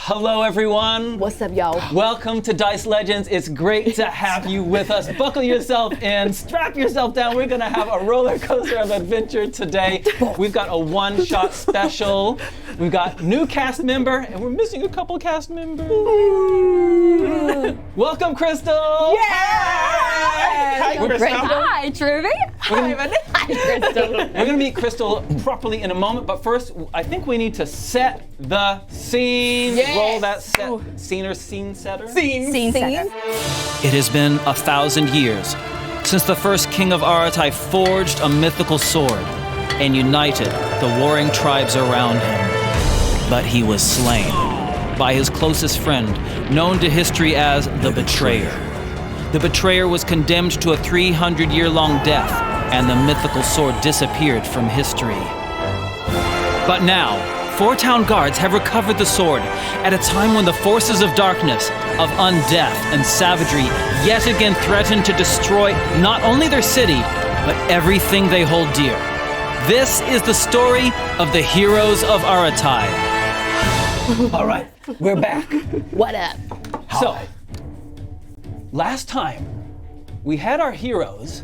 Hello, everyone. What's up, y'all? Welcome to Dice Legends. It's great to have you with us. Buckle yourself in, strap yourself down. We're going to have a roller coaster of adventure today. We've got a one-shot special. We've got new cast member, and we're missing a couple cast members. Welcome, Crystal. Yeah! Hi, Crystal. Hi, Truby. Hi, Crystal. We're going to meet Crystal properly in a moment, but first, I think we need to set the scene. Yes. Roll that scene or scene setter. Scene setter. It has been 1,000 years since the first king of Aratai forged a mythical sword and united the warring tribes around him. But he was slain by his closest friend, known to history as the Betrayer. The Betrayer was condemned to a 300-year-long death, and the mythical sword disappeared from history. But now, 4 town guards have recovered the sword at a time when the forces of darkness, of undeath and savagery yet again threaten to destroy not only their city, but everything they hold dear. This is the story of the heroes of Aratai. All right, we're back. What up? So, last time, we had our heroes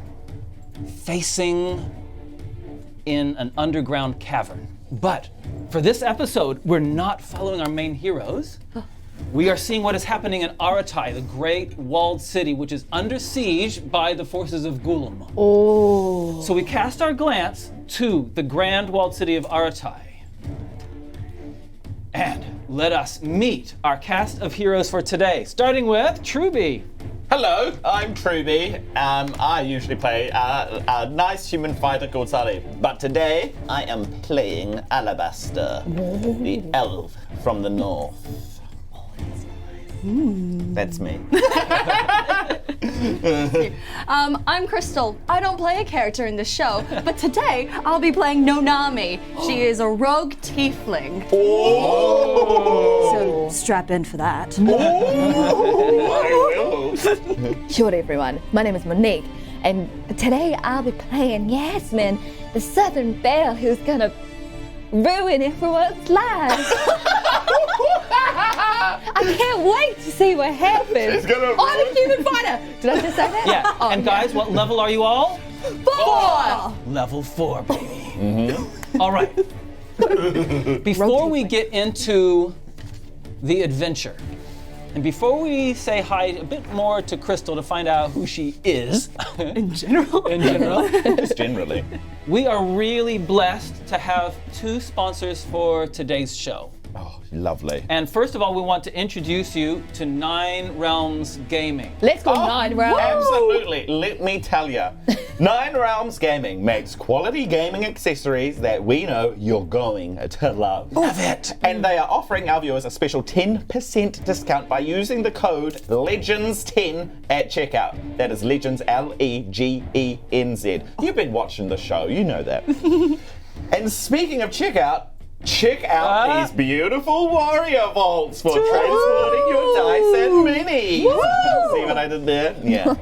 facing in an underground cavern. But for this episode, we're not following our main heroes. We are seeing what is happening in Aratai, the great walled city, which is under siege by the forces of Gulum. Oh. So we cast our glance to the grand walled city of Aratai. And let us meet our cast of heroes for today, starting with Truby. Hello, I'm Truby. I usually play a nice human fighter called Sally, but today I am playing Alabaster, the elf from the north. That's me. I'm Crystal. I don't play a character in the show, but today I'll be playing Nonami. She is a rogue tiefling. Oh! So strap in for that. Sure, everyone. My name is Monique, and today I'll be playing Yasmin, the Southern Belle who's gonna ruin everyone's lives. I can't wait to see what happens. She's gonna I'm a human fighter. Did I just say that? Yeah, Oh, and guys, what level are you all? 4. Level 4, baby. All right. Before we get into the adventure, and before we say hi a bit more to Crystal to find out who she is, In general. Just generally. we are really blessed to have 2 sponsors for today's show. Oh, lovely. And first of all, we want to introduce you to 9 Realms Gaming. Let's go 9 rounds. Absolutely. Let me tell you, 9 Realms Gaming makes quality gaming accessories that we know you're going to love. Love it. And they are offering our viewers a special 10% discount by using the code LEGENZ10 at checkout. That is Legenz, Legenz. You've been watching the show, you know that. And speaking of checkout, check out these beautiful warrior vaults for transporting your dice and minis. See what I did there? Yeah.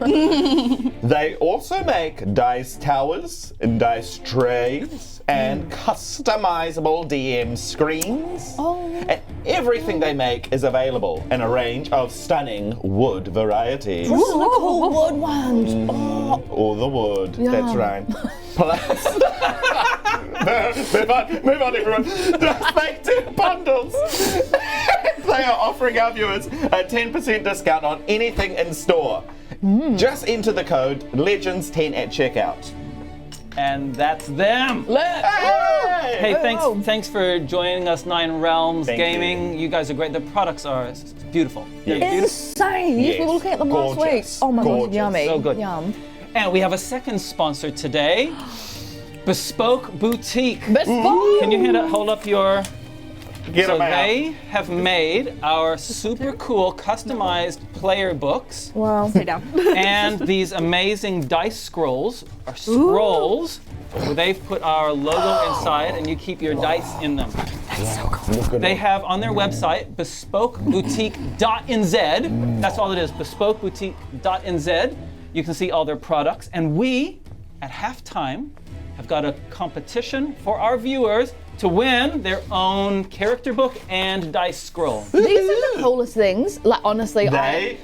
They also make dice towers and dice trays and customizable DM screens. And everything they make is available in a range of stunning wood varieties. Ooh, the cool wood ones. All the wood, that's right. Plus, move on everyone. Just make 2 bundles. They are offering our viewers a 10% discount on anything in store. Just enter the code LEGENZ10 at checkout. And that's them. Hey, thanks for joining us, 9 Realms Thank Gaming. You guys are great. The products are beautiful. They're Yes. beautiful. Insane. Yes, we were looking at them last week. Gorgeous. Oh my Gorgeous. gosh, yummy. So good. Yum. And we have a second sponsor today, Bespoke Boutique. Bespoke. Can you hold up your... Get So them out. they have made our super cool customized player books Wow. Sit down. and these amazing dice scrolls are scrolls where they've put our logo inside and you keep your dice in them. Look at They it. have on their website bespokeboutique.nz. That's all it is, bespokeboutique.nz. You can see all their products. And we, at halftime, have got a competition for our viewers to win their own character book and dice scroll. These are the coolest things. Like honestly, They?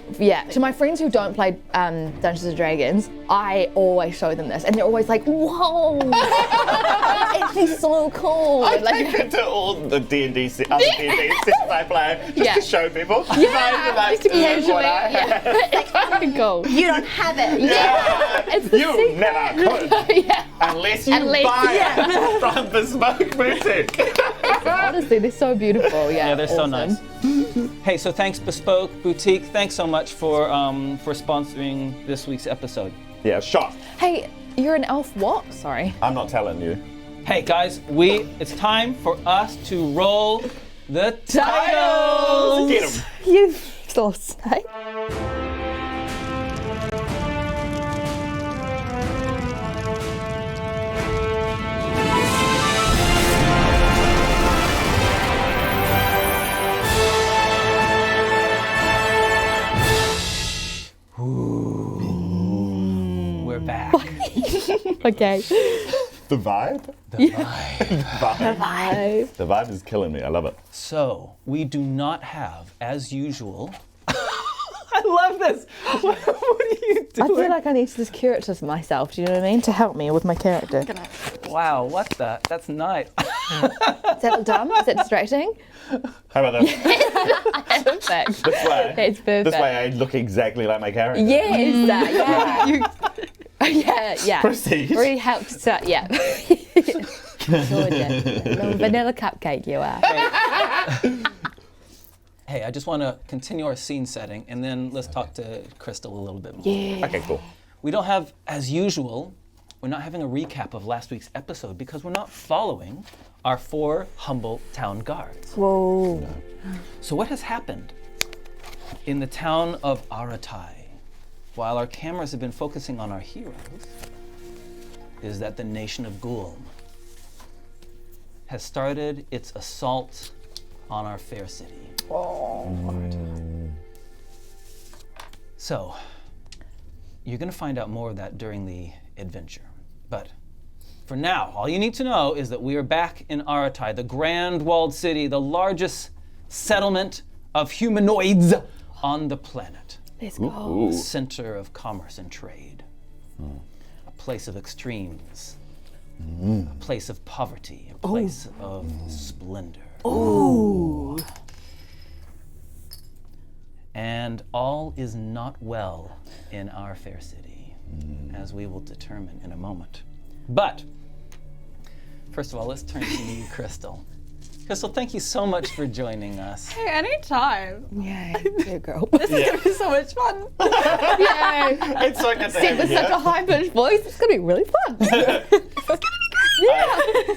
To my friends who don't play Dungeons and Dragons, I always show them this, and they're always like, "Whoa, it's actually so cool!" I And, like, take it to all the D&D sessions I play just Yeah. to show people. yeah, just occasionally. What I have. It's fucking cool. You don't have it. Yeah. It's the You secret. never could. Yeah. Unless you buy it from Bespoke Boutique. Honestly, they're so beautiful. Yeah, Yeah, they're so awesome. nice. Hey, so thanks Bespoke Boutique. Thanks so much for sponsoring this week's episode. Yeah, shot. Hey, you're an elf. What? Sorry. I'm not telling you. Hey guys, it's time for us to roll the titles. Get 'em. You little snake. We're back. Okay. The vibe? The vibe. Bye. The vibe is killing me. I love it. So, we do not have, as usual. I love this. What are you I doing? feel like I need to just character for myself. Do you know what I mean? To help me with my character. Is Wow, what the? That's nice. that dumb? Is that distracting? How about this? Perfect. This way. It's perfect. This way I look exactly like my character. Yes, yeah. Proceed. Really helps to, yeah. Gorgeous. Little vanilla cupcake you are. Hey, I just want to continue our scene setting, and then let's talk to Crystal a little bit more. Yeah. Okay, cool. We don't have, as usual, we're not having a recap of last week's episode because we're not following our 4 humble town guards. Whoa. So what has happened in the town of Aratai, while our cameras have been focusing on our heroes, is that the nation of Gulm has started its assault on our fair city. So, you're going to find out more of that during the adventure. But for now, all you need to know is that we are back in Aratai, the grand walled city, the largest settlement of humanoids on the planet. Let's go. A center of commerce and trade. A place of extremes. A place of poverty. A place of splendor. And all is not well in our fair city, as we will determine in a moment. But, first of all, let's turn to you, Crystal. Crystal, thank you so much for joining us. Hey, anytime. Yeah, good girl. This is gonna be so much fun. Yeah. It's so good to have With you such here. a high-pitched voice, it's gonna be really fun.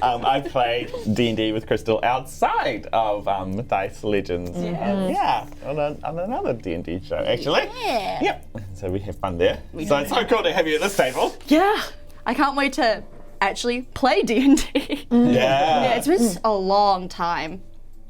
I played D&D with Crystal outside of Dice Legends. On another D&D show, actually. Yeah. Yep. So we have fun there. So it's so cool to have you at this table. Yeah. I can't wait to actually play D&D. Yeah. It's been a long time,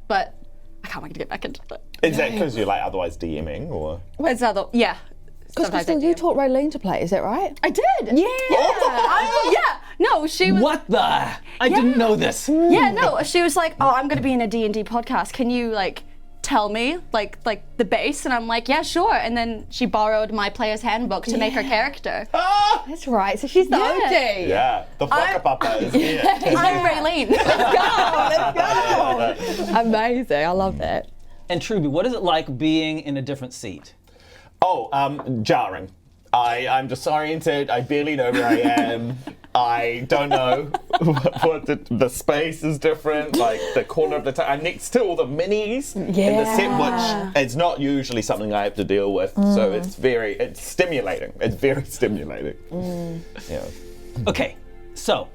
but I can't wait to get back into it. Is that because you're like otherwise DMing or? Where's the other? Yeah. Because Sometimes Crystal, I you do. taught Raylene to play, is that right? I did. Yeah. No, she was. What the? I didn't know this. Yeah, no, she was like, "Oh, I'm gonna be in a D&D podcast. Can you like tell me like the base?" And I'm like, "Yeah, sure." And then she borrowed my player's handbook to make her character. Ah! That's right. So she's the OG. Yeah. The Whakapapa is here. I'm Raylene. Amazing. I love that. And Truby, what is it like being in a different seat? Jarring. I'm disoriented. I barely know where I am. I don't know what the space is different. Like the corner of the I'm next to all the minis in the set, which is not usually something I have to deal with. So it's stimulating. It's very stimulating. Yeah. Okay, so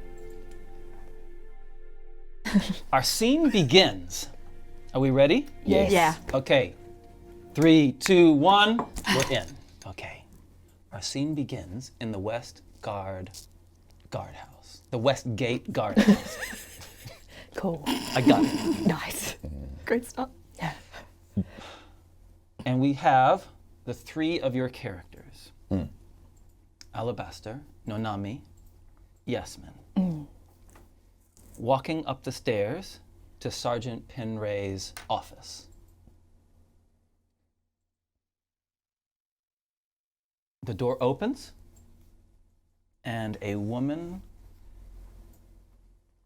our scene begins. Are we ready? Yes. Yeah. Okay, 3, 2, 1, we're in. Okay, our scene begins in the West Guardhouse. The West Gate Guardhouse. Cool. I got it. Nice. Great stuff. And we have the 3 of your characters. Alabaster, Nonami, Yasmin. walking up the stairs to Sergeant Penray's office. The door opens, and a woman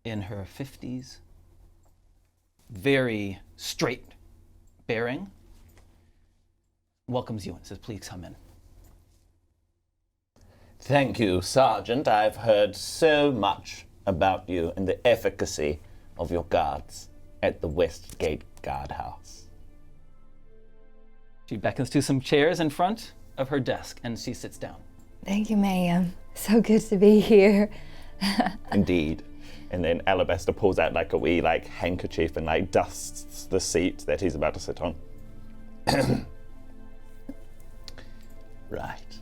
in her 50s, very straight bearing, welcomes you and says, "Please come in." Thank you, Sergeant. I've heard so much about you and the efficacy of your guards at the Westgate Guardhouse. She beckons to some chairs in front of her desk, and she sits down. Thank you, ma'am. So good to be here. Indeed. And then Alabaster pulls out like a wee handkerchief and dusts the seat that he's about to sit on. Right.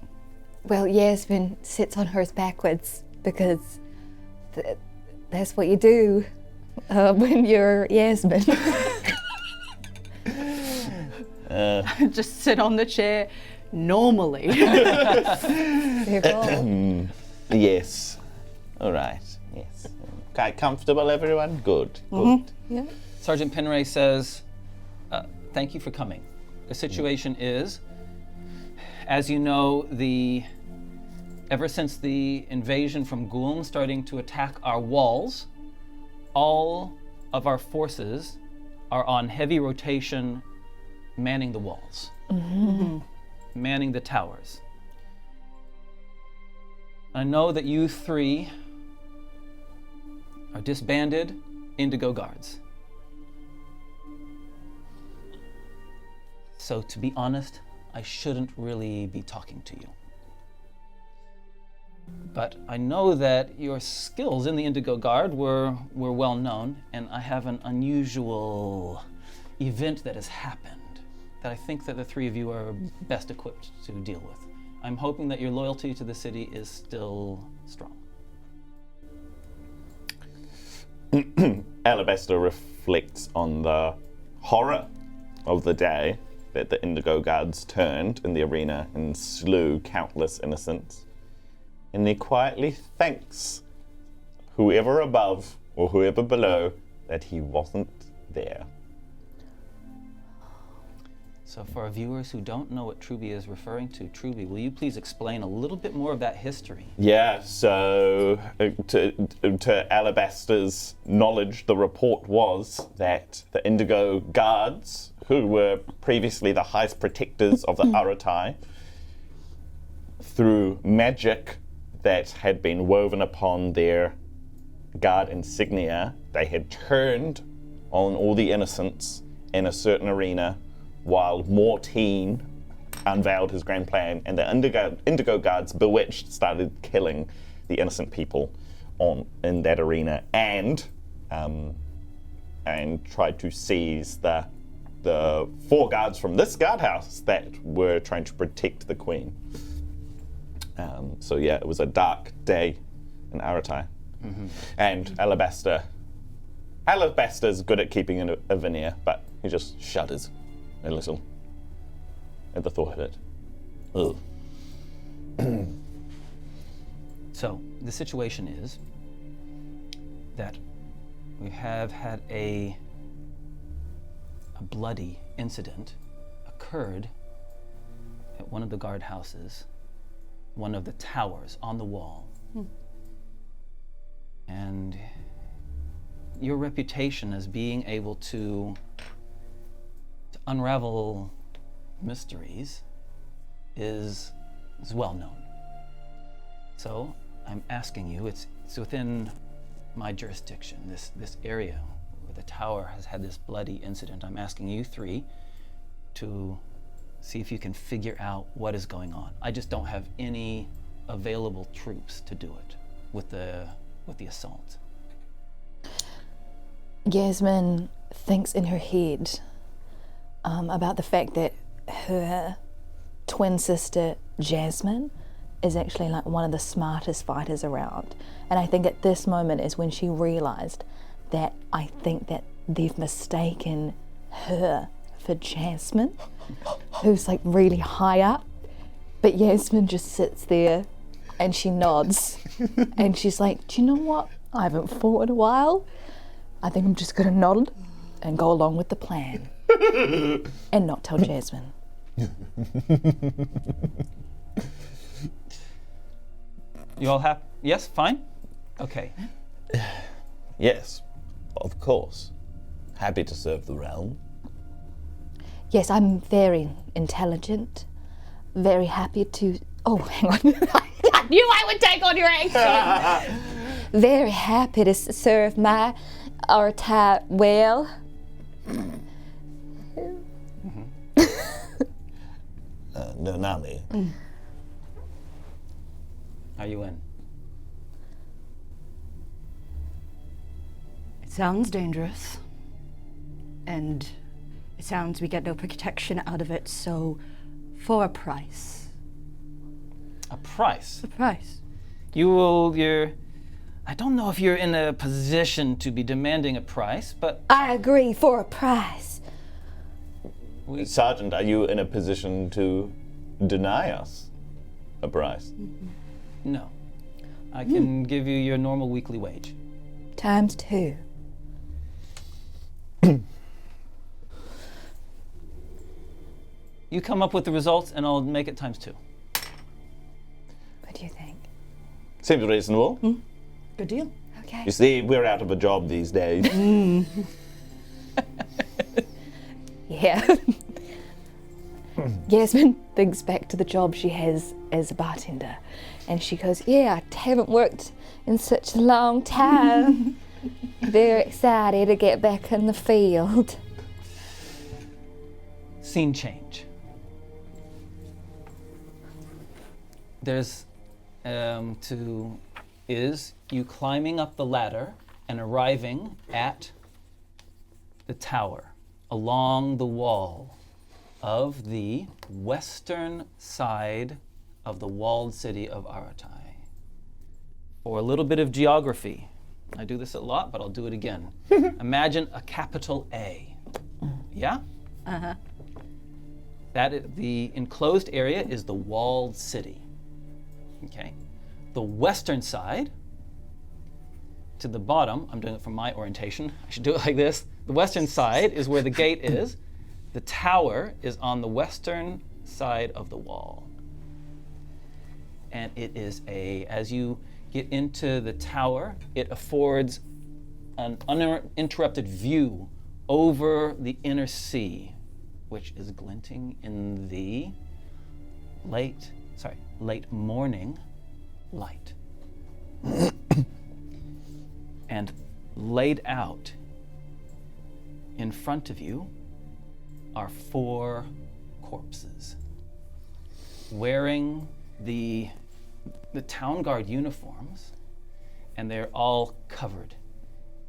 Well, Yasmin sits on hers backwards because that's what you do when you're Yasmin. Just sit on the chair normally. Yes. All right. Yes. Quite comfortable, everyone? Good. Good. Yeah. Sergeant Penray says, "Thank you for coming. The situation is, as you know, ever since the invasion from Gulm starting to attack our walls, all of our forces are on heavy rotation manning the walls, manning the towers. I know that you three are disbanded Indigo Guards. So to be honest, I shouldn't really be talking to you. But I know that your skills in the Indigo Guard were well known, and I have an unusual event that has happened that I think that the three of you are best equipped to deal with. I'm hoping that your loyalty to the city is still strong." Alabaster reflects on the horror of the day that the Indigo Guards turned in the arena and slew countless innocents. And he quietly thanks whoever above or whoever below that he wasn't there. So for our viewers who don't know what Truby is referring to, Truby, will you please explain a little bit more of that history? Yeah, so to Alabaster's knowledge, the report was that the Indigo Guards, who were previously the highest protectors of the Aratai, through magic that had been woven upon their guard insignia, they had turned on all the innocents in a certain arena while Mortine unveiled his grand plan, and the Indigo Guards, bewitched, started killing the innocent people in that arena and tried to seize the 4 guards from this guardhouse that were trying to protect the queen. So yeah, it was a dark day in Aratai. And Alabaster's good at keeping a veneer, but he just shudders a little at the thought of it. Ugh. So the situation is that we have had a bloody incident occurred at one of the guardhouses, one of the towers on the wall. And your reputation as being able to unravel mysteries is well known. So I'm asking you, it's within my jurisdiction, this area where the tower has had this bloody incident. I'm asking you three to see if you can figure out what is going on. I just don't have any available troops to do it with the assault. Yasmin thinks in her head about the fact that her twin sister Jasmine is actually like one of the smartest fighters around. And I think at this moment is when she realized that I think that they've mistaken her for Jasmine, who's like really high up. But Yasmin just sits there and she nods and she's like, do you know what? I haven't fought in a while. I think I'm just gonna nod and go along with the plan. And not tell Jasmine. You all happy? Yes, fine? Okay. Yes, of course. Happy to serve the realm. Yes, I'm very intelligent. Very happy to... Oh, hang on. I knew I would take on your accent. Very happy to serve my Artai well. Nunali. Are you in? It sounds dangerous. And it sounds we get no protection out of it, so for a price. A price? A price. I don't know if you're in a position to be demanding a price, but I agree for a price. Sergeant, are you in a position to deny us a price? no. I can give you your normal weekly wage. ×2. You come up with the results and I'll make it ×2. What do you think? Seems reasonable. Good deal. Okay. You see, we're out of a job these days. Yeah. Yasmin thinks back to the job she has as a bartender, and she goes, yeah, I haven't worked in such a long time. Very excited to get back in the field. Scene change. There's you climbing up the ladder and arriving at the tower along the wall of the western side of the walled city of Aratai. For a little bit of geography, I do this a lot, but I'll do it again. Imagine a capital A. Yeah? Uh-huh. The enclosed area is the walled city. Okay. The western side, to the bottom, I'm doing it from my orientation. I should do it like this. The western side is where the gate is. The tower is on the western side of the wall. And it is as you get into the tower, it affords an uninterrupted view over the inner sea, which is glinting in the late morning light. And laid out in front of you are 4 corpses wearing the town guard uniforms, and they're all covered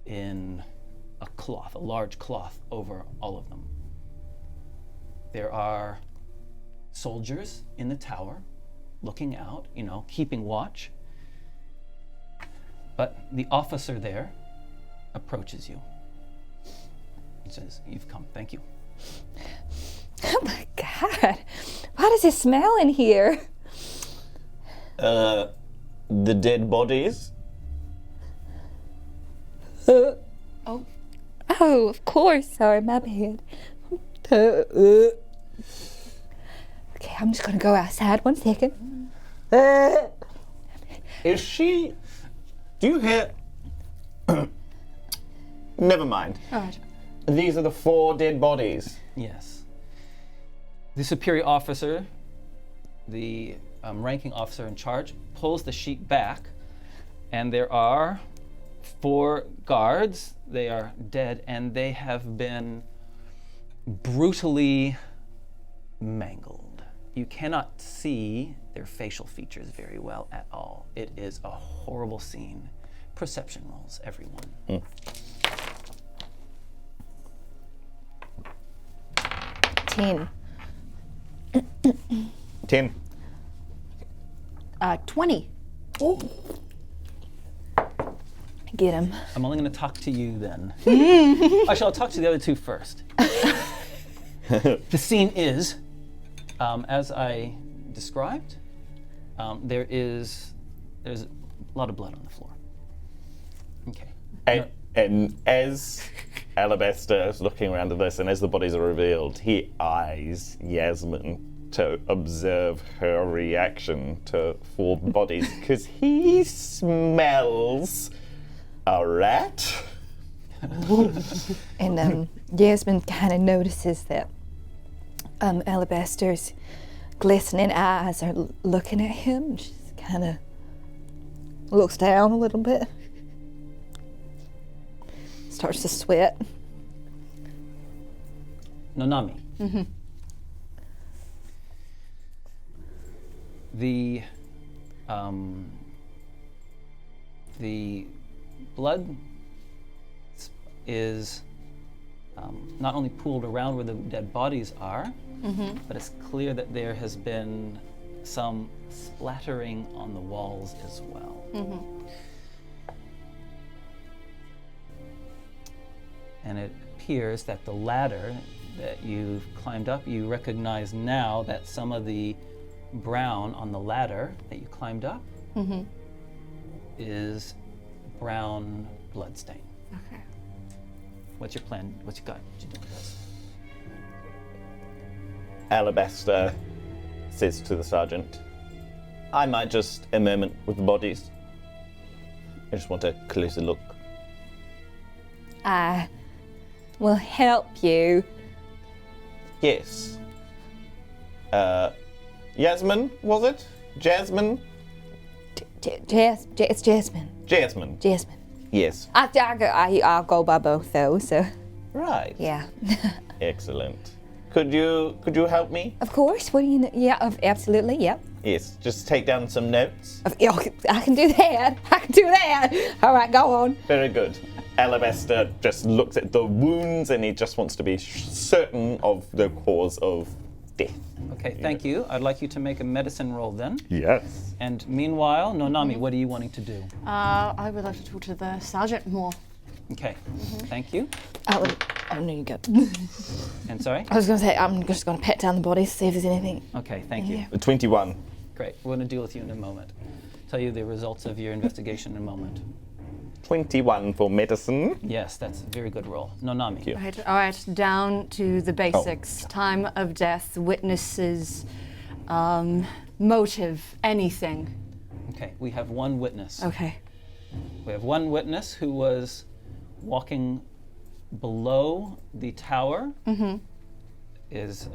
in a large cloth over all of them. There are soldiers in the tower looking out, keeping watch. But the officer there approaches you. He says, "You've come, thank you." Oh my God. Why does it smell in here? The dead bodies? Oh, of course. Sorry, my bad. Okay, I'm just gonna go outside 1 second. Is she... Do you hear... Never mind. All right. These are the 4 dead bodies. Yes. The superior officer, the ranking officer in charge, pulls the sheet back, and there are 4 guards. They are dead, and they have been brutally mangled. You cannot see their facial features very well at all. It is a horrible scene. Perception rolls, everyone. 10. 10. 20. Get him. I'm only going to talk to you then. Actually, I'll talk to the other 2 first. The scene is, as I described, there's a lot of blood on the floor. Okay. And as Alabaster is looking around at this, and as the bodies are revealed, he eyes Yasmin to observe her reaction to 4 bodies, because he smells a rat. And Yasmin kind of notices that Alabaster's glistening eyes are looking at him. She kind of looks down a little bit, starts to sweat. Nonami. Mm-hmm. The blood is not only pooled around where the dead bodies are, but it's clear that there has been some splattering on the walls as well. And it appears that the ladder that you've climbed up, you recognize now that some of the brown on the ladder that you climbed up is brown bloodstain. Okay. What's your plan? What's your gut? What you doing with this? Alabaster says to the sergeant, I might just a moment with the bodies. I just want a closer look. I will help you. Yes. Yasmin, was it? Jasmine? It's Jasmine. Jasmine. Jasmine. Yes. I'll go by both though, so Right. yeah. Excellent. Could you help me? Of course, what do you know? Yeah, absolutely, yep. Yes. Just take down some notes. Yeah, I can do that. I can do that. All right, go on. Very good. Alabaster just looks at the wounds and he just wants to be certain of the cause of death. Okay, thank you. I'd like you to make a medicine roll then. Yes. And meanwhile, Nonami, what are you wanting to do? I would like to talk to the sergeant more. Okay, thank you. Oh, no, you go. And sorry? I was going to say, I'm just going to pat down the bodies, see if there's anything. Okay, thank you. 21. Great. We're going to deal with you in a moment. Tell you the results of your investigation in a moment. 21 for medicine. Yes, that's a very good roll. Nonami. you. All right, down to the basics. Time of death, witnesses, motive, anything. Okay, we have one witness. Okay. We have one witness who was walking below the tower. His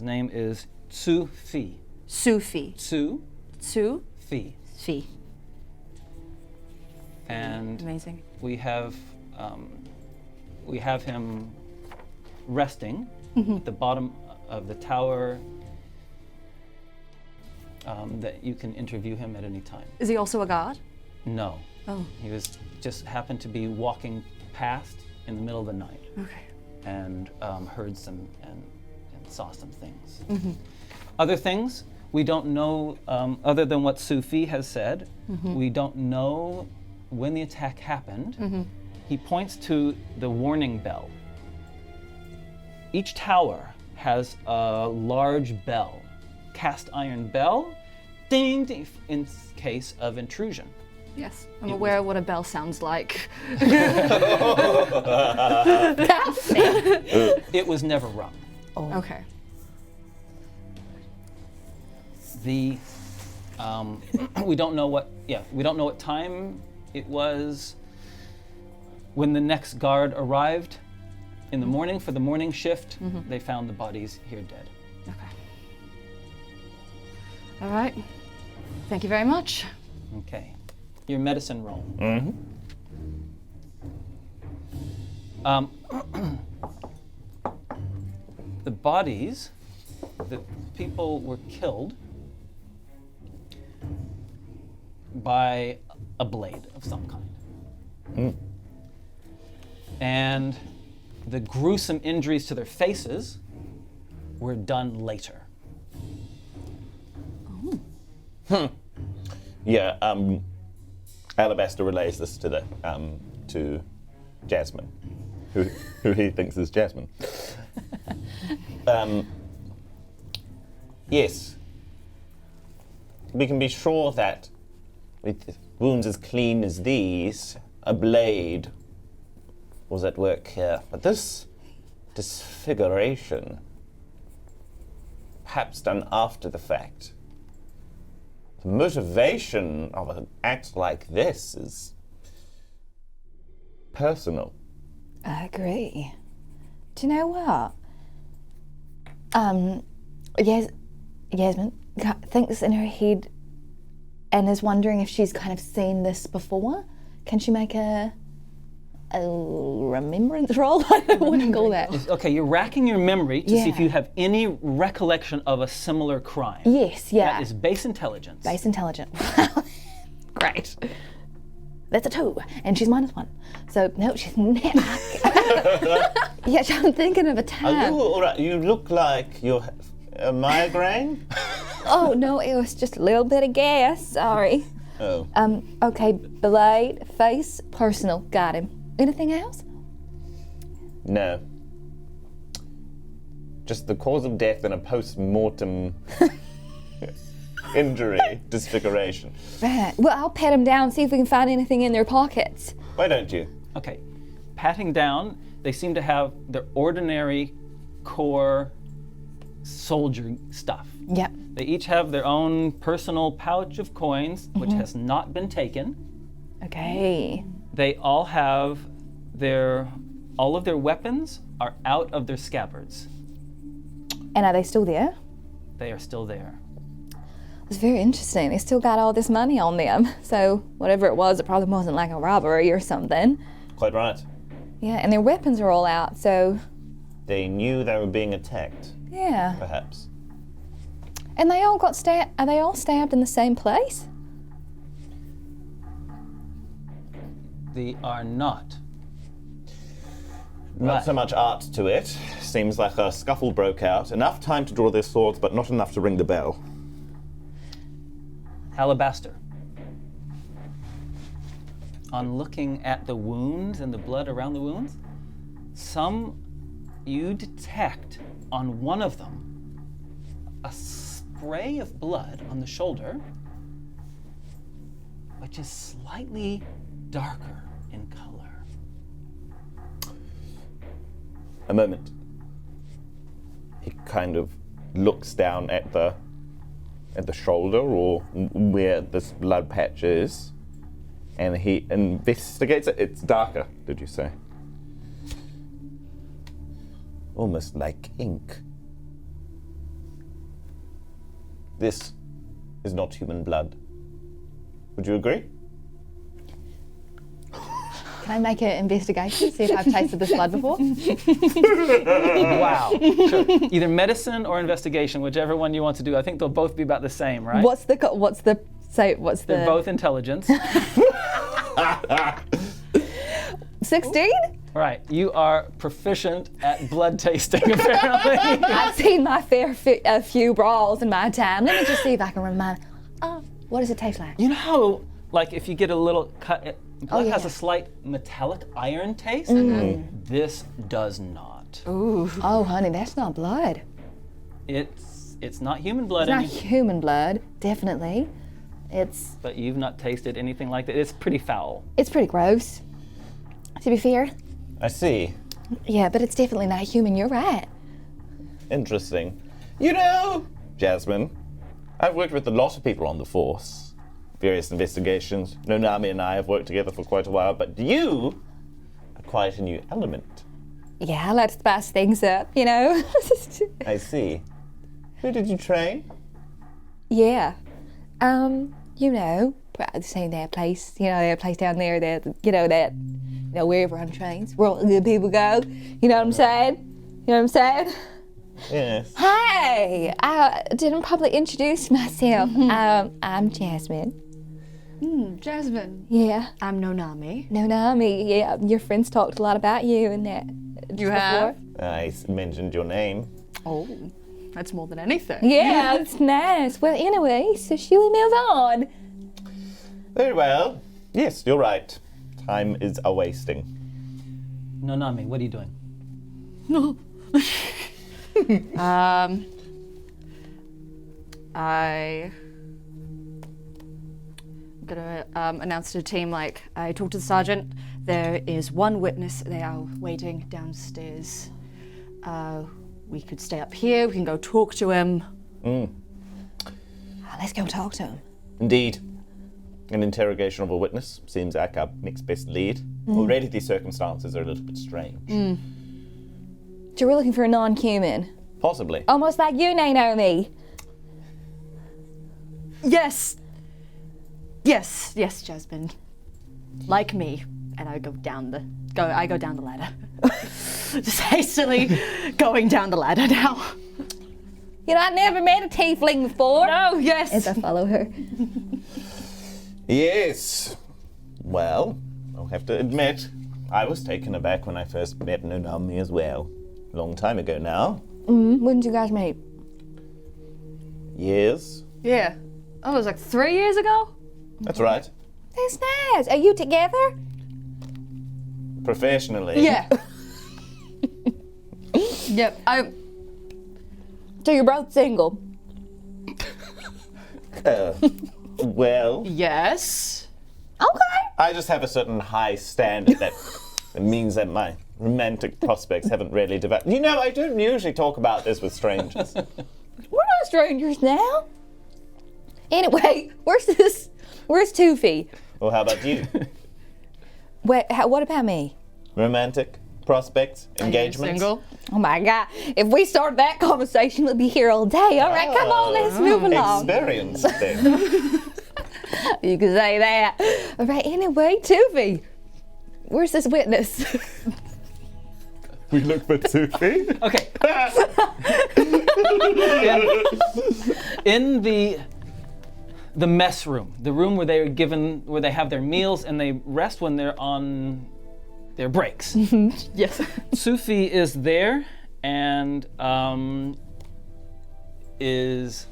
name is Tsu Fi. Sufi. Tsu Su? Fi. Fi. And Amazing. we have him resting at the bottom of the tower. That you can interview him at any time. Is he also a god? No, Oh, he was just happened to be walking past in the middle of the night okay. and heard some and saw some things. Other things we don't know, other than what Sufi has said. We don't know when the attack happened. He points to the warning bell. Each tower has a large bell, cast iron bell, ding, ding, in case of intrusion. Yes, I'm aware of what a bell sounds like. It was never rung. Okay. The we don't know what time it was when the next guard arrived in the morning for the morning shift. They found the bodies here dead. Okay. All right. Thank you very much. Okay, your medicine roll. The bodies, the people were killed by a blade of some kind. And the gruesome injuries to their faces were done later. Yeah, Alabaster relays this to the to Jasmine, who he thinks is Jasmine. Yes, we can be sure that with wounds as clean as these, a blade was at work here. But this disfiguration, perhaps done after the fact, the motivation of an act like this is personal. I agree. Do you know what? Yasmin thinks in her head and is wondering if she's kind of seen this before. Can she make a remembrance roll? I don't know what to call that. Okay, you're racking your memory to see if Yeah. you have any recollection of a similar crime. Yes, yeah. That is base intelligence. Base intelligence. Great. That's a 2, and she's -1. So, no, she's not. Yeah, I'm thinking of a Are 10. you all right? You look like you have a migraine. Oh, no, it was just a little bit of gas. Sorry. Oh. Okay, blade, face, personal. Got him. Anything else? No. Just the cause of death and a post-mortem injury, disfiguration. Right. Well, I'll pat him down, see if we can find anything in their pockets. Why don't you? Okay, patting down, they seem to have their ordinary core soldier stuff. Yep. They each have their own personal pouch of coins, which has not been taken. Okay. They all have all of their weapons are out of their scabbards. And are they still there? They are still there. It's very interesting. They still got all this money on them. So whatever it was, it probably wasn't like a robbery or something. Quite right. Yeah, and their weapons are all out, so They knew they were being attacked, yeah. perhaps. And they all got stabbed. Are they all stabbed in the same place? They are not. Not so much art to it. Seems like a scuffle broke out. Enough time to draw their swords, but not enough to ring the bell. Alabaster. On looking at the wounds and the blood around the wounds, you detect on one of them a spray of blood on the shoulder, which is slightly darker in color. A moment. He kind of looks down at the shoulder or where this blood patch is, and he investigates it. It's darker, did you say? Almost like ink. This is not human blood. Would you agree? Can I make an investigation, see if I've tasted this blood before? Wow. Sure. Either medicine or investigation, whichever one you want to do. I think they'll both be about the same, right? What's the They're both intelligence. 16? Right. You are proficient at blood tasting, apparently. I've seen my a few brawls in my time. Let me just see if I can remind. What does it taste like? You know how, like, if you get a little cut, blood has yeah. a slight metallic iron taste? This does not. Oh, honey, that's not blood. It's not human blood, It's not human blood, definitely. It's but you've not tasted anything like that. It's pretty foul. pretty gross, to be fair. I see. Yeah, but it's definitely not human. You're right. Interesting. You know, Jasmine, I've worked with a lot of people on the force. Various investigations. Nonami and I have worked together for quite a while, but you are quite a new element. Yeah, I like to spice things up, you know? I see. Who did you train? Yeah. You know, saying that place, that place down there wherever on trains, where all the good people go. You know what I'm saying? Yes. Hey, I didn't probably introduce myself. I'm Jasmine. Jasmine. Yeah. I'm Nonami. Nonami, yeah. Your friends talked a lot about you and that. You have? I mentioned your name. Oh, that's more than anything. Yeah, it's nice. Well, anyway, so shall we move on? Very well. Yes, you're right. Time is a-wasting. Nonami, what are you doing? I'm gonna announce to the team, like, I talked to the sergeant. There is one witness. They are waiting downstairs. We could stay up here. We can go talk to him. Let's go talk to him. Indeed. An interrogation of a witness seems like our next best lead. Already these circumstances are a little bit strange. So we're looking for a non-human. Possibly. Almost like you, Naomi. Yes, Jasmine. Like me. And I go down the ladder. Just hastily going down the ladder now. You know, I never met a tiefling before. Oh, yes. As I follow her. Yes. Well, I'll have to admit, I was taken aback when I first met Naomi as well. A long time ago now. When did you guys meet? Years. Yeah. Oh, it was like 3 years ago? That's right. That's nice. Are you together? Professionally. Yeah. Yep. So you're both single? Well, Yes. Okay. I just have a certain high standard that means that my romantic prospects haven't really developed. You know, I don't usually talk about this with strangers. We're not strangers now. Anyway, where's Toofy? Well, how about you? Wait, what about me? Romantic prospects, engagements? Single? Oh my God. If we start that conversation, we'll be here all day. All right, come on, let's move along. Experience then. You can say that. All right, anyway, Toofy. Where's this witness? We look for Sufi. Okay. in the mess room, the room where where they have their meals and they rest when they're on their breaks. Yes. Sufi is there and is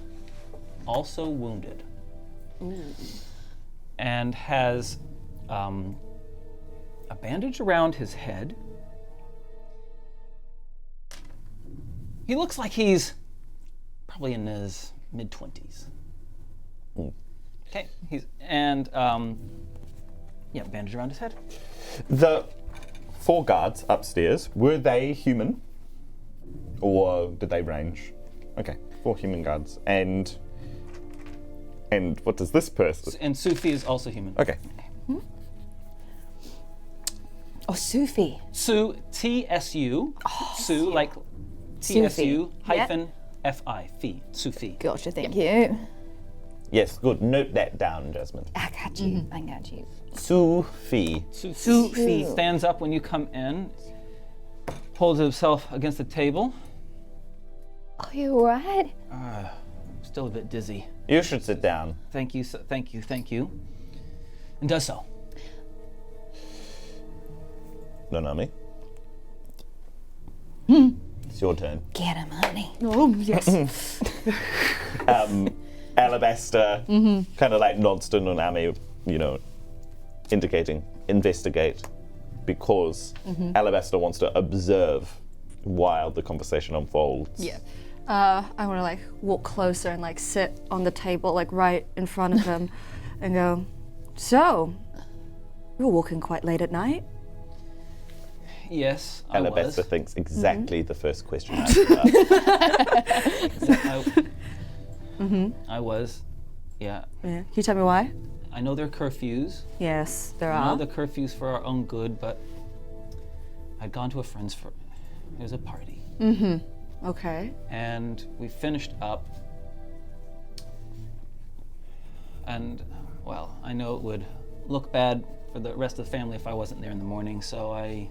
also wounded. And has a bandage around his head. He looks like he's probably in his mid-20s. Okay, bandage around his head. The 4 guards upstairs, were they human? Or did they range? Okay, 4 human guards. And what does this person? And Sufi is also human. Okay. Oh, Sufi. Sue, T-S-U. Sue, like T-S-U hyphen F-I, Fi, Sufi. Gotcha, thank you. Yes, good. Note that down, Jasmine. I got you. I got you. Sufi. Sufi stands up when you come in, pulls himself against the table. Are you all right? Still a bit dizzy. You should sit down. Thank you, thank you. And does so. Nanami. It's your turn. Get him, honey. Oh, yes. Alabaster kind of like nods to Nanami, indicating investigate, because Alabaster wants to observe while the conversation unfolds. Yeah. I want to walk closer and sit on the table right in front of him and go, so, you were walking quite late at night? Yes, I Alabaster was. thinks exactly the first question I asked. I was, yeah. Yeah. Can you tell me why? I know there are curfews. Yes, there I know are. the curfews for our own good, but I'd gone to a friend's it was a party. Okay. And we finished up, and, well, I know it would look bad for the rest of the family if I wasn't there in the morning, so I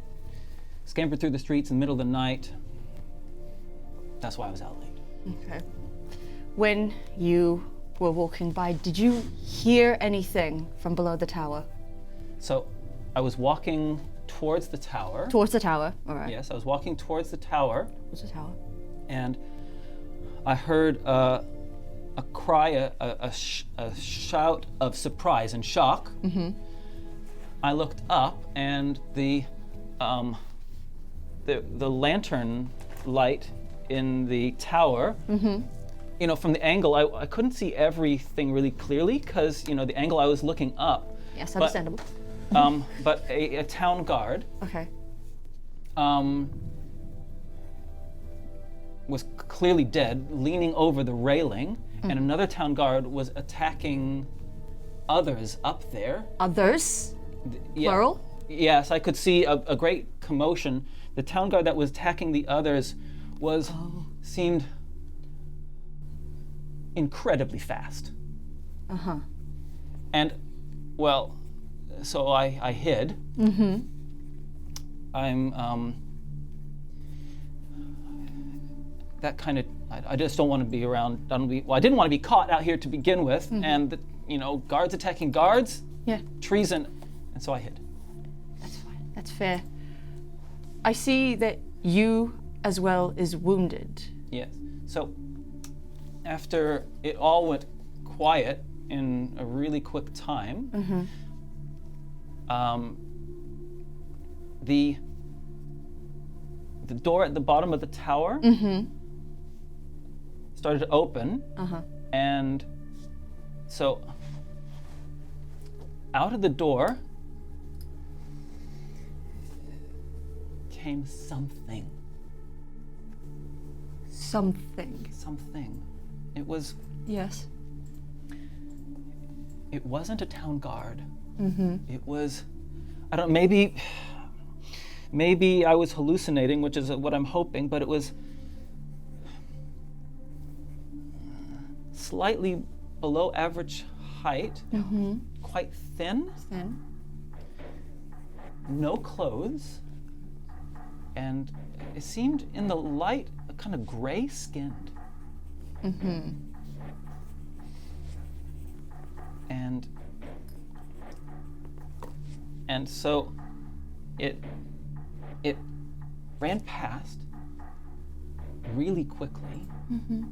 scampered through the streets in the middle of the night. That's why I was out late. Okay. When you were walking by, did you hear anything from below the tower? So I was walking towards the tower. Towards the tower, all right. Yes, I was walking towards the tower. Towards the tower. And I heard a cry, a shout of surprise and shock. I looked up, and the lantern light in the tower from the angle, I couldn't see everything really clearly because, the angle I was looking up. Yes, But- understandable. But a town guard Okay. was clearly dead, leaning over the railing, and another town guard was attacking others up there. Others? Yeah. Plural? Yes, I could see a great commotion. The town guard that was attacking the others seemed incredibly fast. Uh-huh. And, well, so I hid. Mm-hmm. That kind of, I just don't want to be around, I didn't want to be caught out here to begin with, and, guards attacking guards, Yeah, treason, and so I hid. that's fine. That's fair. I see that you, as well, is wounded. Yes. So, after it all went quiet in a really quick time, the door at the bottom of the tower started to open, and so out of the door came something. Something. It was. Yes. It wasn't a town guard. It was, I don't know, maybe I was hallucinating, which is what I'm hoping, but it was slightly below average height, quite thin, no clothes, and it seemed in the light kind of gray-skinned. And so it ran past really quickly. And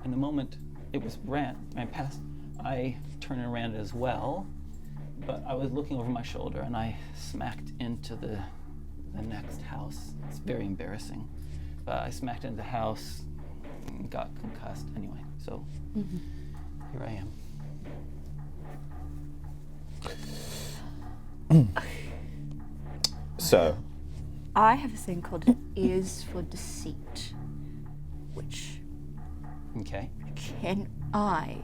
the moment it ran past, I turned and ran as well. But I was looking over my shoulder and I smacked into the next house. It's very embarrassing. But I smacked into the house and got concussed anyway. So here I am. So, I have a thing called ears for deceit, which Okay. can I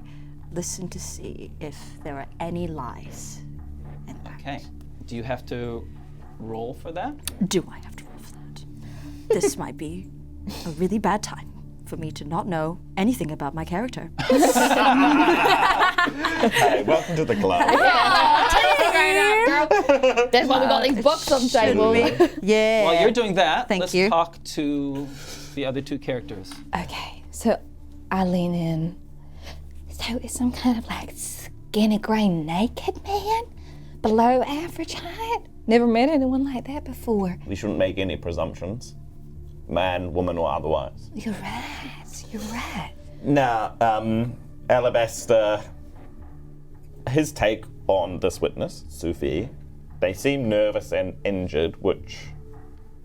listen to see if there are any lies in that? Okay. Do you have to roll for that? Do I have to roll for that? This might be a really bad time for me to not know anything about my character. hey, welcome to the club. That's why we got these books on the table. Yeah. While you're doing that, Thank let's you. talk to the other two characters. Okay, so I lean in. So it's some kind of like skinny grey naked man? Below average height? Never met anyone like that before. We shouldn't make any presumptions, man, woman, or otherwise. You're right. Now, Alabaster, his take on this witness, Sufi, they seem nervous and injured, which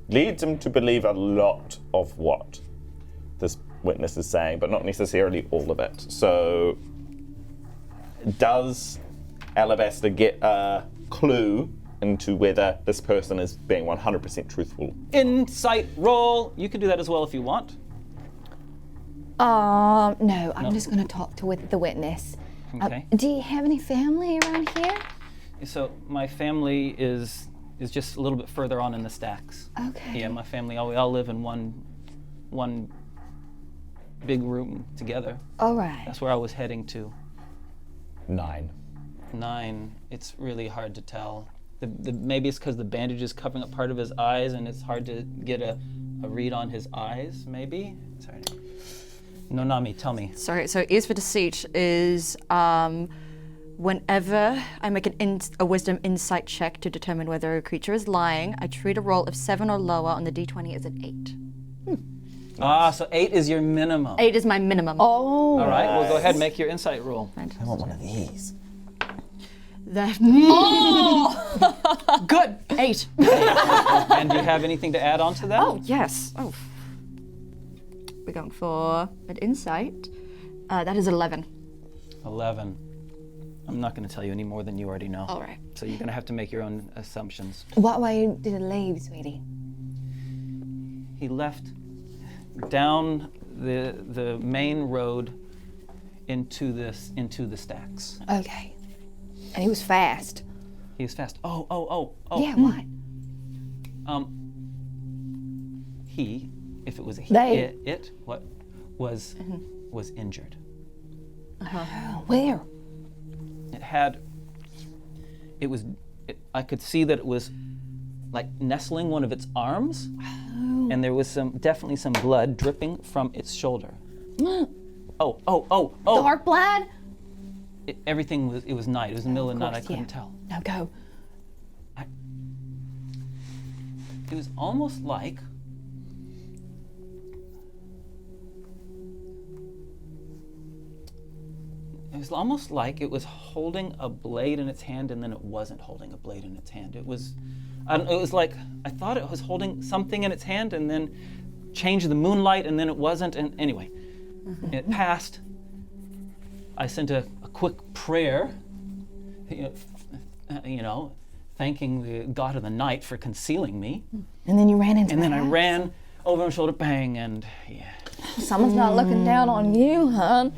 leads him to believe a lot of what this witness is saying, but not necessarily all of it. So, does Alabaster get a clue into whether this person is being 100% truthful? Insight roll. You can do that as well if you want. No, I'm just going to talk to the witness. Okay. Do you have any family around here? So my family is just a little bit further on in the stacks. Okay. Yeah, my family, we all live in one big room together. All right. That's where I was heading to. 9. 9. It's really hard to tell. Maybe it's because the bandage is covering up part of his eyes, and it's hard to get a read on his eyes. Maybe. Sorry. No, Nami, tell me. Sorry, so ears for deceit is whenever I make a wisdom insight check to determine whether a creature is lying, I treat a roll of 7 or lower on the d20 as an 8. So 8 is your minimum. 8 is my minimum. Oh. All right, well, go ahead and make your insight roll. I want one of these. That. Good. 8. And do you have anything to add on to that? Oh yes. Oh. we're going for an insight. That is 11. 11. I'm not going to tell you any more than you already know. All right. So you're going to have to make your own assumptions. What way did it leave, sweetie? He left down the main road into the stacks. Okay. And he was fast. He was fast. Oh. Yeah, what? He, if it was a he, They. it what was injured. Where? I could see that it was like nestling one of its arms, and there was definitely some blood dripping from its shoulder. Oh. Dark blood? It was night. It was the middle of the night. I course, couldn't yeah. tell. Now go. It was almost like it was holding a blade in its hand, and then it wasn't holding a blade in its hand. It was like I thought it was holding something in its hand, and then changed the moonlight, and then it wasn't. And anyway, it passed. I sent a quick prayer, thanking the god of the night for concealing me. And then you ran into And then the I house. ran over my shoulder, bang, and yeah. Someone's not looking down on you, huh?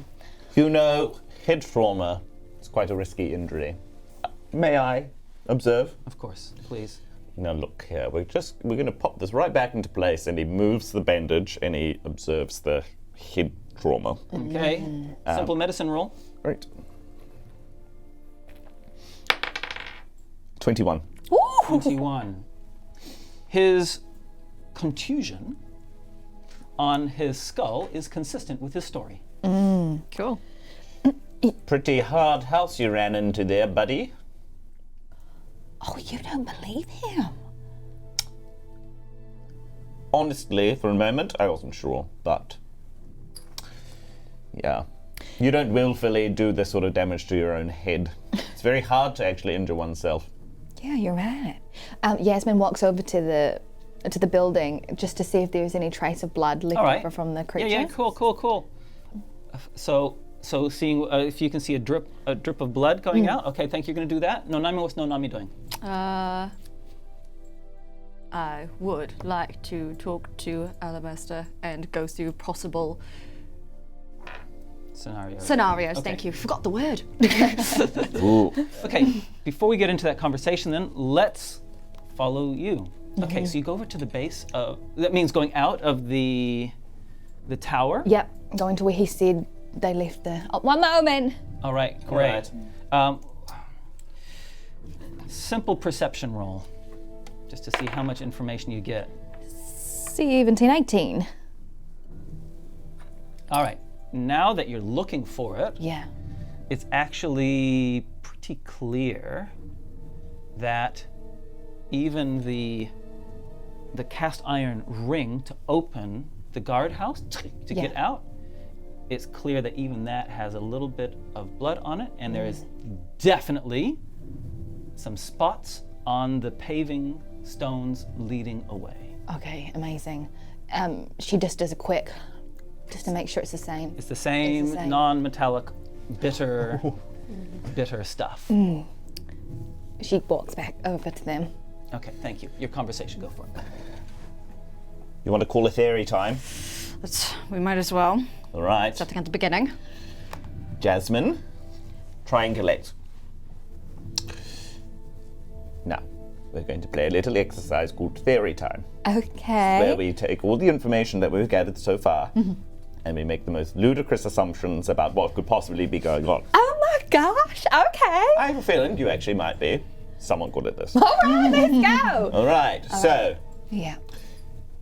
You know, head trauma is quite a risky injury. May I observe? Of course, please. Now look here, we're going to pop this right back into place, and he moves the bandage and he observes the head trauma. Okay. Simple medicine roll. Right. 21. 21. His contusion on his skull is consistent with his story. Cool. Pretty hard house you ran into there, buddy. Oh, you don't believe him? Honestly, for a moment, I wasn't sure, but yeah. You don't willfully do this sort of damage to your own head. It's very hard to actually injure oneself. Yeah, you're right. Yasmin walks over to the building just to see if there's any trace of blood left All right. over from the creature. Yeah, cool. So seeing if you can see a drip of blood going out. Okay, thank you. You're gonna do that. No Nami, what's No Nami doing? I would like to talk to Alabaster and go through possible scenarios. Okay. Thank you. Forgot the word. Ooh. Okay, before we get into that conversation, then let's follow you. Okay, so you go over to the base of. That means going out of the tower. Yep, going to where he said they left the. Oh, one moment. All right, great. Simple perception roll, just to see how much information you get. 17, 18. All right, now that you're looking for it, Yeah. it's actually pretty clear that even the cast iron ring to open the guardhouse to get out, it's clear that even that has a little bit of blood on it, and there is definitely some spots on the paving stones leading away. Okay, amazing. She just does a quick, just to make sure it's the same. It's the same, same. non-metallic, bitter stuff. She walks back over to them. Okay, thank you. Your conversation, go for it. You want to call a theory time? We might as well. All right. Starting at the beginning. Jasmine, triangulate. Now, we're going to play a little exercise called theory time, Okay. where we take all the information that we've gathered so far and we make the most ludicrous assumptions about what could possibly be going on. Oh my gosh, okay. I have a feeling you actually might be somewhat good at this. All right, let's go. All right, so Yeah.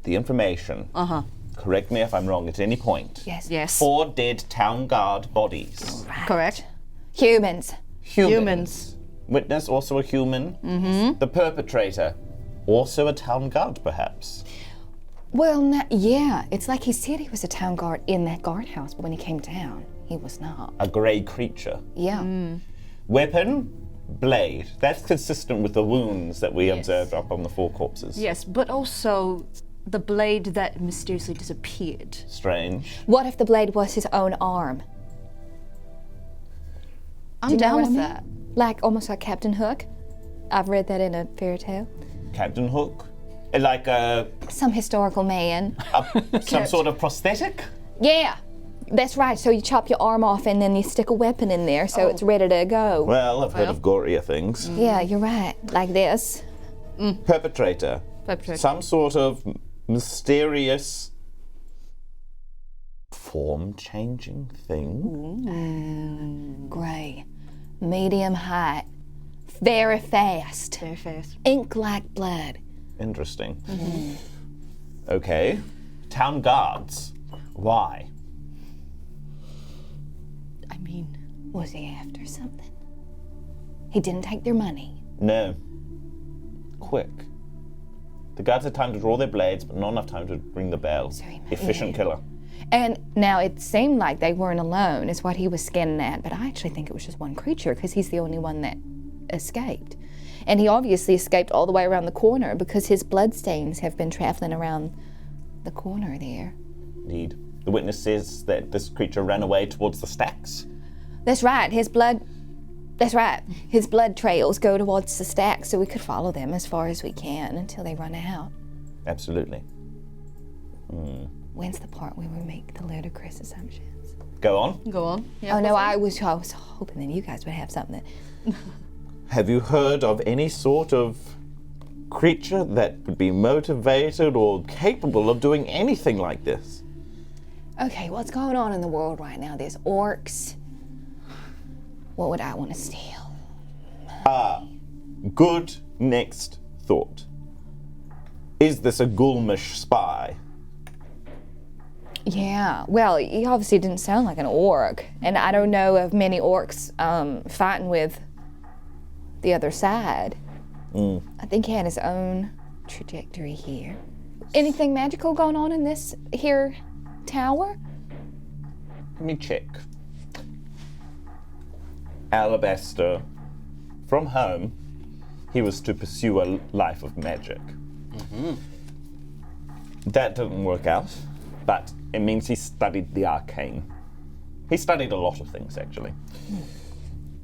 the information. Correct me if I'm wrong at any point. Yes. Yes. 4 dead town guard bodies. Correct. Humans. Humans. Witness also a human. Mm-hmm. The perpetrator also a town guard, perhaps. Well, yeah, it's like he said he was a town guard in that guardhouse, but when he came down, he was not. A grey creature. Yeah. Weapon, blade. That's consistent with the wounds that we observed up on the 4 corpses. Yes, but also the blade that mysteriously disappeared. Strange. What if the blade was his own arm? I'm Do you know down what with I mean? that. Like almost like Captain Hook. I've read that in a fairy tale. Captain Hook? Like Some historical man. some sort of prosthetic? Yeah, that's right. So you chop your arm off and then you stick a weapon in there so it's ready to go. Well, I've heard of gorier things. Yeah, you're right. Like this. Perpetrator. Perpetrator. Some sort of mysterious form-changing thing. Grey. Medium height. Very fast. Very fast. Ink like blood. Interesting. Okay. Town guards. Why? I mean, Was he after something? He didn't take their money. No. Quick. The guards had time to draw their blades, but not enough time to ring the bell. Sorry, Efficient killer. And now it seemed like they weren't alone, is what he was scanning at, but I actually think it was just one creature because he's the only one that escaped. And he obviously escaped all the way around the corner because his bloodstains have been traveling around the corner there. Indeed. The witness says that this creature ran away towards the stacks. That's right, his blood trails go towards the stacks, so we could follow them as far as we can until they run out. Absolutely. When's the part where we make the ludicrous assumptions? Go on. go on. Yeah, Oh no, I was hoping that you guys would have something that Have you heard of any sort of creature that would be motivated or capable of doing anything like this? okay, what's going on in the world right now? There's orcs. What would I want to steal? Good next thought. Is this a Gulmish spy? Yeah, well, he obviously didn't sound like an orc, and I don't know of many orcs fighting with the other side. I think he had his own trajectory here. Anything magical going on in this here tower? Let me check. Alabaster. From home, he was to pursue a life of magic. That didn't work out, but it means he studied the arcane. He studied a lot of things, actually.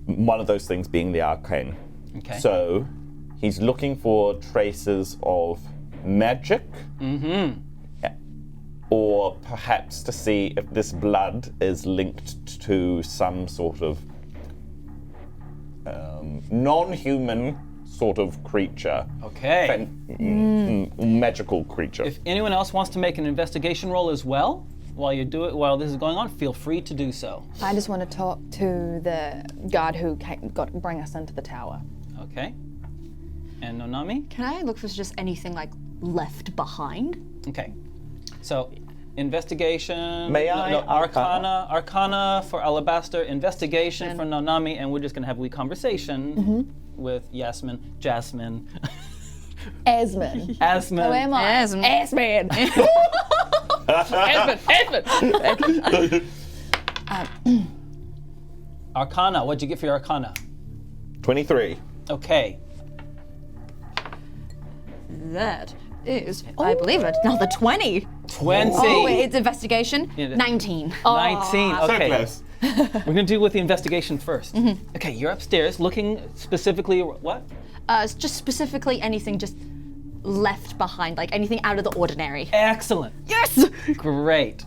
One of those things being the arcane. Okay. So, he's looking for traces of magic. Or perhaps to see if this blood is linked to some sort of non-human sort of creature. Okay. Magical creature. If anyone else wants to make an investigation roll as well, while this is going on, feel free to do so. I just want to talk to the guard who bring us into the tower. Okay. And Nonami? Can I look for just anything like left behind? Okay. So, investigation. May I? Arcana for Alabaster, investigation for Nonami, and we're just going to have a wee conversation with Jasmine. Asmon. Asmon. Who am I? Asmon. Asmon. Arcana, what'd you get for your Arcana? 23. Okay. That is, I believe it, another 20. 20. Oh, wait, it's investigation. Yeah. 19. 19. Okay. So close. We're going to deal with the investigation first. Okay, you're upstairs looking specifically what? Just specifically anything just left behind, like anything out of the ordinary. Excellent. Yes! Great.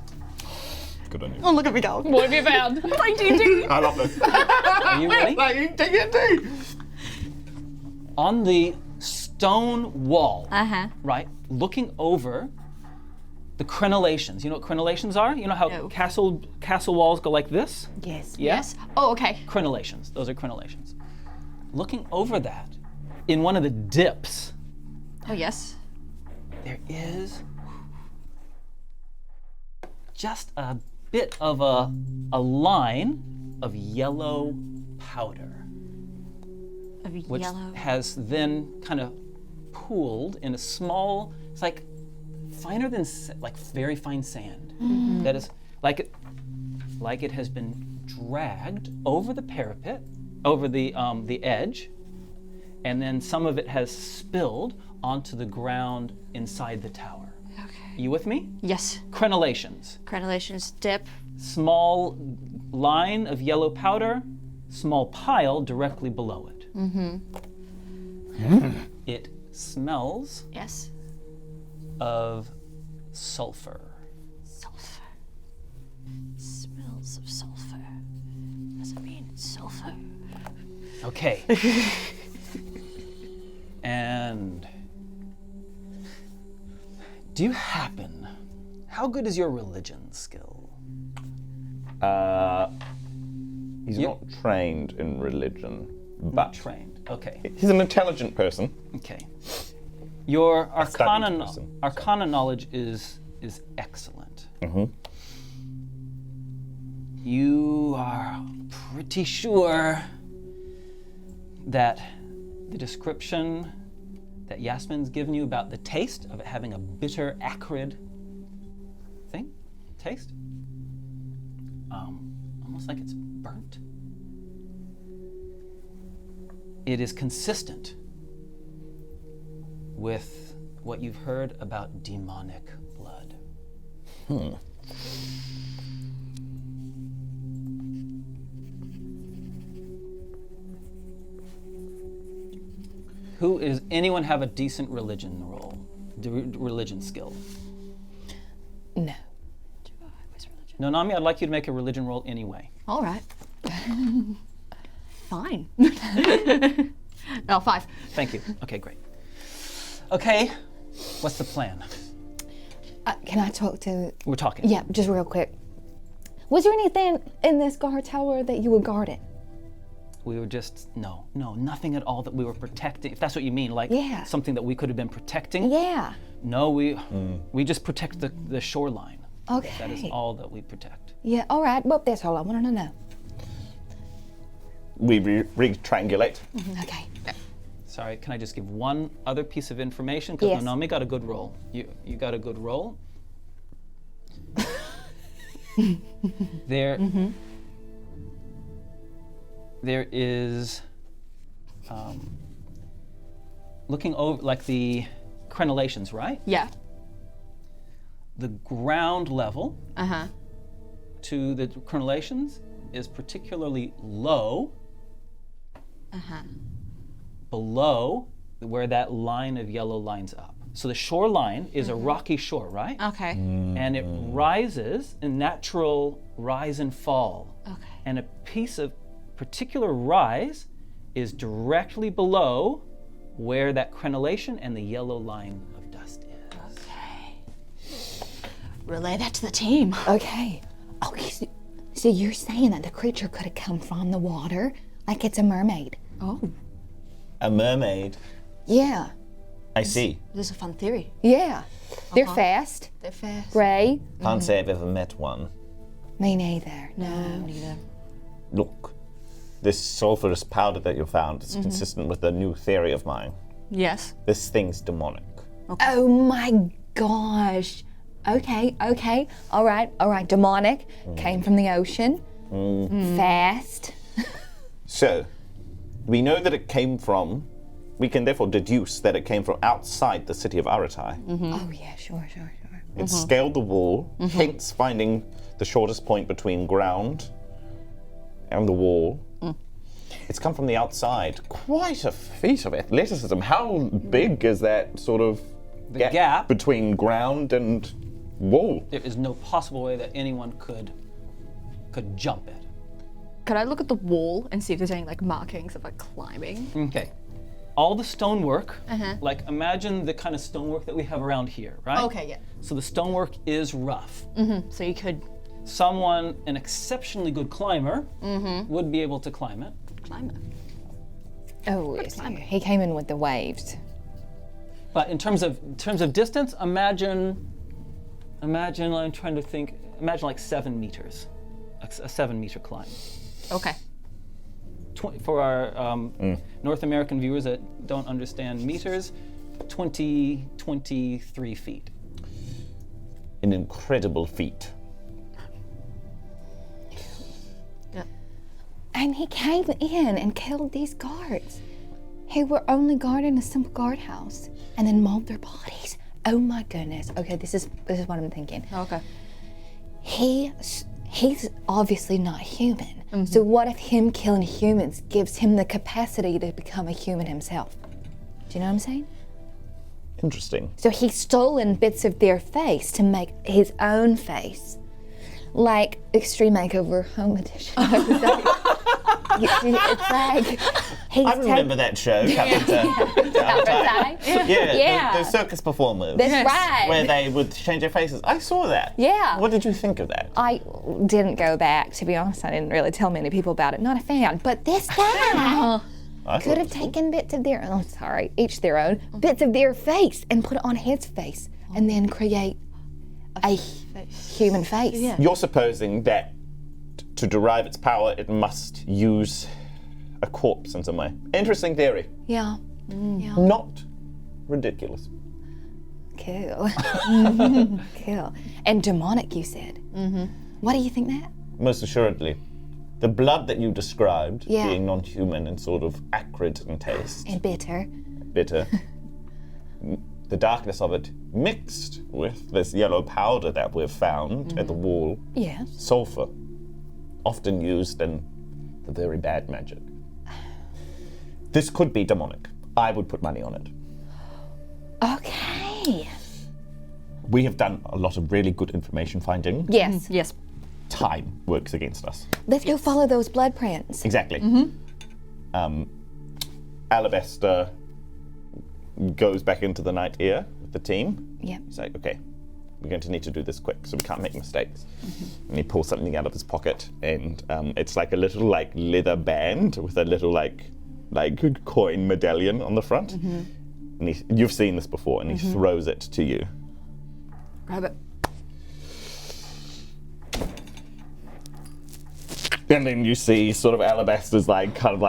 Good on you. Oh, look at me go. What have you found? Like D&D. I love this. Are you ready? Like D&D. On the stone wall, Uh-huh. right, looking over the crenellations. You know what crenellations are? You know how No. castle walls go like this? Yes. Yeah? Yes. Oh, okay. Crenellations. Those are crenellations. Looking over that, in one of the dips, Oh, yes. there is just a bit of a line of yellow powder, Of which yellow. has then kind of pooled in a small, it's like finer than, like very fine sand. That is, like it has been dragged over the parapet, over the edge, and then some of it has spilled onto the ground inside the tower. You with me? Yes. Crenellations. Crenellations, dip. Small line of yellow powder, small pile directly below it. It smells Yes. of sulfur. Sulfur. Smells of sulfur. Doesn't mean sulfur. Okay. And do you happen, how good is your religion skill? He's not trained in religion, but Trained. Okay. he's an intelligent person. Okay. Your studied person. arcana knowledge is excellent. You are pretty sure that the description that Yasmin's given you about the taste of it having a bitter, acrid taste, almost like it's burnt. It is consistent with what you've heard about demonic blood. Anyone have a decent religion roll? Religion skill? No. No, Nami, I'd like you to make a religion roll anyway. All right. Fine. Oh, 5. Thank you. Okay, great. Okay, what's the plan? Can I talk to... We're talking. Yeah, just real quick. Was there anything in this guard tower that you were guarding? We were just, no, nothing at all that we were protecting. If that's what you mean, like Yeah. something that we could have been protecting. Yeah. No, we just protect the shoreline. Okay. That is all that we protect. Yeah, all right. Well, that's all I wanted to know. We re-triangulate. Okay. Sorry, can I just give one other piece of information? Because Yes. Nami got a good roll. You got a good roll. There is, looking over, like the crenellations, right? Yeah. The ground level Uh-huh. to the crenellations is particularly low. Below where that line of yellow lines up. So the shoreline is a rocky shore, right? Okay. And it rises in natural rise and fall. Okay. And a piece of particular rise is directly below where that crenellation and the yellow line of dust is. Okay. Relay that to the team. Okay. Okay, so you're saying that the creature could have come from the water, like it's a mermaid? Oh, A mermaid. Yeah. I see. this is a fun theory. Yeah. They're fast. They're fast. Gray. Can't say I've ever met one. Me neither. No. Neither. Look, this sulfurous powder that you found is consistent with a new theory of mine. Yes. This thing's demonic. Oh my gosh. Okay. All right. Demonic. Came from the ocean. Fast. So, we know that it came from, we can therefore deduce that it came from outside the city of Aratai. Oh yeah, sure. It scaled the wall, hence finding the shortest point between ground and the wall. It's come from the outside. Quite a feat of athleticism. How big is that sort of gap between ground and wall? There is no possible way that anyone could jump it. Could I look at the wall and see if there's any like markings of like climbing? Okay. All the stonework, like imagine the kind of stonework that we have around here, right? Okay, yeah. So the stonework is rough. So you could Someone, an exceptionally good climber, would be able to climb it. climb it. Oh, yes. He came in with the waves. But in terms of distance, imagine. I'm trying to think. Imagine like 7 meters, a 7-meter climb. Okay. For our North American viewers that don't understand meters, 23 feet. An incredible feat. And he came in and killed these guards who were only guarding a simple guardhouse and then mauled their bodies Oh my goodness. Okay, this is what I'm thinking. Okay. He's obviously not human. So what if him killing humans gives him the capacity to become a human himself? Do you know what I'm saying? Interesting. So he's stolen bits of their face to make his own face. Like Extreme Makeover Home Edition. It's like he's I remember that show, Yeah. The circus performers. That's right. Where they would change their faces. I saw that. Yeah. What did you think of that? I didn't go back, to be honest. I didn't really tell many people about it. Not a fan. But this guy I could have taken bits of their own, each their own, bits of their face and put it on his face and then create a human face. Yeah. You're supposing that to derive its power, it must use a corpse in some way. Interesting theory. Yeah. Yeah. Not ridiculous. Cool. Cool. And demonic, you said. What do you think that? Most assuredly. The blood that you described, Yeah. being non-human and sort of acrid in taste, And bitter. bitter, the darkness of it mixed with this yellow powder that we've found at the wall, Yes. sulfur, often used in the very bad magic. This could be demonic. I would put money on it. Okay. We have done a lot of really good information finding. Yes. Yes. Time works against us. Let's go follow those blood prints. Exactly. Alabaster goes back into the night ear with the team. Yep. He's like, okay, we're going to need to do this quick so we can't make mistakes. And he pulls something out of his pocket, and it's like a little leather band with a little like coin medallion on the front. And you've seen this before, and he throws it to you. Grab it. And then you see sort of Alabaster's neck turn,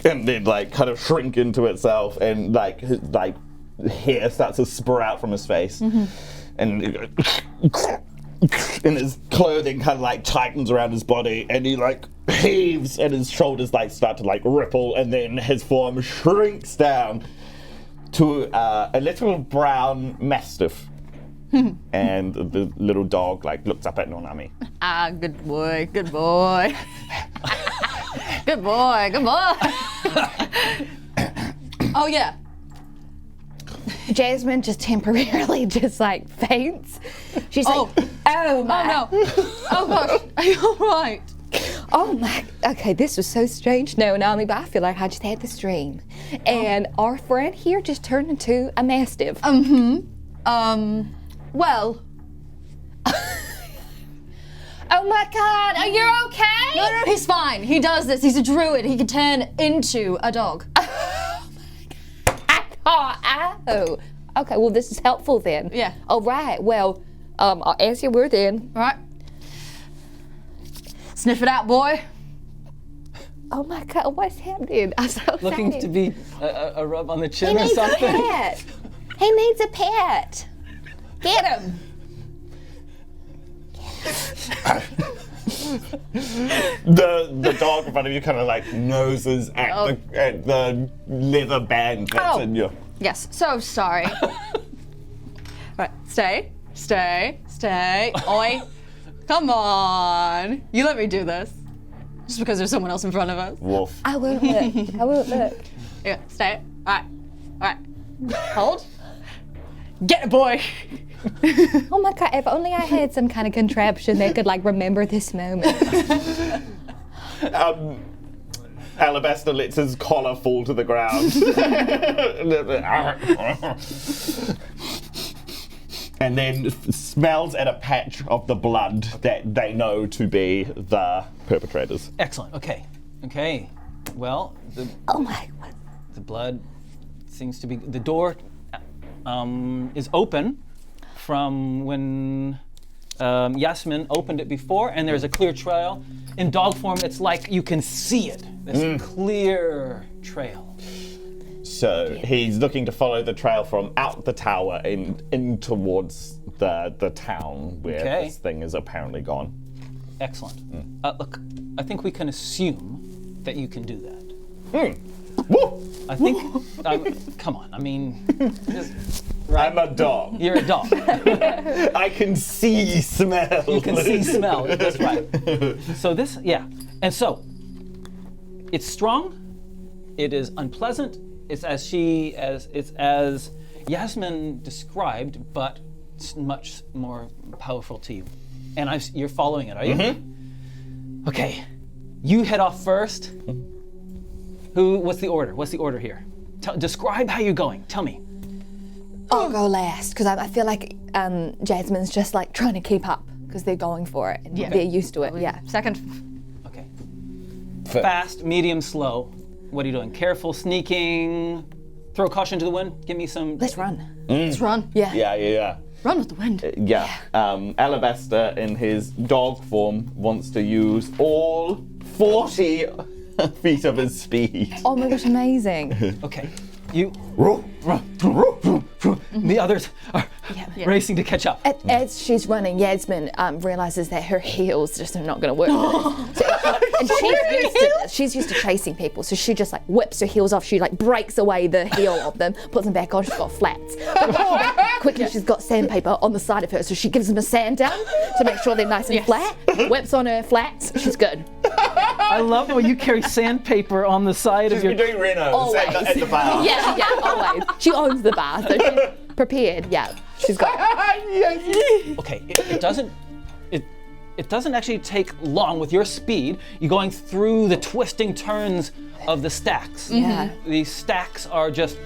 and then kind of shrink into itself, and his hair starts to sprout from his face, and his clothing kind of tightens around his body, and he heaves, and his shoulders start to ripple, and then his form shrinks down to a little brown mastiff. And the little dog looks up at Nonami. Ah, good boy, good boy. Good boy, good boy. Oh yeah. Jasmine just temporarily faints. She's Oh. like, oh my. Oh no. Oh gosh. Are you alright? Oh my, okay, this was so strange. No, Nami, but I feel like I just had this dream. And our friend here just turned into a mastiff. Well. Oh my God, are you okay? No, he's fine. He does this. He's a druid. He can turn into a dog. Oh. Okay, well, this is helpful then. Yeah. All right, well, as you were then. All right. Sniff it out, boy. Oh my God, what's happening? I'm so Looking excited. to be a rub on the He chin or needs a something. pet. He needs a pet. Get him. The dog in front of you kind of noses at the leather band that's in your. Yes. So sorry. Right. Stay. Oi. Come on. You let me do this. Just because there's someone else in front of us. Wolf. I won't look. I won't look. Yeah. Stay. All right. Hold. Get it, boy. Oh my God, if only I had some kind of contraption that could remember this moment. Alabaster lets his collar fall to the ground. And then smells at a patch of the blood that they know to be the perpetrators. Excellent. Okay. Well, Oh my God. the blood seems to be. The door is open from when Yasmin opened it before, and there's a clear trail. In dog form, it's like you can see it. This clear trail. So he's looking to follow the trail from out the tower in towards the town where Okay. this thing is apparently gone. Excellent. Look, I think we can assume that you can do that. I think, come on, I mean, I'm a dog. you're a dog. I can see smell. You can see smell, that's right. So this, yeah. And so, it's strong, it is unpleasant, it's as Yasmin described, but it's much more powerful to you. And you're following it, are you? Mm-hmm. Okay, you head off first. What's the order? What's the order here? Describe how you're going, tell me. I'll go last, because I feel like Jasmine's just like trying to keep up, because they're going for it, and they're used to it, yeah. Second. Okay. Fast, medium, slow. What are you doing? Careful, sneaking, throw caution to the wind? Give me some... Let's run. Let's run. Yeah. Yeah. Run with the wind. Alabaster, in his dog form, wants to use all 40 feet of his speed. Oh my gosh, amazing. Okay. You... The others are racing to catch up. As she's running, Yasmin realizes that her heels just are not going to work. And she's used to this. She's used to chasing people, so she just like whips her heels off. She like breaks away the heel of them, puts them back on. She's got flats. Quickly, she's got sandpaper on the side of her, so she gives them a sand down to make sure they're nice and flat. Whips on her flats. She's good. I love the way you carry sandpaper on the side of your... You're doing Renos at the bar. Yeah, always. She owns the bar, so she's prepared. Yeah, she's got it. Okay, it doesn't actually take long with your speed. You're going through the twisting turns of the stacks. Yeah. These stacks are just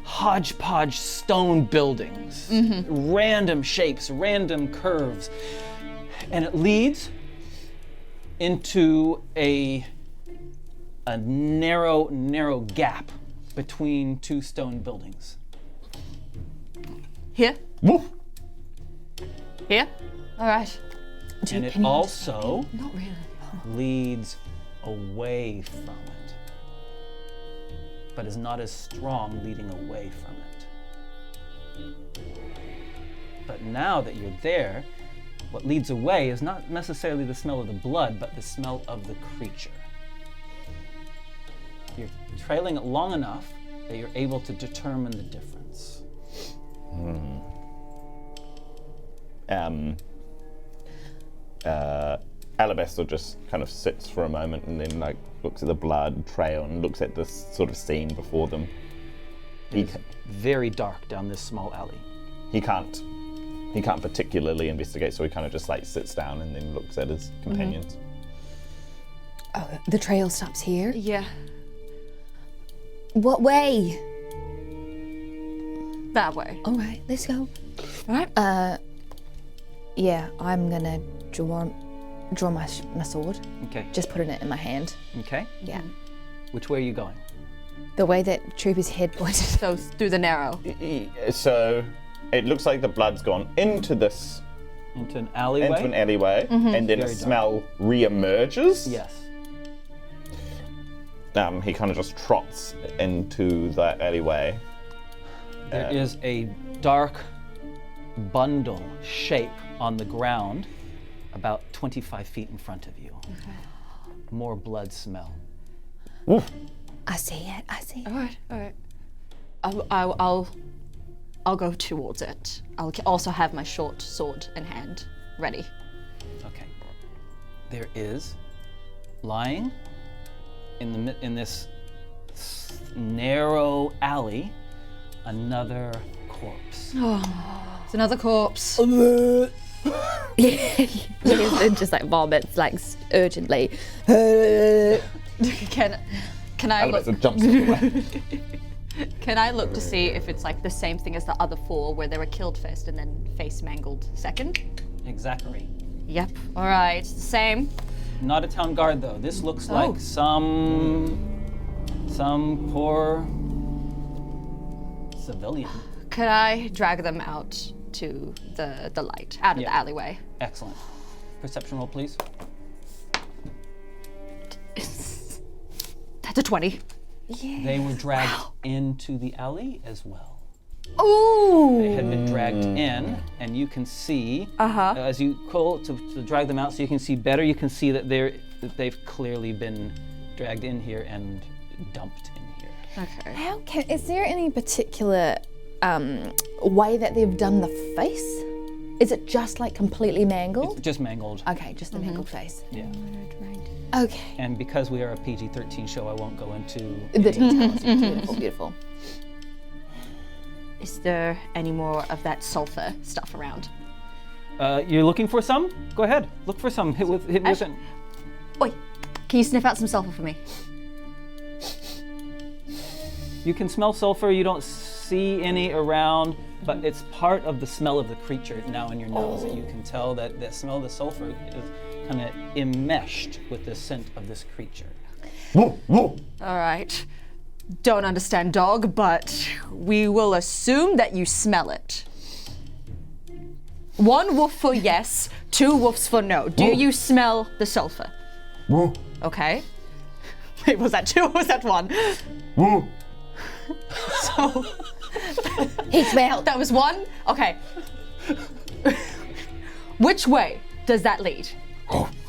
hodgepodge stone buildings, random shapes, random curves, and it leads into a narrow gap between two stone buildings. Here? Woof. Here? All right. And it also Not really. leads away from it, but is not as strong leading away from it. But now that you're there, what leads away is not necessarily the smell of the blood, but the smell of the creature. You're trailing it long enough that you're able to determine the difference. Alabaster just kind of sits for a moment and then like looks at the blood trail and looks at this sort of scene before them. It's very dark down this small alley. He can't particularly investigate, so he kind of just like sits down and then looks at his companions. Oh, the trail stops here? Yeah. What way? That way. All right, let's go. All right. Yeah, I'm gonna draw my sword. Okay. Just putting it in my hand. Okay. Yeah. Which way are you going? The way that Trooper's head pointed. So through the narrow. So it looks like the blood's gone into this Into an alleyway? into an alleyway, and then Very a smell re-emerges. Yes. He kind of just trots into that alleyway. There is a dark bundle shape on the ground about 25 feet in front of you. Okay. More blood smell. I see it. All right. I'll go towards it. I'll also have my short sword in hand, ready. Okay. There is lying in this narrow alley another corpse. It's another corpse. It just like vomits like urgently. Can I look? Alabaster jumps away. Can I look to see if it's like the same thing as the other four, where they were killed first and then face mangled second? Exactly. Yep. All right. It's the same. Not a town guard though. This looks like some poor civilian. Could I drag them out to the light, out of the alleyway? Excellent. Perception roll, please. That's a 20. They were dragged into the alley as well. Ooh. They had been dragged in, and you can see as you call to drag them out, so you can see better. You can see that they've clearly been dragged in here and dumped in Okay. Is there any particular way that they've done the face? Is it just like completely mangled? It's just mangled. Okay, just the mangled face. Yeah. Okay. And because we are a PG-13 show, I won't go into The details. Beautiful, beautiful. Is there any more of that sulfur stuff around? You're looking for some? Go ahead. Look for some. Hit with it. Oi, can you sniff out some sulfur for me? You can smell sulfur. You don't see any around, but it's part of the smell of the creature now in your nose. And you can tell that the smell of the sulfur is kind of enmeshed with the scent of this creature. Whoa, whoa. All right. Don't understand dog, but we will assume that you smell it. 1 woof for yes, 2 woofs for no. Do you smell the sulfur? Whoa, Okay. Wait, was that 2 or was that 1? whoa. So He smelled. that was 1? Okay. Which way does that lead?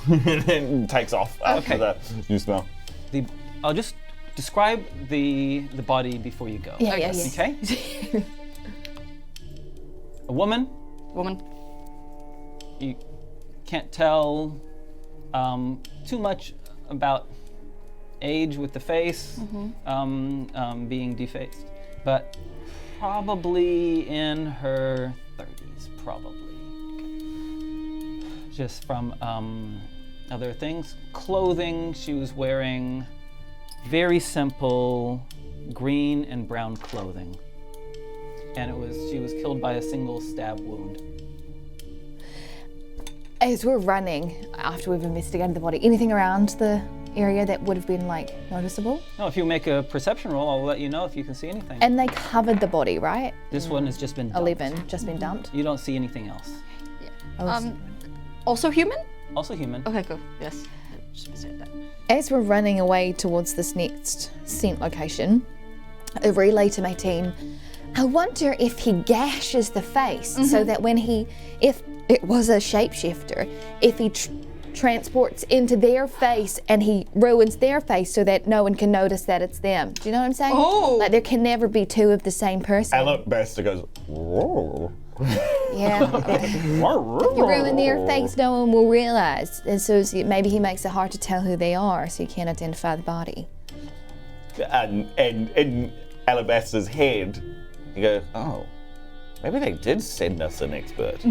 And then takes off after the new smell. I'll just describe the body before you go. Yeah, yeah, yeah. Okay? A woman. Woman. You can't tell too much about age with the face being defaced, but probably in her 30s, probably. Just from other things. Clothing, she was wearing very simple green and brown clothing. And she was killed by a single stab wound. As we're running, after we've investigated the body, anything around the area that would have been like noticeable? No, if you make a perception roll, I'll let you know if you can see anything. And they covered the body, right? This one has just been dumped. 11, just been dumped. You don't see anything else. Also human? Also human. Okay, cool. Yes. Just mistake that. As we're running away towards this next scent location, I relay to my team, I wonder if he gashes the face so that if it was a shapeshifter, if he transports into their face and he ruins their face so that no one can notice that it's them. Do you know what I'm saying? Oh. Like there can never be 2 of the same person. Alabaster goes, whoa. Yeah. You ruin their face, no one will realize. And so maybe he makes it hard to tell who they are, so you can't identify the body. And in Alabaster's head, he goes, oh, maybe they did send us an expert.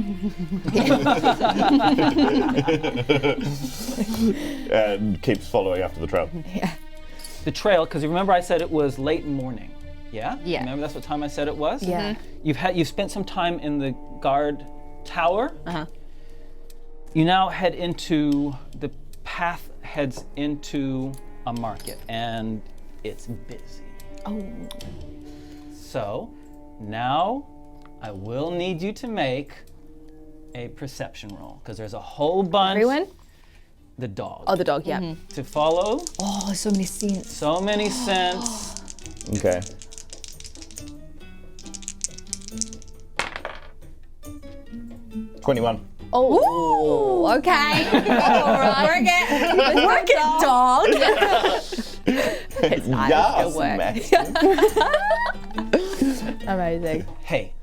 And keeps following after the trail. Yeah. The trail, because remember I said it was late morning. Yeah? Yeah. Remember that's what time I said it was? Yeah. You've spent some time in the guard tower. Uh-huh. You now head into the path heads into a market and it's busy. Oh. So now I will need you to make a perception roll because there's a whole bunch. Everyone? The dog. Oh, the dog, yeah. To follow. Oh, there's so many scents. So many scents. Okay. $21. Oh, okay. All right. Work it, dog. It's nice. Yes, Good work. master. Amazing. Hey.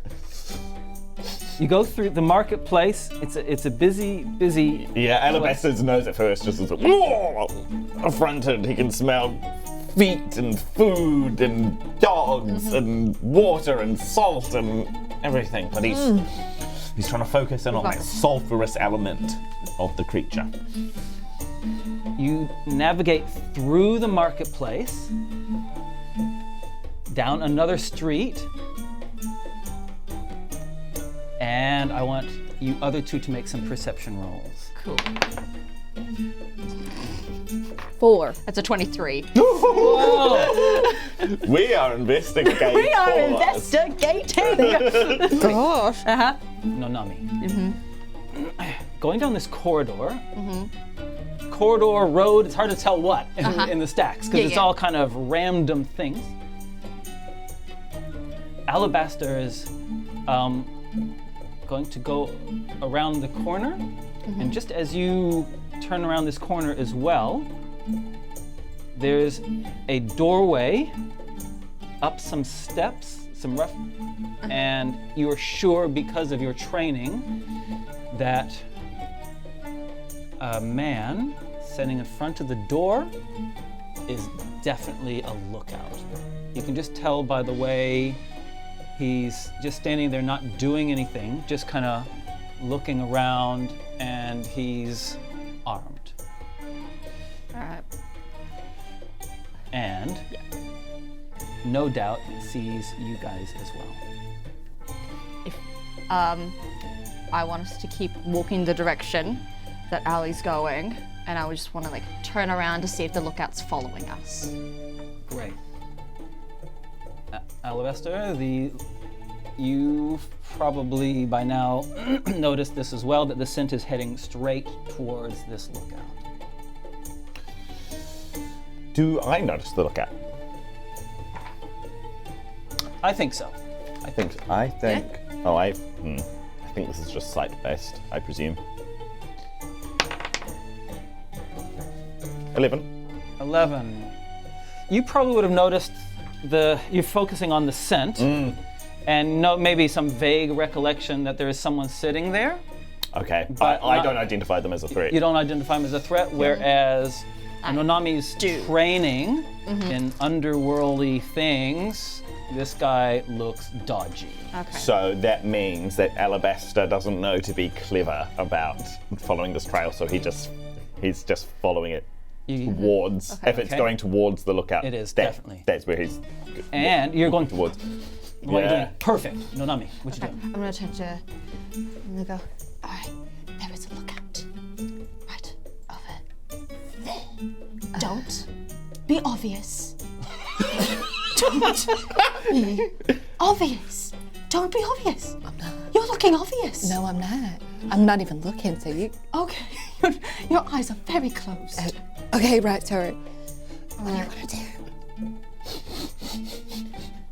You go through the marketplace. It's a busy. Yeah, Alabaster knows at first, just as affronted. He can smell feet and food and dogs and water and salt and everything. But he's trying to focus in on that sulfurous element of the creature. You navigate through the marketplace, down another street, and I want you other two to make some perception rolls. Cool. 4. That's a 23. We are investigating. We are for us. investigating. Gosh. Uh-huh. Nonami. Going down this corridor, corridor, road, it's hard to tell what in the stacks because it's all kind of random things. Alabaster is going to go around the corner, and just as you turn around this corner as well, there's a doorway up some steps, some rough, and you're sure because of your training that a man standing in front of the door is definitely a lookout. You can just tell by the way he's just standing there not doing anything, just kind of looking around, and he's armed. All right. And no doubt sees you guys as well. If I want us to keep walking the direction that Ali's going, and I would just want to like turn around to see if the lookout's following us. Great. Alabaster, you've probably by now noticed this as well, that the scent is heading straight towards this lookout. Do I notice the lookout? I think so. I think. Oh, I think this is just sight-based, I presume. 11. You probably would have noticed you're focusing on the scent, and maybe some vague recollection that there is someone sitting there. Okay, But I not- don't identify them as a threat. You don't identify him as a threat, whereas Nonami's training in underworldly things, this guy looks dodgy. Okay. So that means that Alabaster doesn't know to be clever about following this trail, so he's just following it towards. If it's Okay. going towards the lookout, It is, definitely. That's where he's And you're going towards. What are you Yeah. doing? Perfect. Nonami, what you Okay, doing? I'm gonna turn to. I'm gonna go. All right, there is a lookout. Right over there. Don't be obvious. Don't be obvious. Don't be obvious. I'm not. You're looking obvious. No, I'm not. I'm not even looking, so you... Okay. Your eyes are very closed. Okay, right, sorry. What do you want to do?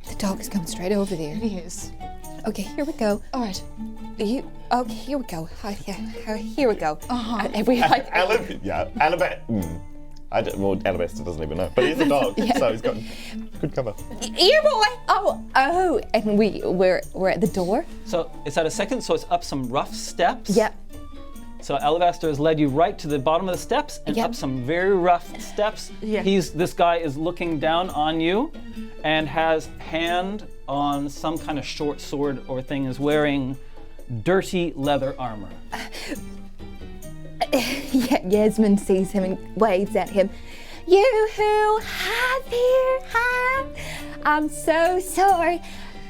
The dog is coming straight over there. It is. Okay, here we go. All right. Okay, here we go. Here we go. Uh-huh. Alabaster doesn't even know, but he's a dog, so he's got good cover. Here, boy! Oh, and we're at the door? So it's at a second, so it's up some rough steps. Yep. So Alabaster has led you right to the bottom of the steps and Yep. up some very rough steps. Yeah. This guy is looking down on you and has hand on some kind of short sword or thing, is wearing dirty leather armor. Yasmin sees him and waves at him. Yoo-hoo! Hi there! Hi! I'm so sorry.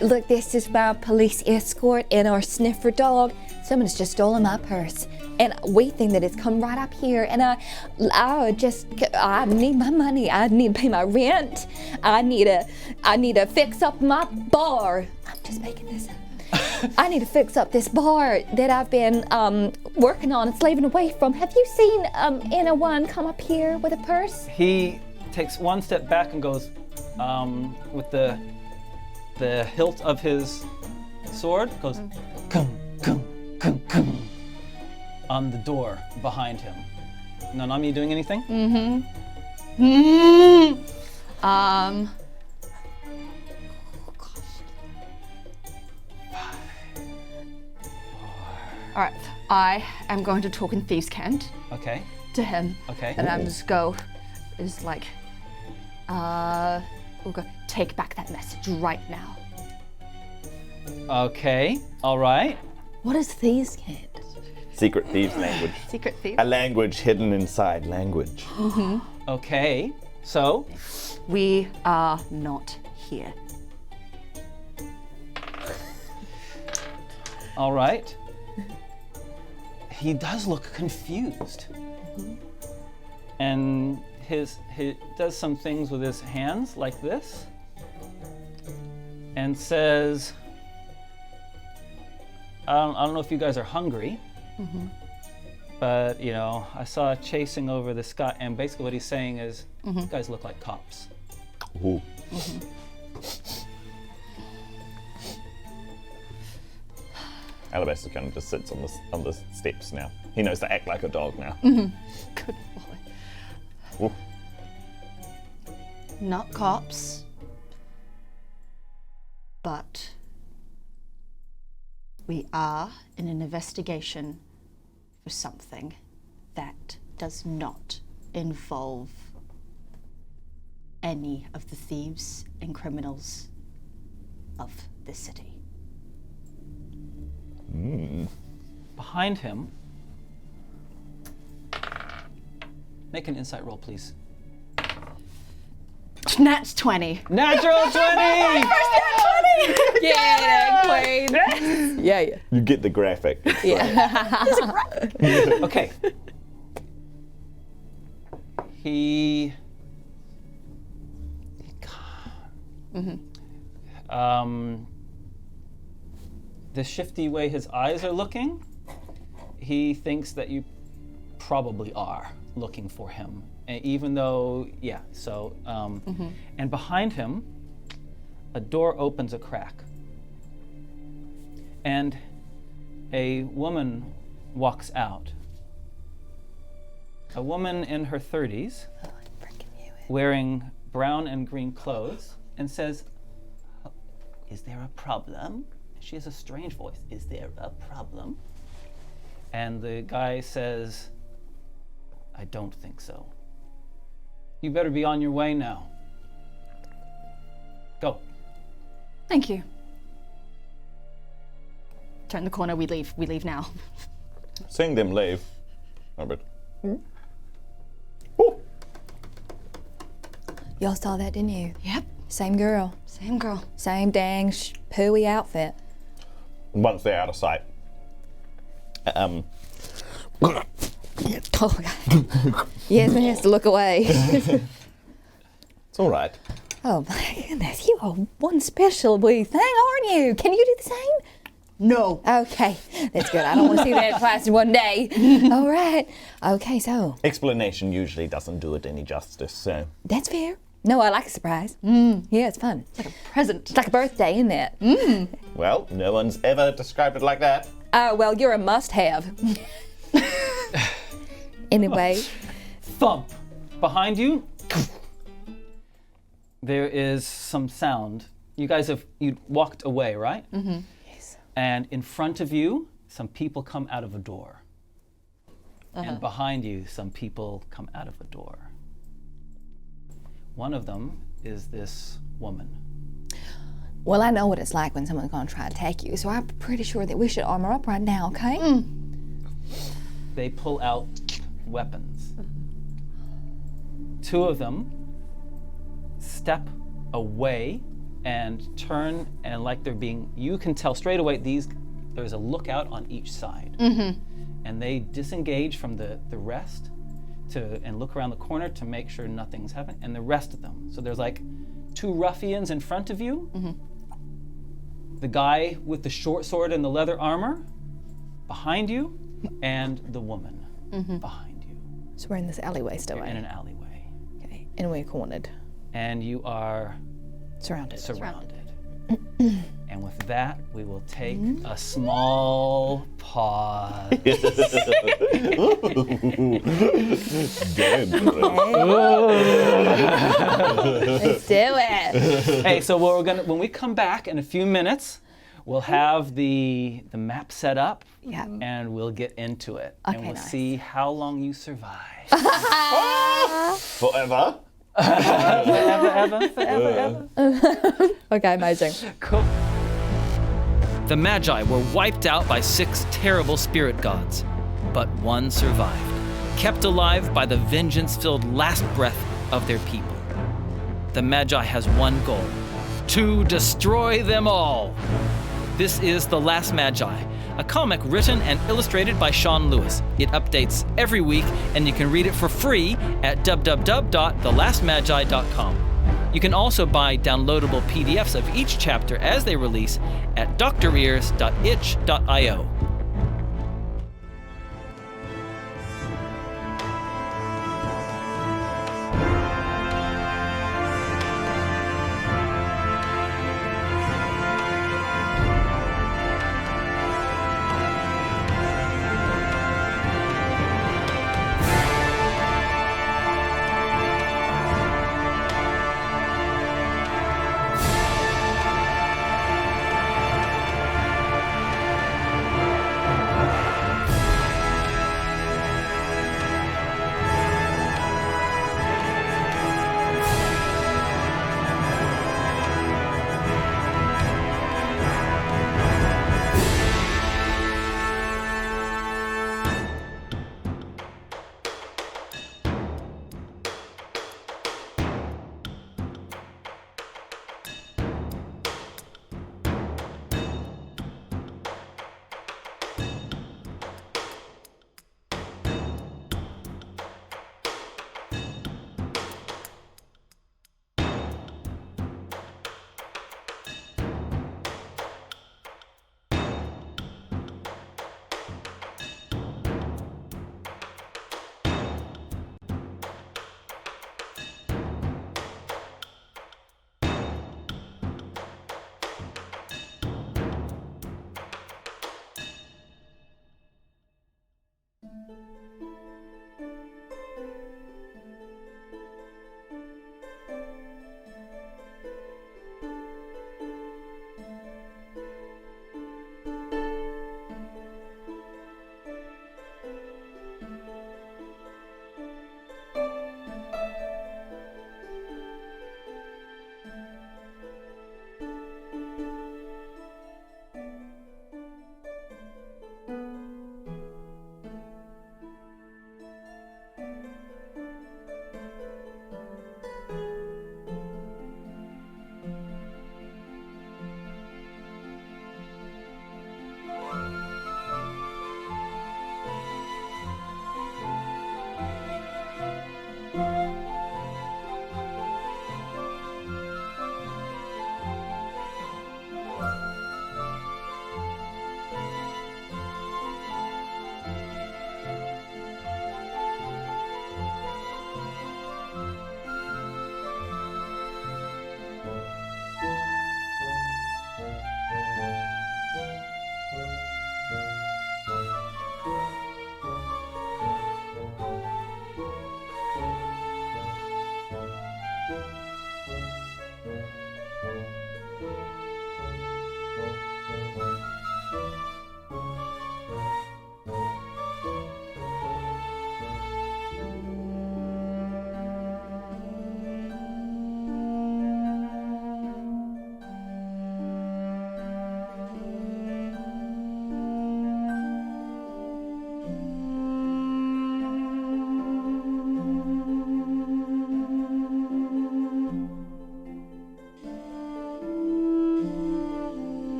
Look, this is my police escort and our sniffer dog. Someone's just stolen my purse. And we think that it's come right up here. And I need my money. I need to pay my rent. I need to fix up my bar. I'm just making this up. I need to fix up this bar that I've been working on and slaving away from. Have you seen anyone come up here with a purse? He takes one step back and goes with the hilt of his sword, goes kum, kum, kum, kum, on the door behind him. Nonami, you doing anything? All right. I am going to talk in Thieves' Cant Okay. to him. Okay. And I'm just like, we'll go, take back that message right now. Okay. All right. What is Thieves' Cant? Secret thieves language. Secret thief. A language hidden inside language. Okay. So, We are not here. all right. He does look confused. And he does some things with his hands like this and says, I don't know if you guys are hungry, but I saw chasing over this guy, and basically what he's saying is, you guys look like cops. Ooh. Alabaster kind of just sits on the steps now. He knows to act like a dog now. Good boy. Ooh. Not cops. But we are in an investigation for something that does not involve any of the thieves and criminals of this city. Behind him, make an insight roll, please. Nat 20. Natural 20! Yeah, queen. Yeah. You get the graphic. Okay. He the shifty way his eyes are looking, he thinks that you probably are looking for him. And even though, and behind him, a door opens a crack. And a woman walks out. A woman in her 30s, wearing brown and green clothes, and says, "Is there a problem?" She has a strange voice. "Is there a problem?" And the guy says, "I don't think so. You better be on your way now. Go." Thank you. Turn the corner, we leave. We leave now. Seeing them leave. Robert. Y'all saw that, didn't you? Yep. Same girl. Same girl. Same dang pooey outfit. Once they're out of sight. Oh, God. Yasmin has to look away. It's all right. Oh, my goodness. You are one special wee thing, aren't you? Can you do the same? No. Okay, that's good. I don't want to see that twice in one day. All right. Okay, so Explanation usually doesn't do it any justice, so. that's fair. No, I like a surprise. Yeah, it's fun. Like a present. It's like a birthday, isn't it? Well, no one's ever described it like that. Well, you're a must-have. Anyway. Thump. Behind you, there is some sound. You guys you walked away, right? Yes. And in front of you, some people come out of a door. And behind you, some people come out of a door. One of them is this woman. Well, I know what it's like when someone's going to try to attack you, so I'm pretty sure that we should armor up right now, okay? They pull out weapons. Two of them step away and turn, and like they're being, you can tell straight away there's a lookout on each side. And they disengage from the rest and look around the corner to make sure nothing's happening, and the rest of them. So there's like two ruffians in front of you, the guy with the short sword and the leather armor behind you, and the woman behind you. So we're in this alleyway still, You're right? in an alleyway. Okay, and we're cornered. And you are Surrounded. And with that, we will take a small pause. Good. Let's do it. Hey, so when we come back in a few minutes, we'll have the map set up, Yeah. and we'll get into it, Okay, and we'll nice. see how long you survive. Forever. Forever. Okay, amazing. Cool. The Magi were wiped out by 6 terrible spirit gods, but one survived, kept alive by the vengeance-filled last breath of their people. The Magi has one goal: to destroy them all. This is The Last Magi, a comic written and illustrated by Sean Lewis. It updates every week, and you can read it for free at www.thelastmagi.com. You can also buy downloadable PDFs of each chapter as they release at drears.itch.io.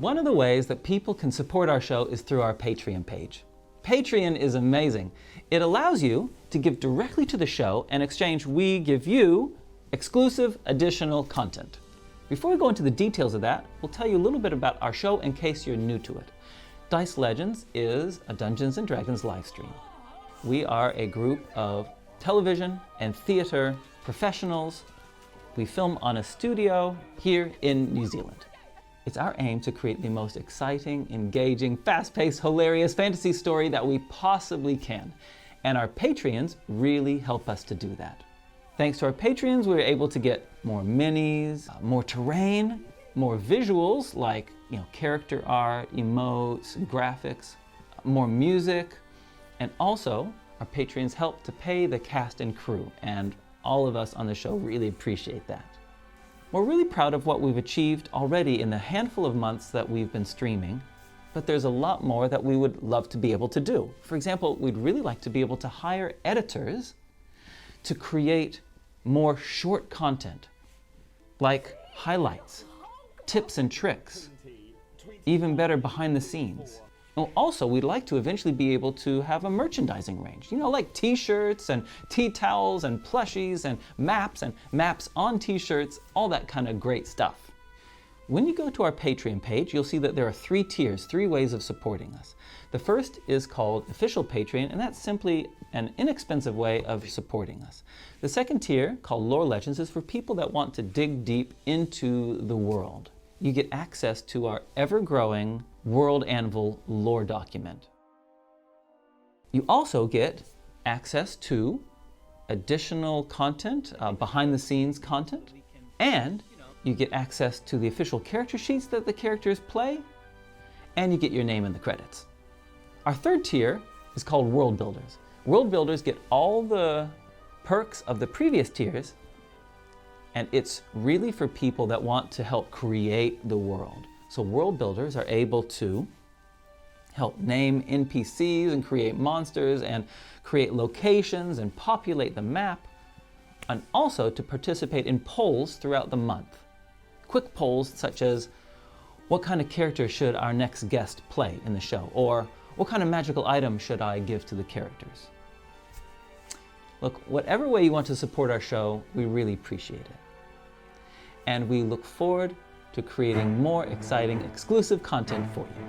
One of the ways that people can support our show is through our Patreon page. Patreon is amazing. It allows you to give directly to the show, and in exchange we give you exclusive additional content. Before we go into the details of that, we'll tell you a little bit about our show in case you're new to it. Dice Legends is a Dungeons & Dragons live stream. We are a group of television and theater professionals. We film on a studio here in New Zealand. It's our aim to create the most exciting, engaging, fast-paced, hilarious fantasy story that we possibly can. And our Patreons really help us to do that. Thanks to our Patreons, we're able to get more minis, more terrain, more visuals like character art, emotes, graphics, more music, and also our Patreons help to pay the cast and crew, and all of us on the show really appreciate that. We're really proud of what we've achieved already in the handful of months that we've been streaming, but there's a lot more that we would love to be able to do. For example, we'd really like to be able to hire editors to create more short content, like highlights, tips and tricks, even better behind the scenes. Also, we'd like to eventually be able to have a merchandising range, like t-shirts and tea towels and plushies and maps on t-shirts, all that kind of great stuff. When you go to our Patreon page, you'll see that there are 3 tiers, 3 ways of supporting us. The first is called Official Patreon, and that's simply an inexpensive way of supporting us. The second tier, called Lore Legends, is for people that want to dig deep into the world. You get access to our ever-growing World Anvil lore document. You also get access to additional content, behind-the-scenes content, and you get access to the official character sheets that the characters play, and you get your name in the credits. Our third tier is called World Builders. World Builders get all the perks of the previous tiers, and it's really for people that want to help create the world. So World Builders are able to help name NPCs and create monsters and create locations and populate the map, and also to participate in polls throughout the month. Quick polls such as, what kind of character should our next guest play in the show? Or what kind of magical item should I give to the characters? Look, whatever way you want to support our show, we really appreciate it. And we look forward to creating more exciting, exclusive content for you.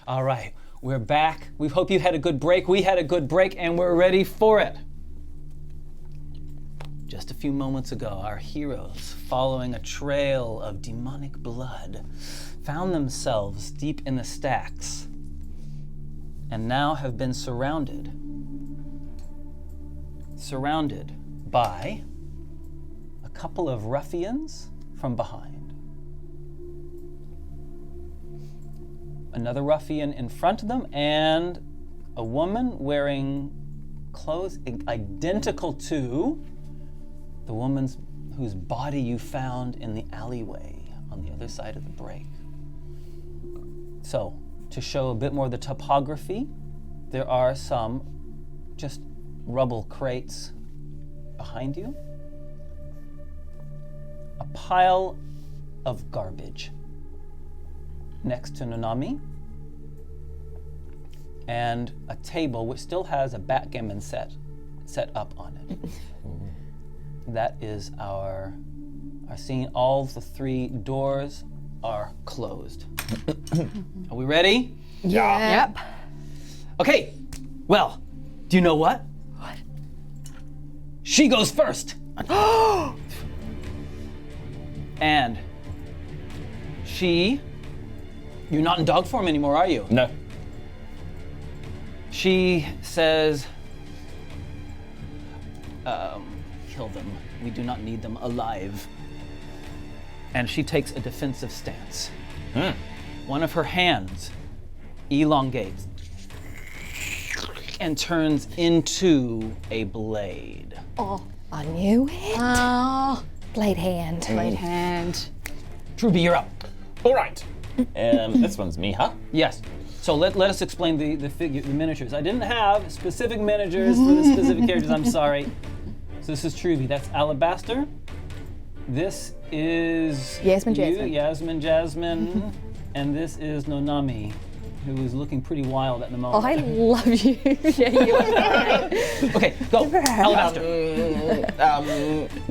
All right, we're back. We hope you had a good break. We had a good break and we're ready for it. Just a few moments ago, our heroes, following a trail of demonic blood, found themselves deep in the stacks and now have been surrounded by a couple of ruffians from behind. Another ruffian in front of them, and a woman wearing clothes identical to the woman's whose body you found in the alleyway on the other side of the break. So, to show a bit more of the topography, there are some just rubble crates behind you, a pile of garbage next to Nanami, and a table which still has a backgammon set up on it. That is our are seeing all the 3 doors are closed. Are we ready? Yep. Okay, well, do you know what? What? She goes first. And you're not in dog form anymore, are you? No. She says, kill them. We do not need them alive. And she takes a defensive stance. One of her hands elongates and turns into a blade. Oh, I knew it. Oh, Blade hand. blade hand. Truby, you're up. All right. This one's me, huh? Yes. So let us explain the miniatures. I didn't have specific miniatures for the specific characters. I'm sorry. So this is Truby. That's Alabaster. This is Yasmin you, Jasmine. And this is Nonami, who is looking pretty wild at the moment. Oh, I love you. Yeah, you are. Okay, go. Alabaster.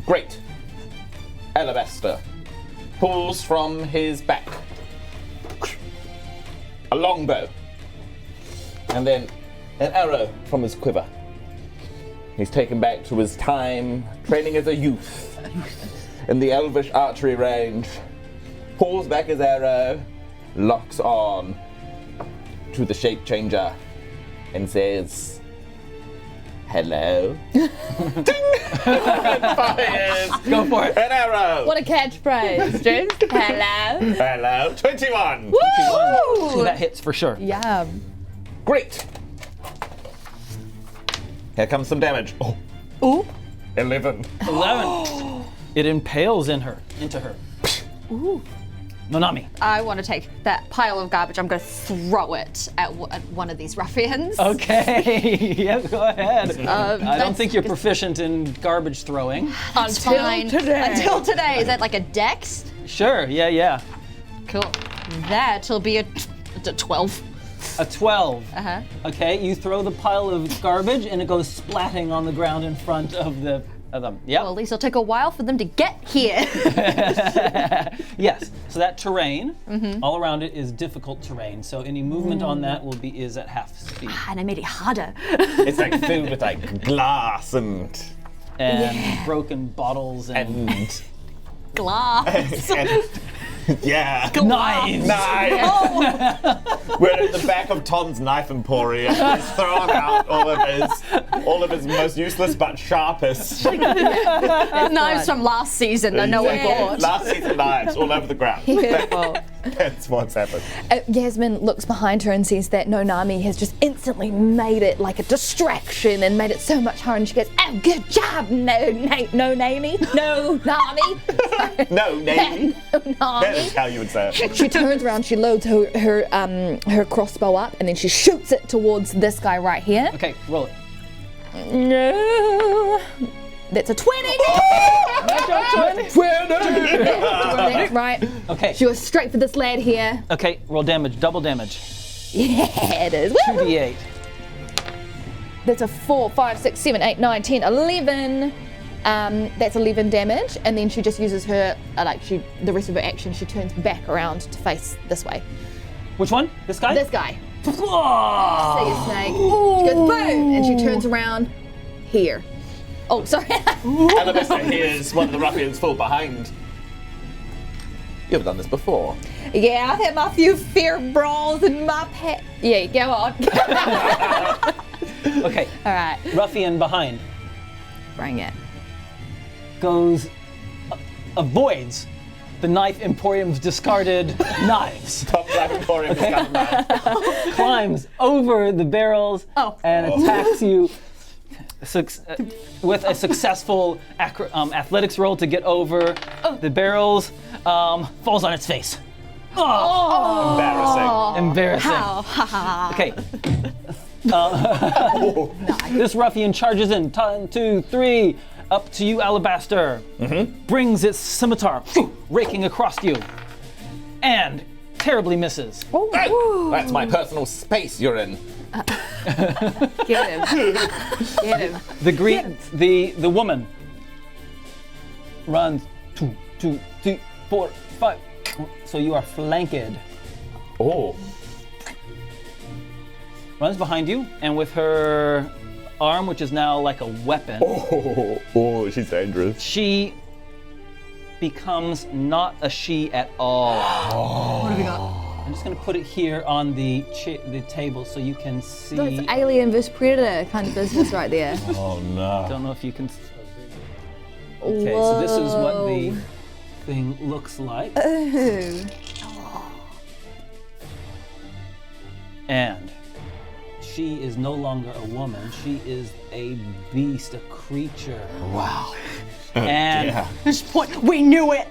Great. Alabaster pulls from his back a longbow, and then an arrow from his quiver. He's taken back to his time training as a youth in the elvish archery range, pulls back his arrow, locks on to the shape changer, and says, "Hello." And fires Go for it. an arrow. What a catchphrase, James. Hello. Hello. 21. So that hits for sure. Yum. Great. Here comes some damage. Oh. Ooh. 11. 11. It impales into her. Ooh. Nonami. I want to take that pile of garbage. I'm going to throw it at one of these ruffians. Okay. Yeah, go ahead. I don't that's- think you're proficient in garbage throwing. Until today. Until today. Is that like a dex? Sure. Yeah. Cool. That'll be a 12. A 12. Uh-huh. Okay, you throw the pile of garbage and it goes splatting on the ground in front of them. Yep. Well, at least it'll take a while for them to get here. Yes. So that terrain, all around it, is difficult terrain. So any movement on that is at half speed. And I made it harder. It's like filled with like glass and Broken bottles and Glass. yeah. knives. Knife. We're at the back of Tom's knife emporium. He's thrown out all of his most useless but sharpest. Knives from last season that no one bought. Last season knives all over the ground. That's what's happened. Yasmin looks behind her and sees that Nonami has just instantly made it like a distraction and made it so much harder. And she goes, "Oh, good job, Nami. No name. That is how you would say it. She turns around, she loads her crossbow up, and then she shoots it towards this guy right here. Okay, roll it. No. That's a 20! 20! Right. Okay. She goes straight for this lad here. Okay, roll damage, double damage. Yeah, it is. Woo! 2d8. That's a 4, 5, 6, 7, 8, 9, 10, 11. That's 11 damage, and then she just uses her, the rest of her action, she turns back around to face this way. Which one? This guy? This guy. Oh! See you, Snake. She goes boom, and she turns around here. Oh, sorry. Alabaster hears one of the ruffians fall behind. You've done this before. Yeah, I've had my few fair brawls in my pet. Yeah, go on. Okay. All right. Ruffian behind Bring it. avoids the knife emporium's discarded knives. Top knife emporium is coming back. Climbs over the barrels and attacks you with a successful athletics roll to get over the barrels. Falls on its face. Embarrassing. Embarrassing. Okay. This ruffian charges in. 1, 2, 3. Up to you, Alabaster. Brings its scimitar, raking across you, and terribly misses. That's my personal space you're in. Get him. Get him. The woman runs 2, 3, 4, 5. So you are flanked. Oh. Runs behind you, and with her arm, which is now like a weapon, Oh, she's dangerous. she becomes not a she at all. What have we got? I'm just gonna put it here on the table so you can see. That's Alien vs Predator kind of business right there. Oh no. Don't know if you can. Okay, so this is what the thing looks like. And she is no longer a woman. She is a beast, a creature. Wow. And We knew it.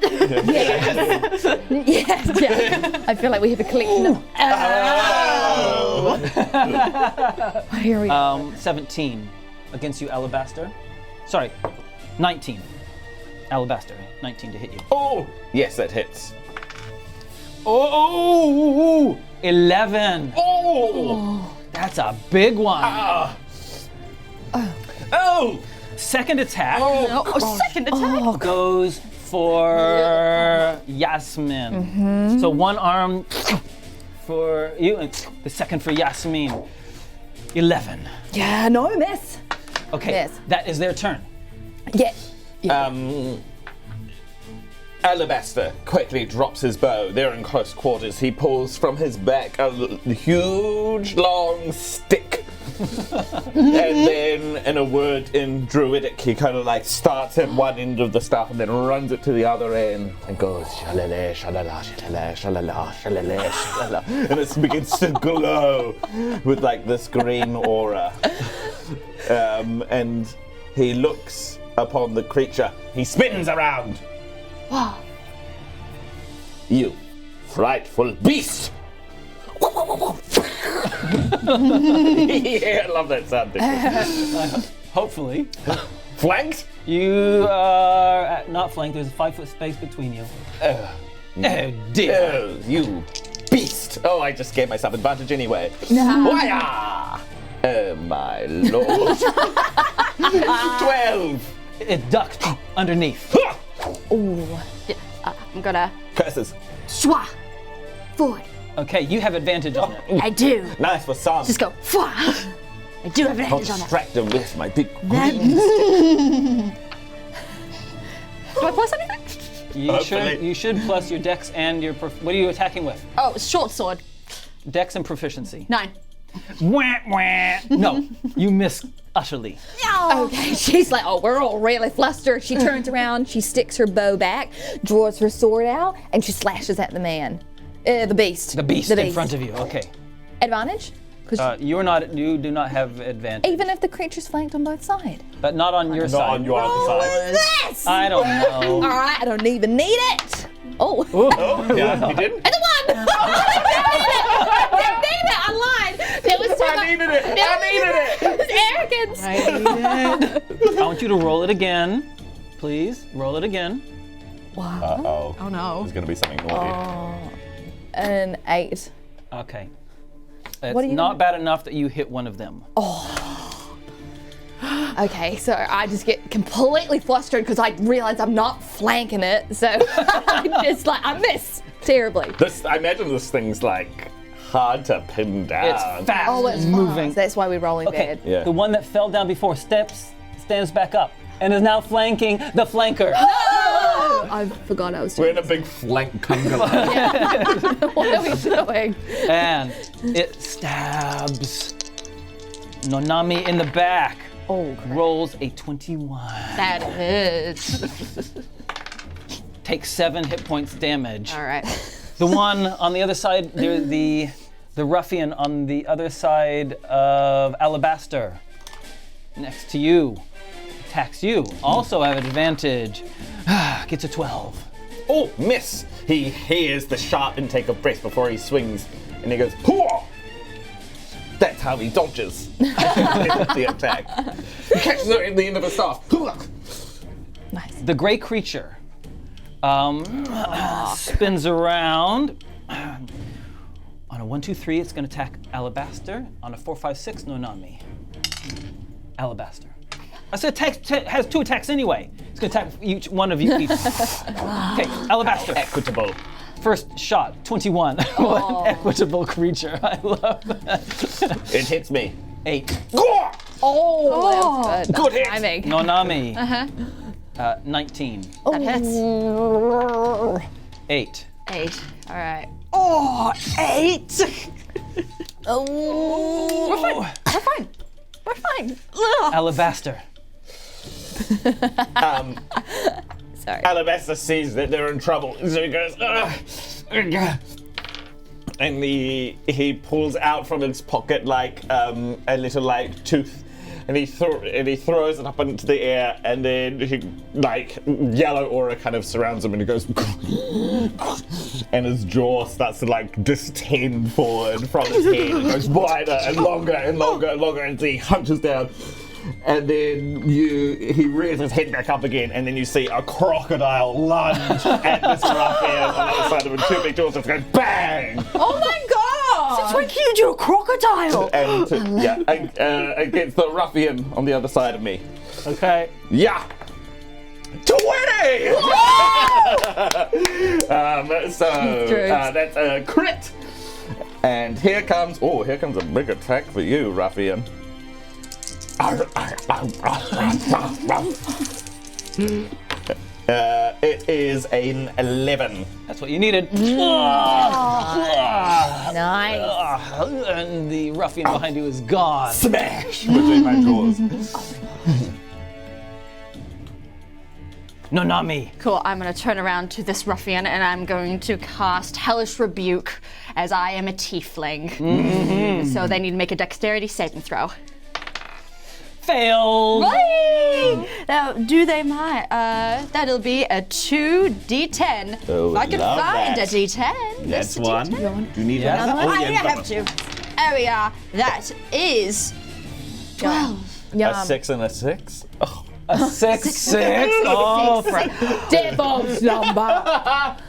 Yes, yeah. I feel like we have a collection of. Here we go. 17 against you, Alabaster. Sorry, 19. Alabaster, 19 to hit you. Oh, yes, that hits. Oh, 11. Oh. That's a big one. Oh. Second attack Second attack. goes for Yasmin. So one arm for you, and the second for Yasmin. 11. Yeah, no miss. Okay, Yes. that is their turn. Yeah. Alabaster quickly drops his bow. They're in close quarters. He pulls from his back a huge, long stick. And then, in a word in Druidic, he kind of like starts at one end of the staff and then runs it to the other end and goes shalala, shalala, shalala, shalala, shalala, shalala. And it begins to glow with like this green aura. And he looks upon the creature. He spins around. You frightful beast! Yeah, I love that sound. Hopefully. Flanked? You are not flanked. There's a 5-foot space between you. Oh dear. Oh, you beast! Oh, I just gave myself advantage anyway. Why-ah! Oh, my lord. 12! It ducked underneath. I'm gonna Curses. swah forward. Okay, you have advantage on it. I do. Nice for some. Just go swah. I do have I'll advantage on that. distract them with my big green Do I plus anything? Hopefully. You should plus your dex and your. What are you attacking with? Oh, short sword. Dex and proficiency. 9. Wah, wah. No, you miss utterly. Okay, she's like, oh, we're all really flustered. She turns around, she sticks her bow back, draws her sword out, and she slashes at the man. The beast. The beast in front of you. Okay. Advantage? 'Cause You do not have advantage, even if the creature's flanked on both sides. but not on your Not side. on your other side. This! I don't know. All right, I don't even need it. Oh. Oh, yeah, you didn't? And the one! I didn't need it. I lied. It was too I needed it! I needed it! It was arrogance. I want you to roll it again, please. Roll it again. Uh-oh. Oh no. There's gonna be something naughty. An 8. Okay. What It's do you not want? bad enough that you hit one of them. Okay, so I just get completely flustered because I realize I'm not flanking it. So I'm just like, I miss terribly. I imagine this thing's like hard to pin down. It's fast. Oh, it's moving. fast. That's why we're rolling Okay. bad. Yeah. The one that fell down before stands back up and is now flanking the flanker. I forgot I was We're doing in a big flank conga What are we doing? And it stabs Nonami in the back. Oh, crap. Rolls a 21. That hurts. Takes 7 hit points damage. All right. The one on the other side, the ruffian on the other side of Alabaster, next to you, attacks you. Also have advantage. Gets a 12. Oh, miss! He hears the sharp intake of breath before he swings, and he goes, "Hoo!" That's how he dodges the attack. He catches it in the end of his staff. Nice. The gray creature spins around. On a 1, 2, 3, it's going to attack Alabaster. On a 4, 5, 6, Nonami. Alabaster. I said has 2 attacks anyway. It's gonna attack each one of you each. Okay, Alabaster. Equitable. First shot, 21. What an equitable creature. I love that. It hits me. 8. Oh, that's good. Good hit. Timing. Nonami. 19. That hits. 8. 8. All right. Oh, 8! Oh. We're fine. We're fine. Alabaster. Sorry. Alabaster sees that they're in trouble, so he goes, "Ugh, ugh." And he pulls out from his pocket like a little like tooth, and he throws it up into the air, and then he yellow aura kind of surrounds him, and he goes, and his jaw starts to like distend forward from his head. It goes wider and longer and longer and longer, and he hunches down. And then he rears his head back up again, and then you see a crocodile lunge at this ruffian on the other side of him. 2 big jaws just go bang! Oh my god! Since when can you do a crocodile? And against the ruffian on the other side of me. Okay. Yeah! 20! That's a crit! And here comes a big attack for you, ruffian. It is an 11. That's what you needed. Nice. And the ruffian behind you is gone. Smash between my jaws. No, not me. Cool. I'm going to turn around to this ruffian and I'm going to cast Hellish Rebuke as I am a tiefling. So they need to make a dexterity saving throw. Failed. Now, do they mind? That'll be a 2d10. Oh, if I can love find that. a d10. That's a one. D10. Do you need Yeah. another one? I have to. There we are. That is 12. A 6 and a 6? Oh. A 6/6. Oh, Devil's number.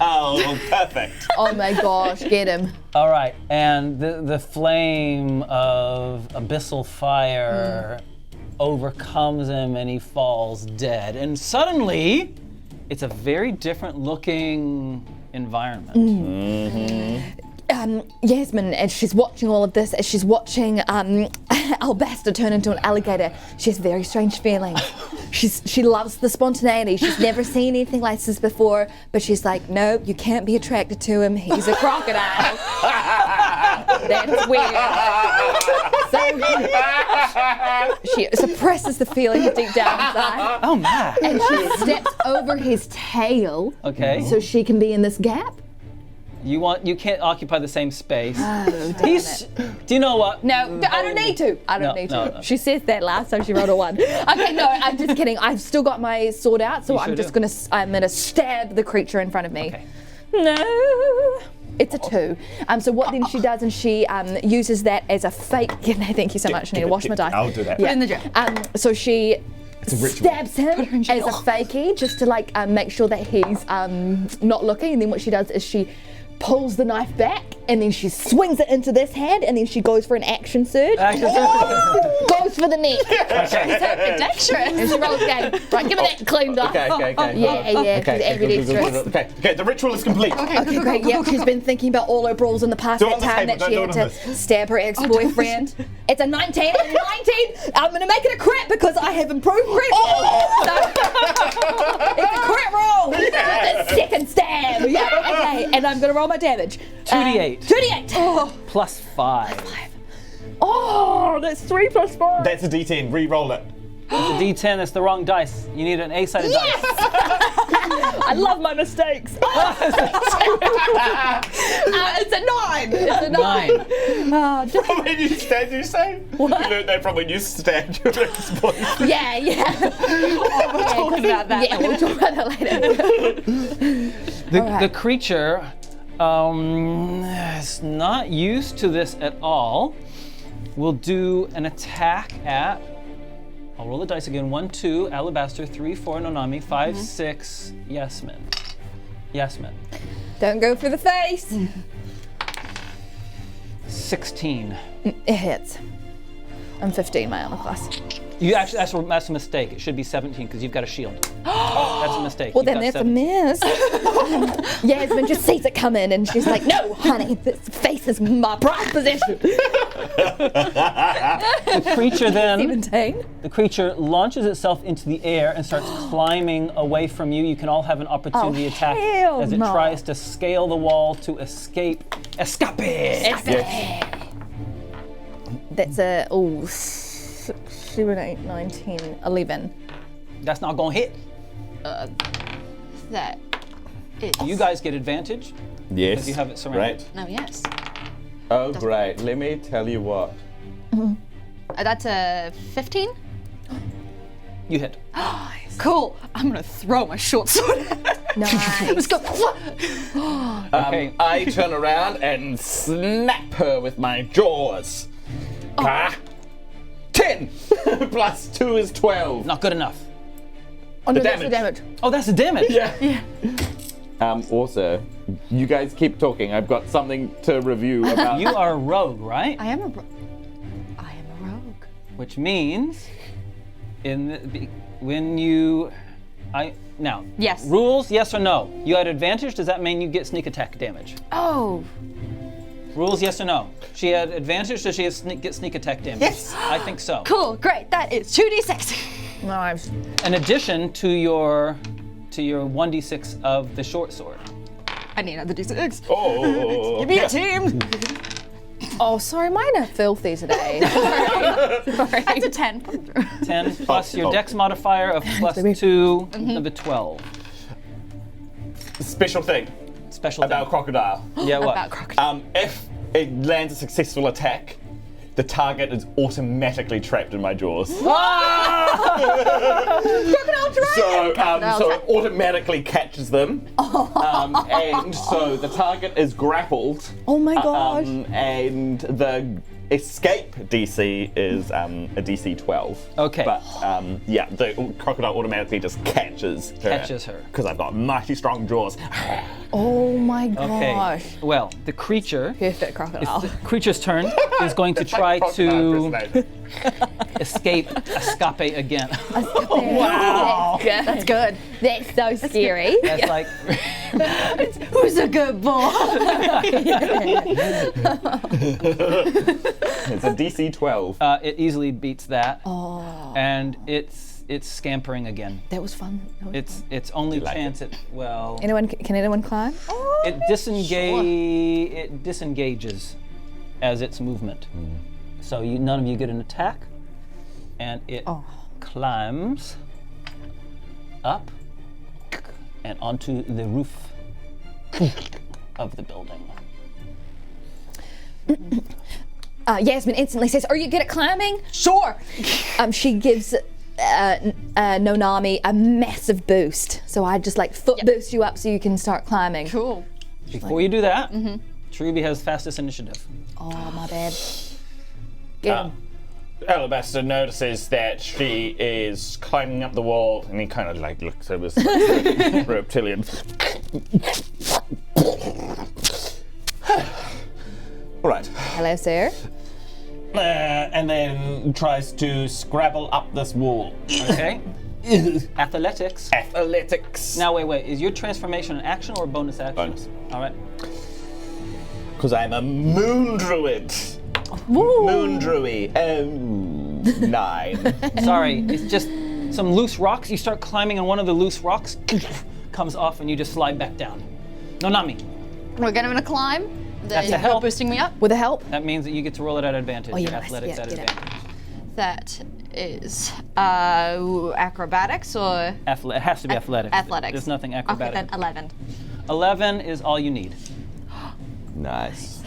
Oh, perfect. Oh my gosh, get him. all right. And the flame of abyssal fire overcomes him, and he falls dead. And suddenly, it's a very different looking environment. Yasmin, as she's watching all of this, as she's watching Alabaster turn into an alligator, she has very strange feelings. She loves the spontaneity. She's never seen anything like this before, but she's like, no, you can't be attracted to him. He's a crocodile. That's weird. So she suppresses the feeling deep down inside, Oh my. and she steps over his tail Okay. so she can be in this gap. You can't occupy the same space. Oh, Do you know what? No, I don't need to. I don't need to. no. She said that last time she rolled a 1. Okay, no, I'm just kidding. I've still got my sword out, so You I'm sure just do. gonna stab the creature in front of me. Okay. No. It's a 2. So what then she does, and she uses that as a fake. Thank you so much. I need to wash my dice. I'll do that. Yeah. in the jar. So she a ritual. stabs him as a fakie, just to like make sure that he's not looking. And then what she does is she pulls the knife back, and then she swings it into this hand, and then she goes for an action surge. Goes for the neck. Dexterous. And she rolls again. Right, give me that cleaned up. Okay. Yeah, she's ambidextrous. Okay, the ritual is complete. Okay, great. Yeah, she's been thinking about all her brawls in the past. Do it That on the time table, that she don't had do it to on stab her ex-boyfriend. It's a 19. I'm gonna make it a crit because I have improved crit. So, it's a crit roll. The second stab. Yeah. Okay, and I'm gonna roll my damage. 2d8. 2d8. Plus 5. Oh, that's 3 plus 5. That's a D10. Re-roll it. It's a d10, that's the wrong dice. You need an A-sided dice. I love my mistakes. It's a 9. It's a 9. From when you stabbed, you say? What? You learned that from when you stabbed your ex-boyfriend. Yeah. We'll talk about that. Yeah, we'll talk about that later. The creature is not used to this at all. We'll do an attack at, I'll roll the dice again, 1, 2, Alabaster, 3, 4, Nonami, 5, 6, Yasmin. Don't go for the face. 16. It hits. I'm 15, my armor class. that's a mistake. It should be 17 because you've got a shield. That's a mistake. Well, You've then got that's 17. a miss. Yasmin just sees it coming and she's like, no, honey, this face is my prized possession. The creature then, 17. the creature launches itself into the air and starts climbing away from you. You can all have an opportunity attack hell as it no. tries to scale the wall to escape. Escape! That's a, 7, 8, 9, 10, 11. That's not gonna hit. That is. You guys get advantage. Yes. Because you have it surrounded. Right. Oh, yes. Oh, great. Let me tell you what. That's a 15? You hit. Cool. I'm gonna throw my short sword. Nice. Let's go. Okay. I turn around and snap her with my jaws. 10 plus 2 is 12. Not good enough. Oh, no, The that's the damage. Oh, that's the damage. Yeah. Also, you guys keep talking. I've got something to review about. You are a rogue, right? I am a rogue. Which means, when you, now. Yes. Rules, yes or no? You had advantage. Does that mean you get sneak attack damage? Oh. Rules, yes or no? She had advantage. Does she get sneak attack damage? Yes. I think so. Cool. Great. That is 2d6. Nice. In addition to your 1d6 of the short sword. I need another d6. Oh. Give me a team. Oh, sorry, mine are filthy today. Sorry. That's a 10. 10 plus your dex modifier of plus 2 of the 12. Special thing Special about thing. crocodile. Yeah, what? About crocodile. If it lands a successful attack, the target is automatically trapped in my jaws. Crocodile dragon. So it automatically catches them, and so the target is grappled. Oh my gosh. And the escape DC is a DC 12. Okay. But the crocodile automatically just catches her. Because I've got mighty strong jaws. Oh my Okay. gosh. Well, the creature. Perfect crocodile. The creature's turn is going to try to escape again. Wow. That's good. That's so scary. That's like Who's a good boy? It's a DC 12. it easily beats that, Oh, and it's scampering again. that was fun. Its only like chance it? Can anyone climb? Oh. it disengages as its movement. So none of you get an attack, and it climbs up and onto the roof of the building. Yasmin instantly says, "Are you good at climbing?" Sure. She gives Nonami a massive boost. So I just foot boost you up so you can start climbing. Cool. Before you do that, Truby has fastest initiative. Oh, my bad. Get him. Alabaster notices that she is climbing up the wall, and he kind of looks over this reptilian. All right. Hello, sir. And then tries to scrabble up this wall. Okay. Athletics. Athletics. Now wait. Is your transformation an action or a bonus action? Bonus. All right. Because I'm a moon druid. Woo. Moon druid. 9. Sorry, it's just some loose rocks. You start climbing on one of the loose rocks, comes off, and you just slide back down. Nonami. We're gonna climb. That's a You're help. boosting me up. With a help? That means that you get to roll it at advantage. Oh, yeah, Your nice. athletics Yeah, at get it. advantage. That is acrobatics or It has to be athletics. athletics. There's nothing Okay, acrobatic. then 11. 11 is all you need. Nice.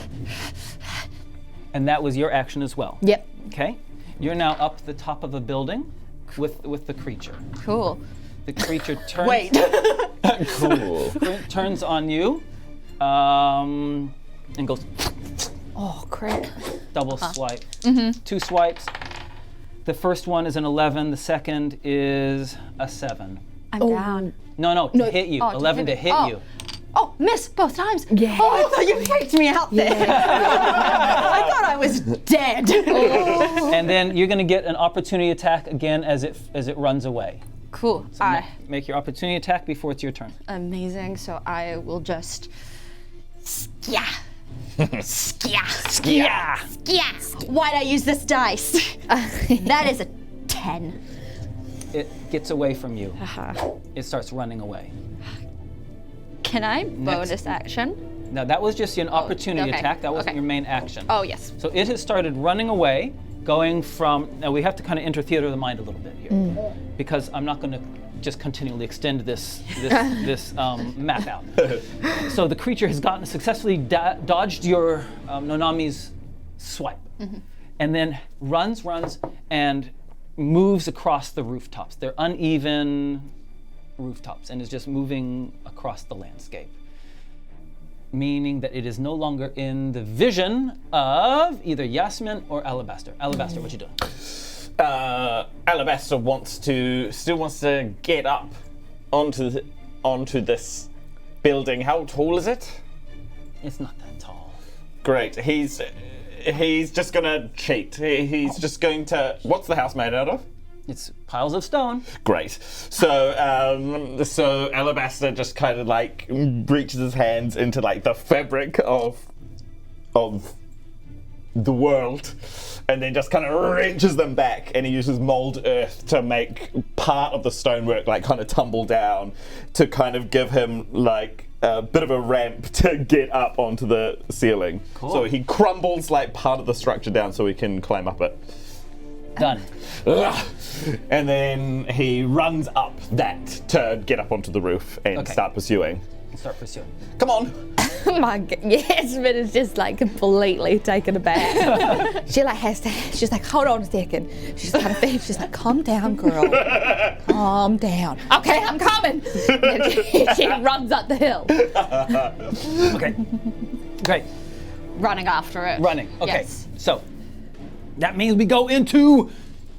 And that was your action as well. Yep. Okay. You're now up the top of a building with the creature. Cool. The creature turns Cool. turns on you, and goes Oh, crap. double swipe. 2 swipes. The first one is an 11. The second is a 7. I'm down. No, to hit you. Oh, to 11 to hit hit me. Oh. you. Oh, miss both times. Yeah. Oh, I thought you freaked me out there. I thought I I was dead. And then you're going to get an opportunity attack again as it runs away. Cool. Make your opportunity attack before it's your turn. Amazing. So I will just skia. Why'd I use this dice? That is a 10. It gets away from you. It starts running away. Can I bonus action? Now that was just an opportunity okay, attack. That wasn't okay. your main action. Oh, yes. So it has started running away, going from. Now we have to kind of enter theater of the mind a little bit here, because I'm not going to just continually extend this map out. So the creature has successfully dodged your Nonami's swipe, and then runs, and moves across the rooftops. They're uneven rooftops, and is just moving across the landscape, meaning that it is no longer in the vision of either Yasmin or Alabaster. Alabaster, what you doing? Alabaster still wants to get up onto this building. How tall is it? It's not that tall. Great. He's just gonna cheat. He's just going to. What's the house made out of? It's piles of stone. Great. So Alabaster just kind of like reaches his hands into like the fabric of the world, and then just kind of wrenches them back, and he uses mold earth to make part of the stonework like kind of tumble down to kind of give him like a bit of a ramp to get up onto the ceiling. Cool. So he crumbles like part of the structure down so he can climb up it. Done. And then he runs up that to get up onto the roof and start pursuing. Start pursuing. Come on. My God. Yasmin is just like completely taken aback. She like she's like, hold on a second. She's kind of she's like, calm down, girl. Calm down. Okay, I'm coming. And she runs up the hill. Okay. Great. Running after it. Running. Okay. Yes. So that means we go into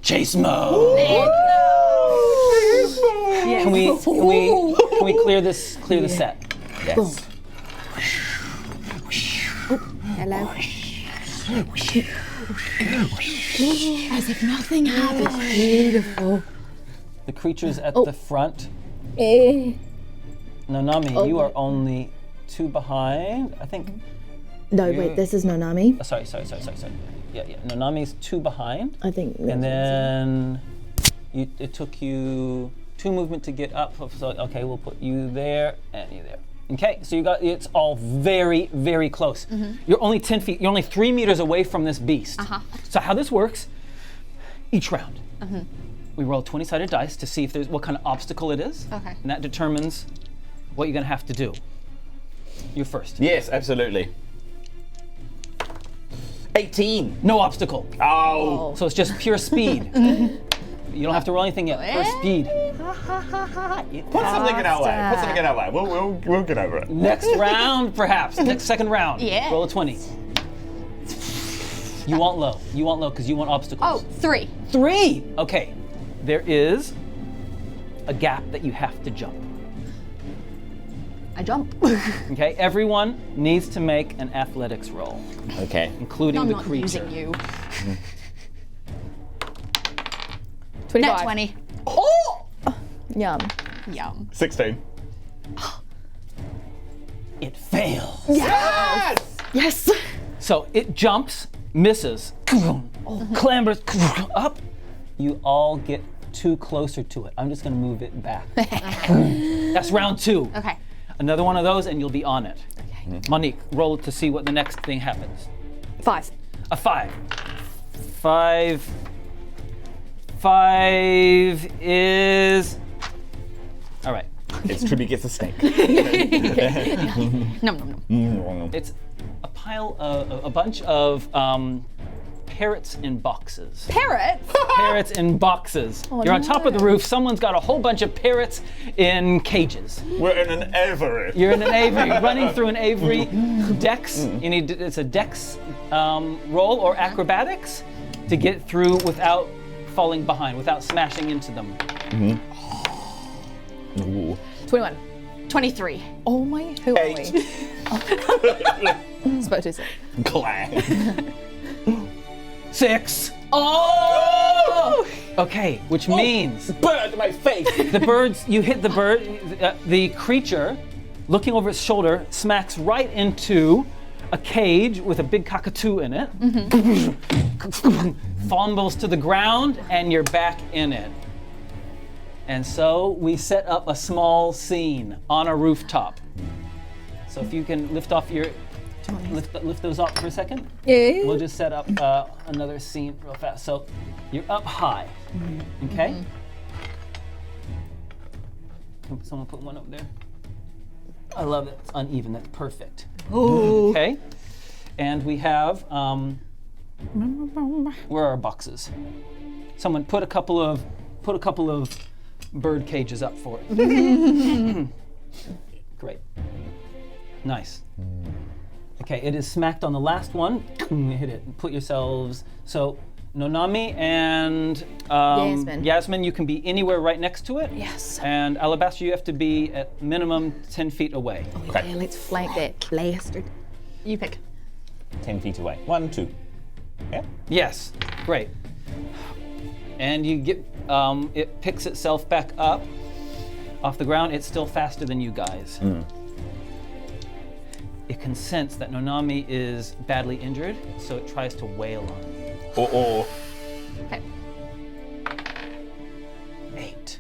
chase mode. Can we clear this set? Yes. Hello. As if nothing happened. Beautiful. The creature's at the front. Nonami, you are only 2 behind. I think. No, wait, this is Nonami. Sorry. Yeah. Nonami's 2 behind. I think. And then it took you 2 movement to get up. So okay, we'll put you there and you there. Okay, so it's all very, very close. You're only 10 feet. You're only 3 meters away from this beast. So how this works? Each round, we roll 20-sided dice to see if there's what kind of obstacle it is. Okay. And that determines what you're gonna have to do. You're first. Yes, absolutely. 18. No obstacle. Oh. So it's just pure speed. You don't have to roll anything yet. Pure speed. Put something in our way. We'll get over it. Next round, perhaps. Second round. Yeah. Roll a 20. You want low. Because you want obstacles. Oh, 3. 3! Okay. There is a gap that you have to jump. I jump. Okay? Everyone needs to make an athletics roll, Okay. including I'm the not creature. using you. 25. Net 20. Oh! Yum. Yum. 16. It fails. Yes! Yes. So it jumps, misses, clambers up. You all get 2 closer to it. I'm just gonna move it back. That's round 2. Okay. Another one of those and you'll be on it. Okay. Monique, roll to see what the next thing happens. 5. A 5. 5 is... All right. It's Truby gets a snake. Nom nom nom. It's a bunch of parrots in boxes. Parrots? Parrots in boxes. You're on top of the roof. Someone's got a whole bunch of parrots in cages. We're in an aviary. You're in an aviary, running through an aviary. Dex, it's a dex roll or acrobatics to get through without falling behind, without smashing into them. Ooh. 21. 23. Oh my, who are 8. we? Spoke too soon. Clang. 6. Oh! Okay, which means Bird in my face! the birds, you hit the bird, the creature, looking over its shoulder, smacks right into a cage with a big cockatoo in it, fumbles to the ground, and you're back in it. And so we set up a small scene on a rooftop. So if you can lift those up for a second. Yeah. We'll just set up another scene real fast. So you're up high, okay? Can someone put one up there? I love it. It's uneven. That's perfect. Ooh. Okay. And we have where are our boxes? Someone put a couple of bird cages up for it. Great. Nice. Okay, it is smacked on the last one. Hit it. Put yourselves. So Nonami and Yasmin, you can be anywhere right next to it. Yes. And Alabaster, you have to be at minimum 10 feet away. Okay, let's flank that bastard. You pick. 10 feet away. 1, 2. Yeah? Yes, great. And you get, it picks itself back up off the ground. It's still faster than you guys. It can sense that Nonami is badly injured, so it tries to wail on you. Oh. Okay. 8.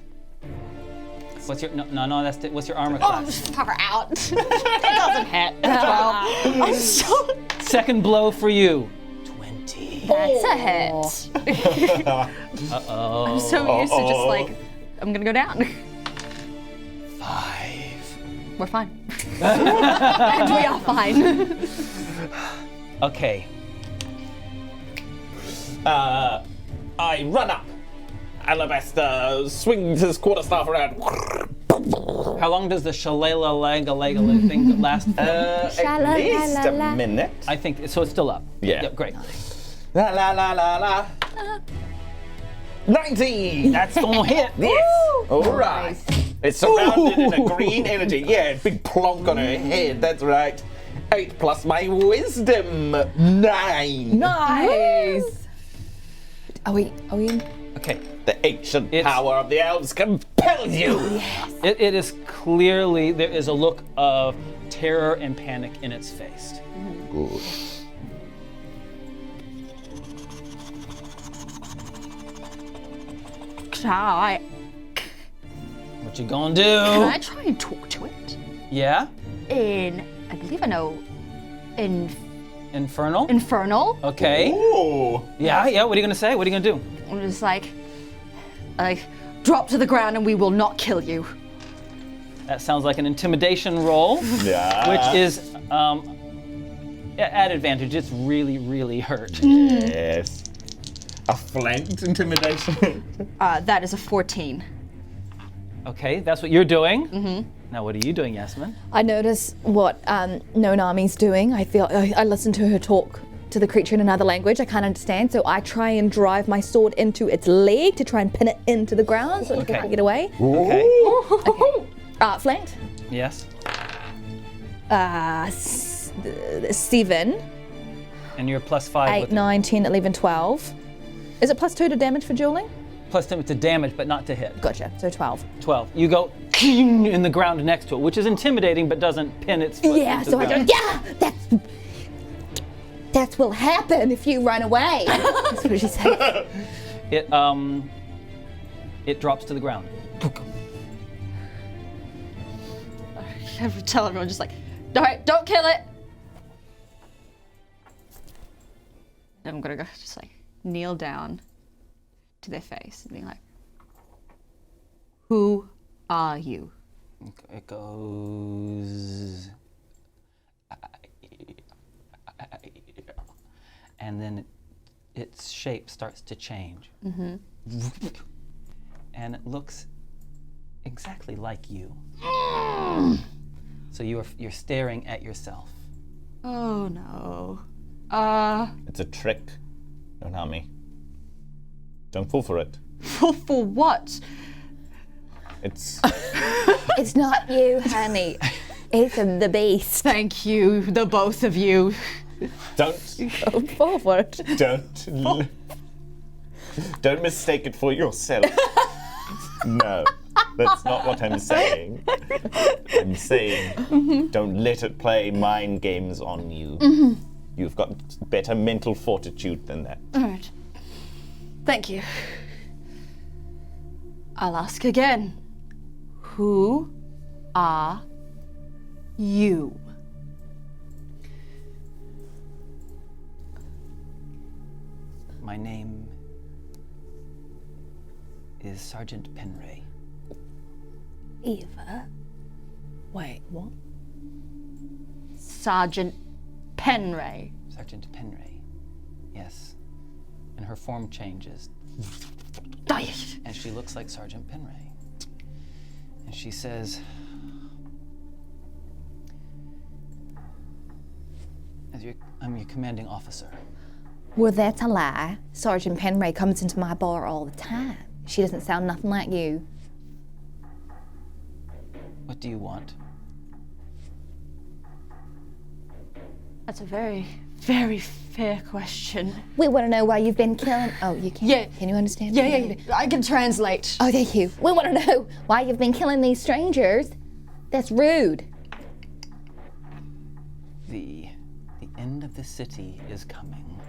What's your what's your armor Oh, class? far out. It doesn't hit. 12. I'm so. Second blow for you. 20. That's a hit. Uh-oh. I'm so used to just like, I'm gonna go down. 5. We're fine. And we are fine. Okay. I run up. Alabaster swings his quarterstaff around. How long does the shalalalagalega thing last? At least a minute. I think so. It's still up. Yeah. Yep, great. La la la la la. 19! That's gonna hit. Yes! Alright. It's surrounded in a green energy. Yeah, big plonk on her head, that's right. 8 plus my wisdom. 9. Nice. Are we in? Okay. The ancient It's- power of the elves compels you. It is clearly, there is a look of terror and panic in its face. Good. What you gonna do? Can I try and talk to it? Yeah? I believe I know, Infernal? Infernal. Okay. Ooh. Yeah, what are you gonna say? What are you gonna do? I'm just like, drop to the ground and we will not kill you. That sounds like an intimidation roll, Yeah. which is at advantage. It's really, really hurt. Yes. A flanked intimidation. That is a 14. Okay, that's what you're doing. Mm-hmm. Now, what are you doing, Yasmin? I notice what Nonami's doing. I listen to her talk to the creature in another language I can't understand, so I try and drive my sword into its leg to try and pin it into the ground so it Okay. can't get away. Okay. Flanked. Yes. 7, And you're +5 8, with 9, 10, 11, 12. Is it +2 to damage for dueling? +10 to damage, but not to hit. Gotcha, so 12. 12. You go in the ground next to it, which is intimidating, but doesn't pin its foot. Yeah, into so the I go, ground. that will happen if you run away. That's what she said. It drops to the ground. I tell everyone just like, don't kill it. I'm gonna go just like kneel down to their face and be like, who are you? It goes, and then its shape starts to change, and it looks exactly like you. So you're staring at yourself. Oh no. It's a trick, Nonami. Don't fall for it. For what? It's It's not you, honey. It's the beast. Thank you, the both of you. Don't, Go forward. don't mistake it for yourself. No, that's not what I'm saying. I'm saying don't let it play mind games on you. You've got better mental fortitude than that. All right. Thank you. I'll ask again. Who are you? My name is Sergeant Penray. Eva? Wait, what? Sergeant Penray. Sergeant Penray. Yes. And her form changes, and she looks like Sergeant Penray. And she says, I'm your commanding officer. Well, that's a lie. Sergeant Penray comes into my bar all the time. She doesn't sound nothing like you. What do you want? That's a very, very fair question. We want to know why you've been killing. Oh, you can. Yeah. Can you understand? Yeah. I can translate. Oh, thank you. We want to know why you've been killing these strangers. That's rude. The end of the city is coming.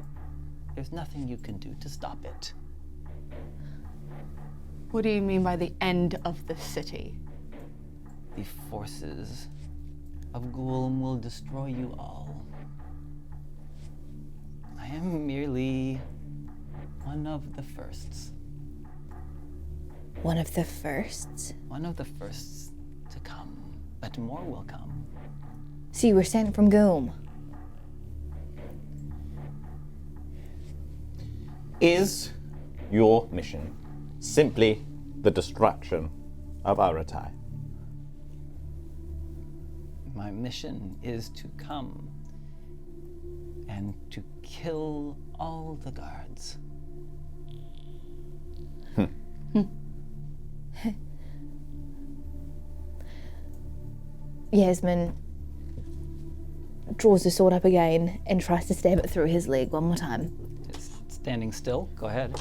There's nothing you can do to stop it. What do you mean by the end of the city? The forces of Ghulm will destroy you all. I am merely one of the firsts. One of the firsts? One of the firsts to come, but more will come. So you were sent from Ghulm. Is your mission simply the destruction of Aratai? My mission is to come and to kill all the guards. Yasmin draws the sword up again and tries to stab it through his leg one more time. It's standing still. Go ahead.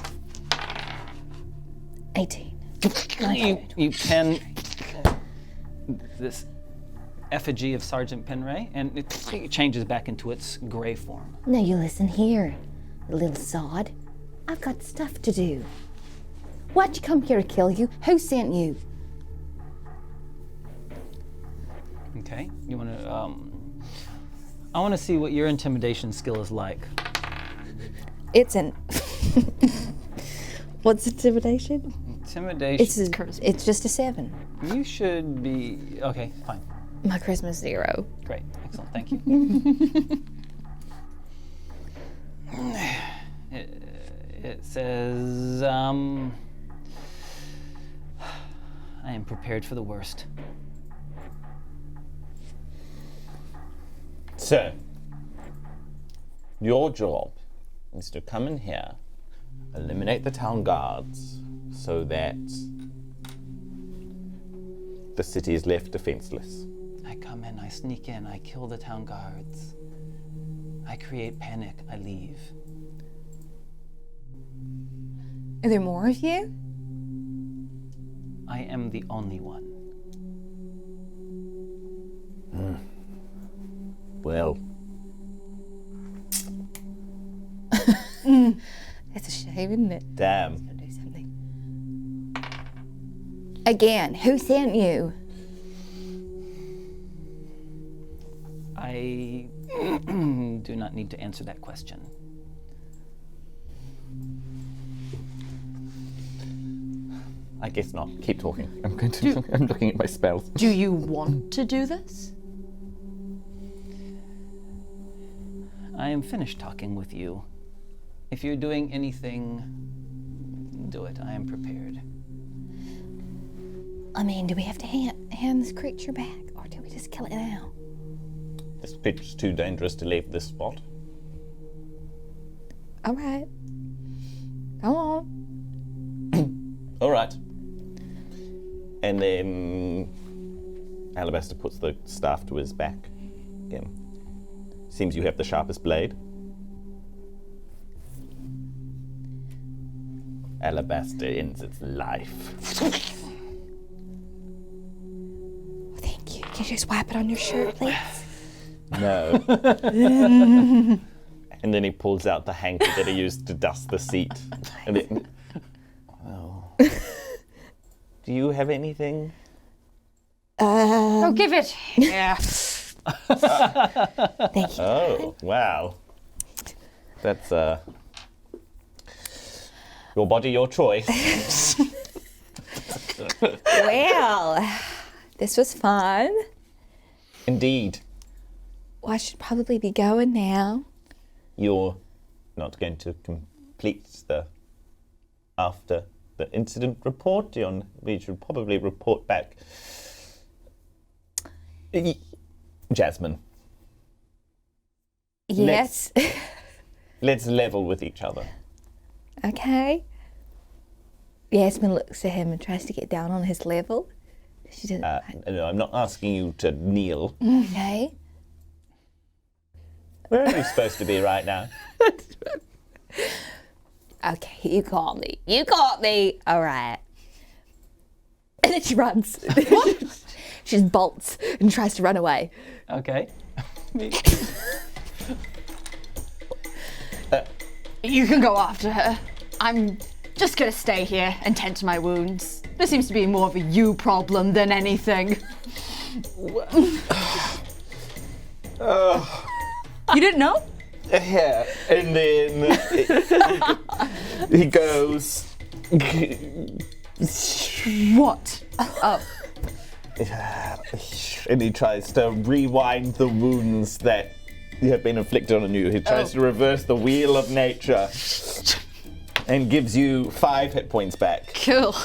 18. You pen this effigy of Sergeant Penray, and it changes back into its gray form. Now you listen here, little sod. I've got stuff to do. Why'd you come here to kill you? Who sent you? Okay, you want to? I want to see what your intimidation skill is like. It's an. What's intimidation? Intimidation. It's just a 7. You should be okay. Fine. My charisma's 0. Great. Excellent. Thank you. It says, I am prepared for the worst. So, your job is to come in here, eliminate the town guards, so that the city is left defenseless. I come in, I sneak in, I kill the town guards. I create panic, I leave. Are there more of you? I am the only one. Well, That's a shame, isn't it? damn. Do something. Again, who sent you? I do not need to answer that question. I guess not. Keep talking. I'm looking at my spells. Do you want to do this? I am finished talking with you. If you're doing anything, do it. I am prepared. I mean, do we have to hand this creature back, or do we just kill it now? This creature's too dangerous to leave this spot. All right. Come on. All right. And then Alabaster puts the staff to his back again. Seems you have the sharpest blade. Alabaster ends its life. Thank you. Can you just wipe it on your shirt, please? No. And then he pulls out the hanky that he used to dust the seat. And then, oh. Do you have anything? Oh, give it. Yeah. Thank you. Oh, wow. That's, your body, your choice. Well, this was fun. Indeed. Well, I should probably be going now. You're not going to complete the after the incident report. We should probably report back. Jasmine, Yes. let's level with each other. Okay. Yasmin looks at him and tries to get down on his level. She doesn't. No, I'm not asking you to kneel. Okay. Where are you supposed to be right now? Okay, you caught me. You caught me. All right. And then she runs. She just bolts and tries to run away. Okay. You can go after her. I'm just gonna stay here and tend to my wounds. This seems to be more of a you problem than anything. You didn't know? Yeah, and then he goes. What? Oh. And he tries to rewind the wounds that have been inflicted on you. He tries to reverse the wheel of nature and gives you 5 hit points back. Cool.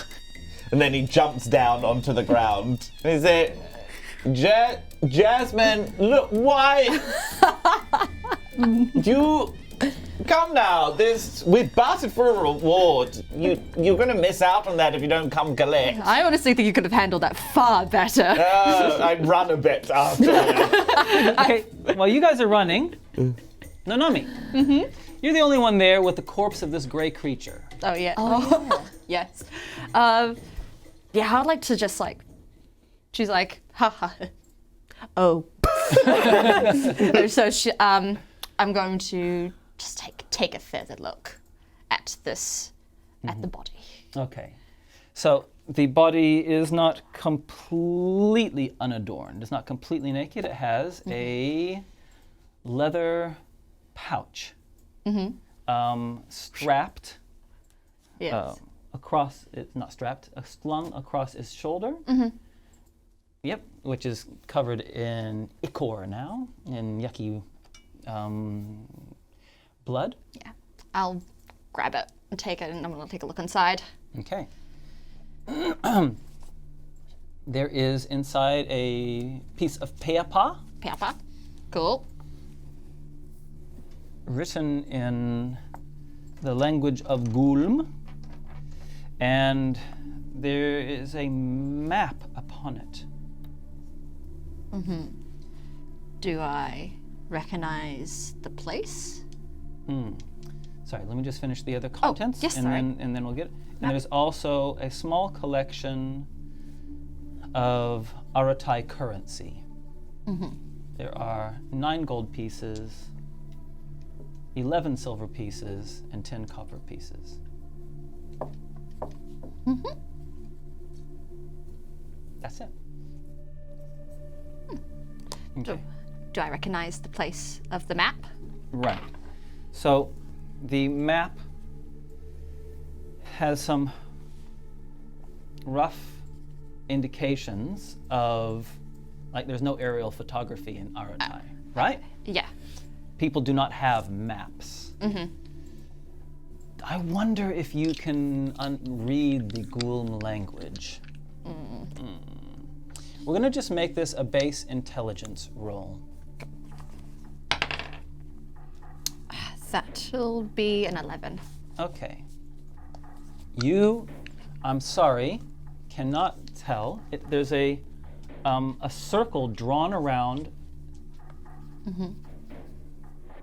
And then he jumps down onto the ground. And he says, Jasmine, look, why? You come now. We bartered for a reward. You're gonna miss out on that if you don't come collect. I honestly think you could have handled that far better. I'd run a bit after that. Okay, while you guys are running, Nanami, you're the only one there with the corpse of this gray creature. Oh, yeah. Oh, yes. Yeah, I'd like to just she's like, haha. Oh. So I'm going to just take a further look at this, at the body. Okay. So the body is not completely unadorned. It's not completely naked. It has a leather pouch strapped Yes. across, it's not strapped, slung across his shoulder. Yep, which is covered in ichor now, in yucky blood. Yeah. I'll grab it and take it, and I'm going to take a look inside. Okay. There is inside a piece of peapa Papa. Cool. written in the language of Gulm, and there is a map upon it. Do I recognize the place? Sorry, let me just finish the other contents, yes, and sorry. then we'll get it. And there's also a small collection of Aratai currency. There are 9 gold pieces, 11 silver pieces, and 10 copper pieces. That's it. Okay. Do I recognize the place of the map? Right. So the map has some rough indications of, like, there's no aerial photography in Aratai, right? Yeah. People do not have maps. I wonder if you can read the Gulm language. We're going to just make this a base intelligence roll. That'll be an 11. Okay. You, I'm sorry, cannot tell. There's a circle drawn around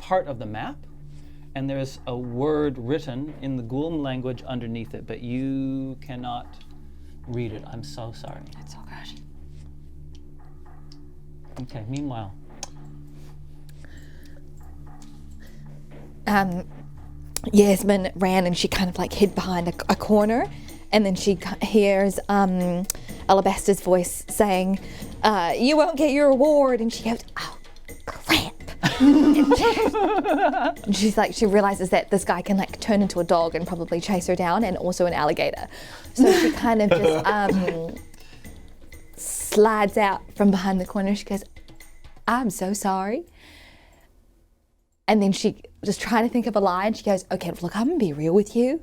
part of the map, and there's a word written in the Gulm language underneath it, but you cannot read it. I'm so sorry. It's all good. Okay, meanwhile. Yasmin ran and she kind of like hid behind a corner, and then she hears Alabaster's voice saying, "You won't get your reward," and she goes, "Oh, crap." And she's like, she realizes that this guy can like turn into a dog and probably chase her down, and also an alligator. So she kind of just slides out from behind the corner. She goes, "I'm so sorry." And then she was trying to think of a line. She goes, "Okay, look, I'm gonna be real with you.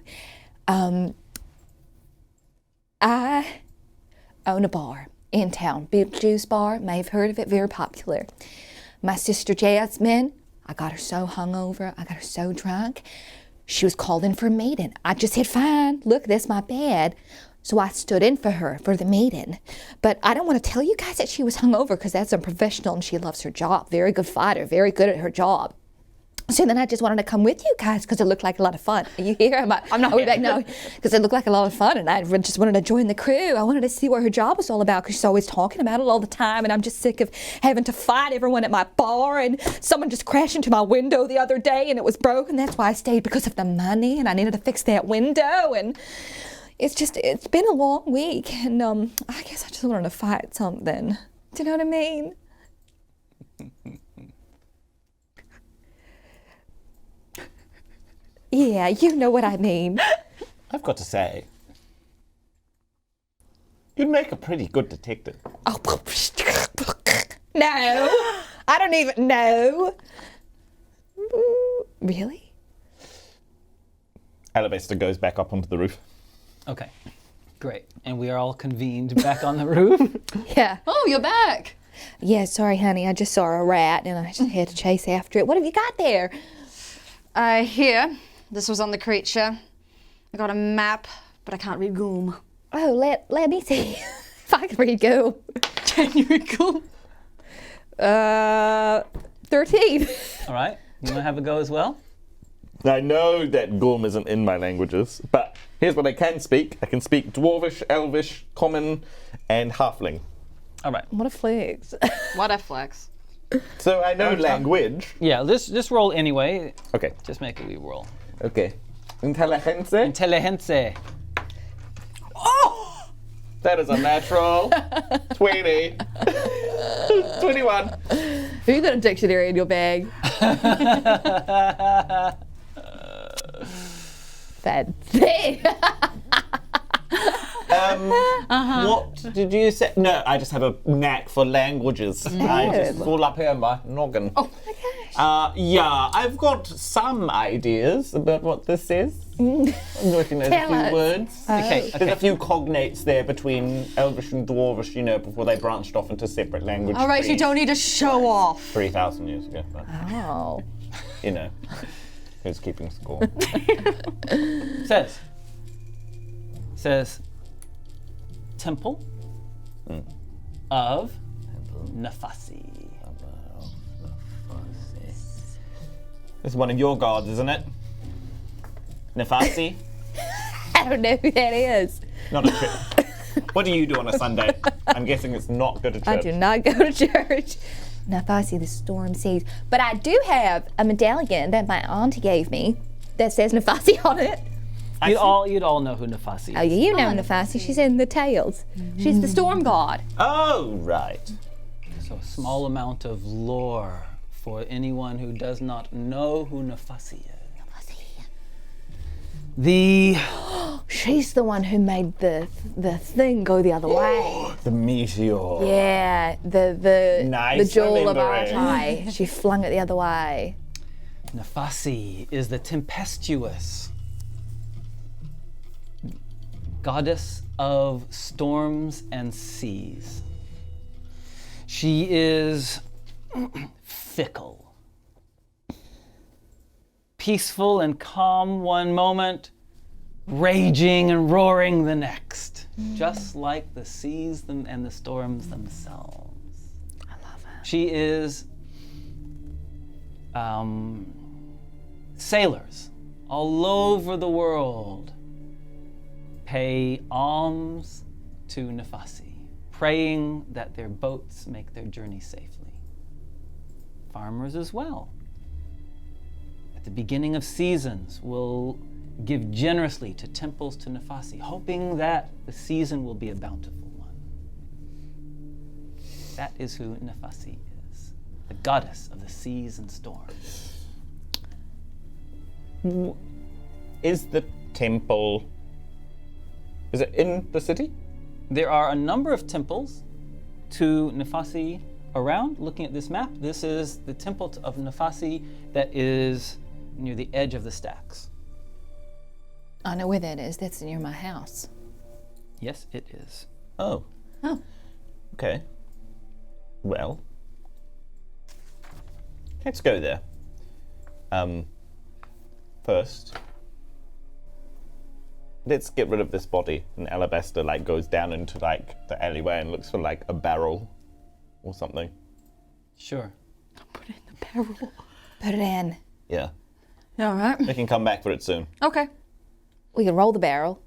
I own a bar in town, Beetlejuice Bar. May have heard of it, very popular. My sister Jasmine, I got her so hungover, I got her so drunk. She was called in for a meeting. I just said, fine, look, that's my bed. So I stood in for her for the meeting. But I don't want to tell you guys that she was hungover because that's unprofessional and she loves her job. Very good fighter, very good at her job. So then I just wanted to come with you guys because it looked like a lot of fun. Are you here? I'm not way back now because it looked like a lot of fun, and I just wanted to join the crew. I wanted to see what her job was all about because she's always talking about it all the time, and I'm just sick of having to fight everyone at my bar, and someone just crashed into my window the other day and it was broken. That's why I stayed, because of the money, and I needed to fix that window, and it's been a long week, and I guess I just wanted to fight something. Do you know what I mean? Yeah, you know what I mean. I've got to say, you'd make a pretty good detective. Oh, no, I don't even know. Really? Alabaster goes back up onto the roof. Okay, great. And we are all convened back on the roof. Yeah. Oh, you're back. Yeah, sorry, honey. I just saw a rat and I just had to chase after it. What have you got there? Here. This was on the creature. I got a map, but I can't read Goom. Oh, let me see if I can read go. Can you read Goom? 13. All right, you want to have a go as well? I know that Gorm isn't in my languages, but here's what I can speak. I can speak Dwarvish, Elvish, Common, and Halfling. All right. What a flex. What a flex. So I know language. Yeah, just roll anyway. Okay. Just make a wee roll. Okay. Intelligence. Intelligence. Oh! That is a natural 20. 21. Have you got a dictionary in your bag? Fancy. What did you say? No, I just have a knack for languages. I just fall up here in my noggin. Oh my gosh. Yeah, I've got some ideas about what this is. I'm working on a Tell few us. words. Okay. There's a few cognates there between Elvish and Dwarvish, before they branched off into separate language All right, you trees don't need to show off. 3,000 years ago. But, Oh. who's keeping score? Says Temple of Nafasi. This is one of your gods, isn't it? Nafasi? I don't know who that is. Not a church. What do you do on a Sunday? I'm guessing it's not go to church. I do not go to church. Nafasi, the storm seas. But I do have a medallion that my auntie gave me that says Nafasi on it. You'd all know who Nafasi is. Oh, yeah, you know Nafasi. She's in the tales. She's the storm god. Oh, right. So a small amount of lore for anyone who does not know who Nafasi is. She's the one who made the thing go the other way. The meteor. Yeah, the Nice jewel of remembering. Aratai. She flung it the other way. Nafasi is the tempestuous goddess of storms and seas. She is fickle, peaceful and calm one moment, raging and roaring the next, just like the seas and the storms themselves. I love her. She is sailors all over the world pay alms to Nafasi, praying that their boats make their journey safely. Farmers as well. At the beginning of seasons will give generously to temples to Nafasi, hoping that the season will be a bountiful one. That is who Nafasi is, the goddess of the seas and storms. Is the temple... Is it in the city? There are a number of temples to Nafasi around. Looking at this map, this is the temple of Nafasi that is near the edge of the stacks. I know where that is. That's near my house. Yes, it is. Oh. Oh. Okay. Well. Let's go there. First, let's get rid of this body. And Alabaster goes down into the alleyway and looks for a barrel or something. Sure. Put it in the barrel. Put it in. Yeah. All right. We can come back for it soon. Okay. We can roll the barrel.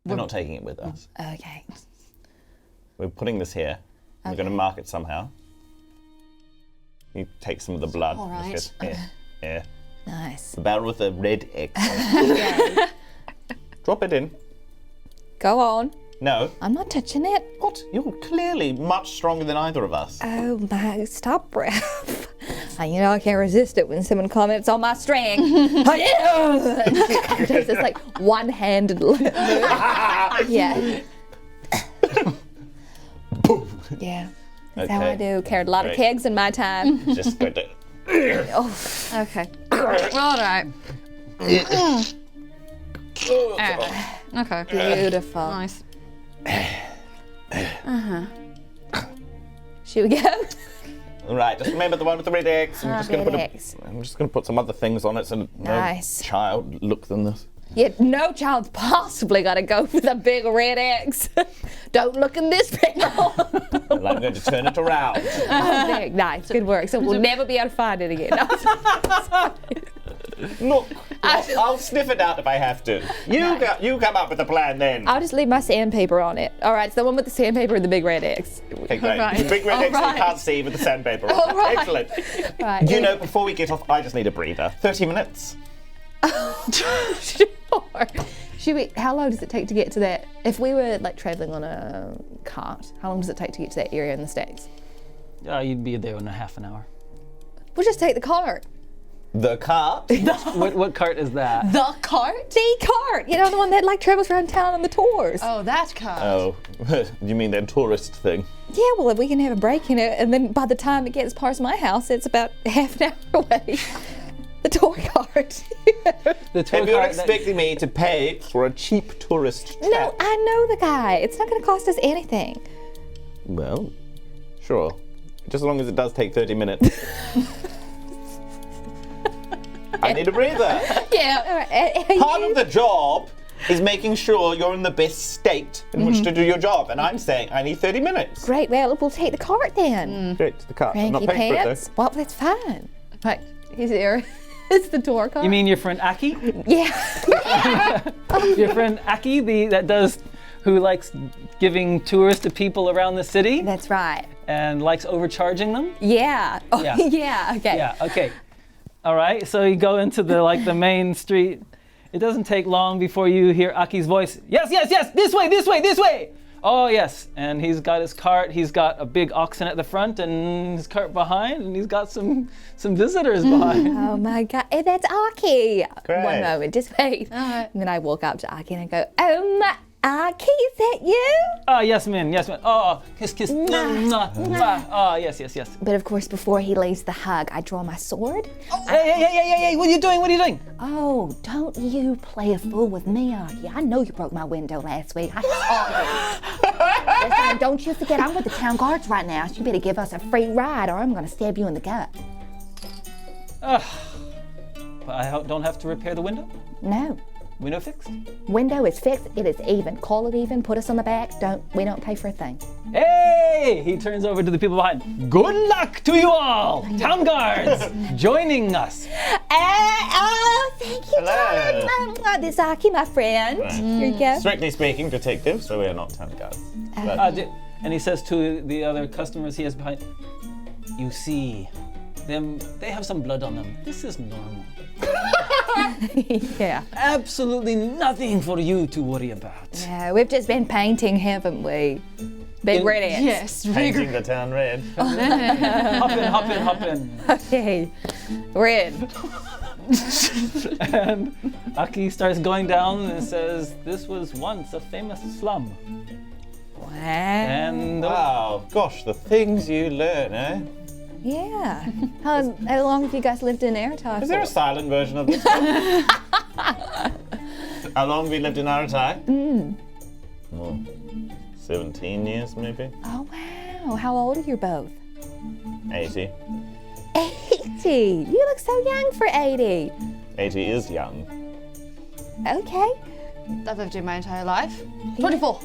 We're not taking it with us. Okay. We're putting this here. We're going to mark it somehow. You take some of the blood. all right. Just here. Here. Nice. The barrel with the red X on it. Drop it in. Go on. No. I'm not touching it. What? You're clearly much stronger than either of us. Oh my, stop, Ralph. I can't resist it when someone comments on my strength. Just this one-handed move. Yeah. Yeah. That's how I do. Carried a lot of Great. kegs in my time. Just go to... Okay. All right. Okay. Beautiful. Nice. Should we go? All right, just remember the one with the red X. I'm just Red gonna put some other things on it so Nice. no child look than this. Yet no child's possibly got to go for the big red X. Don't look in this barrel. And I'm going to turn it around. There, nice, good work. So we'll never be able to find it again. Look, I'll sniff it out if I have to. You come up with a plan then. I'll just leave my sandpaper on it. All right, it's the one with the sandpaper and the big red X. Okay, great. Right. The big red All X you right. can't see with the sandpaper on. All right. Excellent. Right. Before we get off, I just need a breather. 30 minutes. Sure. Should we? How long does it take to get to that? If we were traveling on a cart, how long does it take to get to that area in the States? You'd be there in a half an hour. We'll just take the cart. The cart. What cart is that? The cart? The cart. The one that travels around town on the tours. Oh, that cart. Oh, you mean that tourist thing? Yeah, well, if we can have a break in it, and then by the time it gets past my house, it's about half an hour away. The tour cart. The tour If you're cart that- expecting me to pay for a cheap tourist trap, No, I know the guy. It's not going to cost us anything. well, sure. Just as long as it does take 30 minutes. I need a breather. Yeah. All right. Part of the job is making sure you're in the best state in which to do your job. And I'm saying I need 30 minutes. Great. Well, we'll take the cart then. Great, the cart. I'm not Cranky paying for it pants. Well, that's fine. Right. He's here. It's the tour cart. You mean your friend Aki? Yeah. Your friend Aki, who likes giving tours to people around the city That's right. and likes overcharging them? Yeah. Oh, Yeah. yeah. Okay. Yeah, okay. All right, so you go into the main street. It doesn't take long before you hear Aki's voice. Yes, this way. Oh, yes. And he's got his cart. He's got a big oxen at the front and his cart behind, and he's got some visitors behind. Oh my God. Hey, that's Aki. Great. One moment. Just wait. All right. And then I walk up to Aki and I go, oh my Aki, is that you? Oh, yes, ma'am. Oh, kiss. Mwah, mwah. Oh, yes. But of course, before he leaves the hug, I draw my sword. Hey, what are you doing? Oh, don't you play a fool with me, Aki. I know you broke my window last week. I saw you. Listen, don't you forget, I'm with the town guards right now. So you better give us a free ride or I'm going to stab you in the gut. But I don't have to repair the window? No. Window fixed? Window is fixed. It is even. Call it even. Put us on the back. We don't pay for a thing. Hey! He turns over to the people behind. Good luck to you all! Town guards joining us. Thank you, Tom. This is Aki, my friend. Here you go. Strictly speaking, detective, so we are not town guards. But And he says to the other customers he has behind, you see, they have some blood on them. This is normal. Yeah. Absolutely nothing for you to worry about. Yeah, we've just been painting, haven't we? Big red ants. Yes, painting the town red. Hop in. Okay. Red. And Aki starts going down and says, this was once a famous slum. Wow. And Wow, gosh, the things you learn, eh? Yeah. How long have you guys lived in Aratai? Is there a silent version of this? How long have we lived in Aratai? 17 years, maybe. Oh, wow. How old are you both? 80. 80. You look so young for 80. 80 is young. Okay. I've lived here my entire life. 24.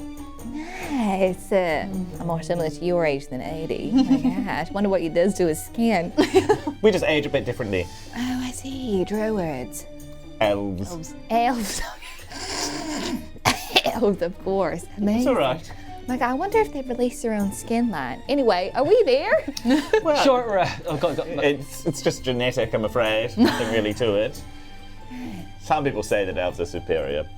Nice. I'm more similar to your age than 80. Oh my gosh. Wonder what he does to his skin. We just age a bit differently. Oh, I see. Druids. Elves. Elves. Elves, of course. Amazing. It's all right. Like, I wonder if they release their own skin line. Anyway, are we there? Well, short rest. Oh, go. it's just genetic, I'm afraid. Nothing really to it. Some people say that elves are superior.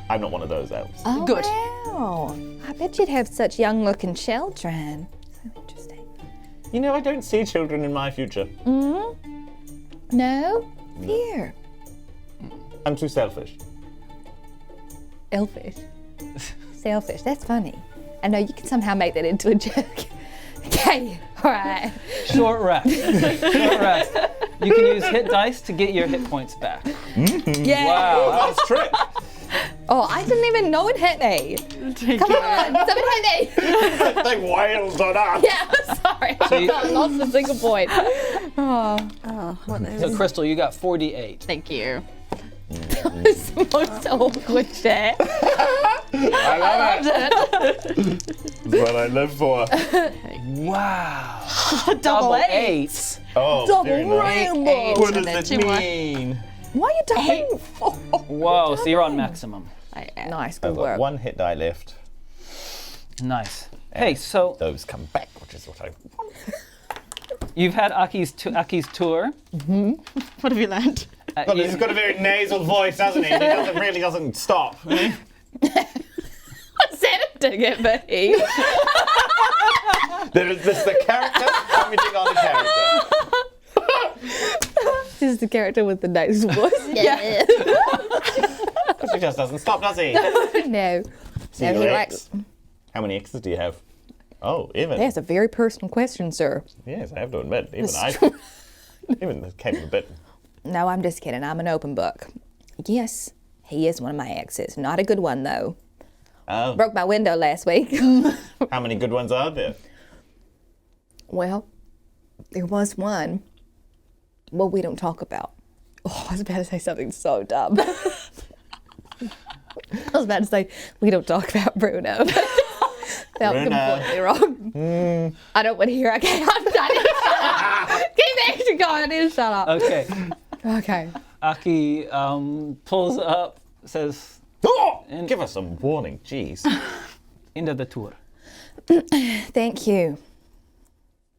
I'm not one of those elves. Oh, Good. Wow. I bet you'd have such young-looking children. So interesting. You know, I don't see children in my future. No? Here. I'm too selfish. Elfish. Selfish. That's funny. I know you can somehow make that into a joke. Okay, all right. Short rest. Short rest. You can use hit dice to get your hit points back. Yeah. Wow. That's trick. Oh, I didn't even know it hit me. Come on, someone hit me. They wailed on us. Yeah, I'm sorry. I lost a single point. So, Crystal, you got 48. Thank you. It's the most awkward shit. I love it. It's what I live for. Wow. Double eights. Oh, Double very nice. rainbow. What And then does two it more. mean? Why are you doubling? Whoa, so you're on maximum. Nice, good I've got work. one hit die left. Nice. Hey, so Those come back, which is what I want. you've had Aki's tour. What have you learned? Well, he's got a very nasal voice, hasn't he? He really doesn't stop. I said it to get me. This is the character commenting on the character. This is the character with the nice voice. Yeah. He just doesn't stop, does he? No. See No, your he X. How many X's do you have? Oh, even. That's a very personal question, sir. Yes, I have to admit. Even even came a bit. No, I'm just kidding. I'm an open book. Yes, he is one of my exes. Not a good one, though. Oh. Broke my window last week. How many good ones are there? Well, there was one. Well, we don't talk about. Oh, I was about to say something so dumb. I was about to say, we don't talk about Bruno. Felt Bruno. completely wrong. I don't want to hear. Okay, I'm done. Keep the action going. I need to shut up. Okay. Okay. Aki pulls up, says, Oh! Give us some warning, jeez. end of the tour. Thank you.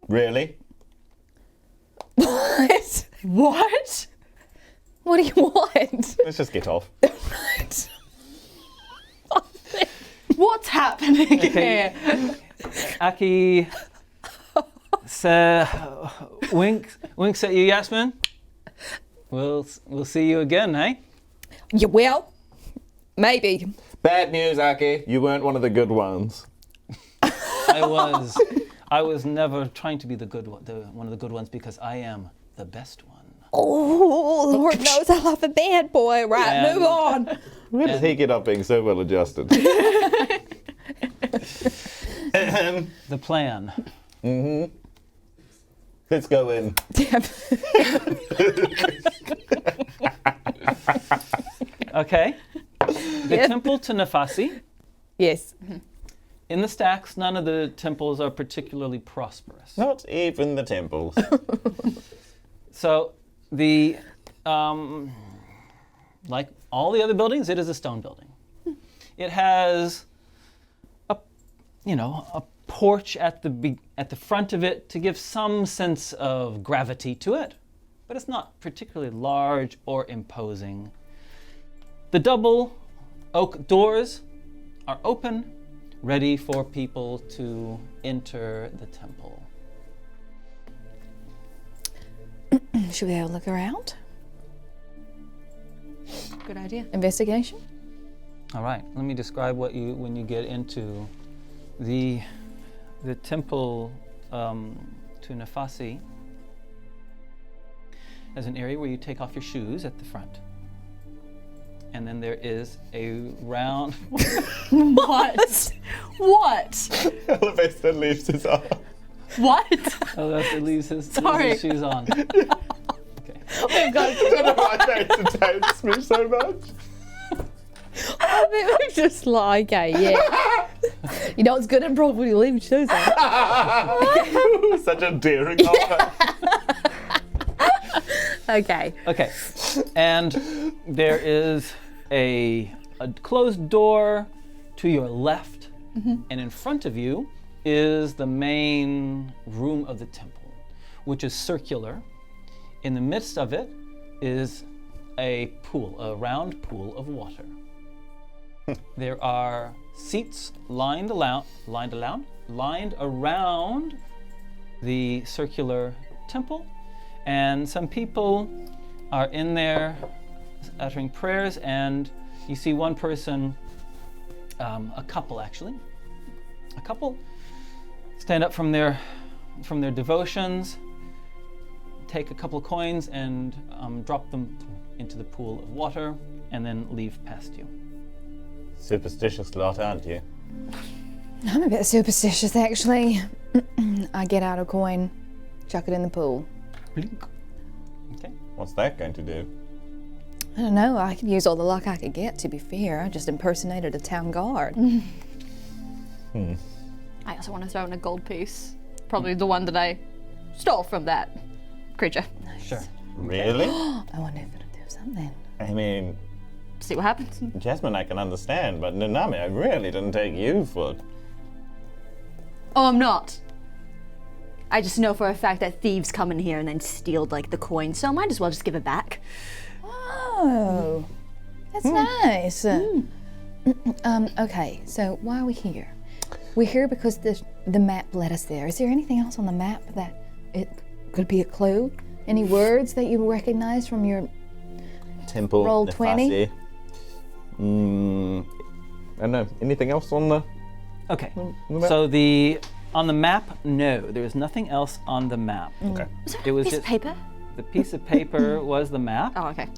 Really? What? What? What do you want? Let's just get off. What's happening here? Aki winks at you, Yasmin. We'll see you again, eh? You will? Maybe. Bad news, Aki. You weren't one of the good ones. I was never trying to be one of the good ones because I am the best one. Oh, Lord knows I love a bad boy. Right, And- move on. Where does he get up being so well adjusted? The plan. Let's go in. Okay. Temple to Nafasi. Yes. In the stacks, none of the temples are particularly prosperous. Not even the temples. So the, like all the other buildings, it is a stone building. It has a porch at the front of it to give some sense of gravity to it, but it's not particularly large or imposing. The double oak doors are open, ready for people to enter the temple. Should we have a look around? Good idea. Investigation? All right, let me describe when you get into the temple to Nafasi. There's an area where you take off your shoes at the front. And then there is a round... What? What? Elevator leaves his arm. What? Oh, that's it leaves his shoes on. Okay. I don't know why that entertains me so much. I mean, we're just like, okay, yeah. You know, it's good and proper when you leave your shoes on. Such a daring offer. Okay. Okay, and there is a closed door to your left, and in front of you is the main room of the temple, which is circular. In the midst of it is a round pool of water. There are seats lined around the circular temple, and some people are in there uttering prayers, and you see one person, a couple stand up from their devotions, take a couple of coins and drop them into the pool of water, and then leave past you. Superstitious lot, aren't you? I'm a bit superstitious, actually. I get out a coin, chuck it in the pool. Blink. Okay. What's that going to do? I don't know, I could use all the luck I could get, to be fair. I just impersonated a town guard. I also want to throw in a gold piece. Probably the one that I stole from that creature. Sure. Really? I wonder if it'll do something. I mean, See what happens. Jasmine I can understand, but Nanami, I really didn't take you for... Oh, I'm not. I just know for a fact that thieves come in here and then steal like the coin, so I might as well just give it back. Oh, that's nice. Okay, so why are we here? We're here because the map led us there. Is there anything else on the map that it could be a clue? Any words that you recognize from your Temple Roll Nafasi? 20? I don't know. Anything else on the... Okay. map? So on the map, no, there is nothing else on the map. Okay. It was Piece of just paper? the piece of paper was the map, Oh, okay.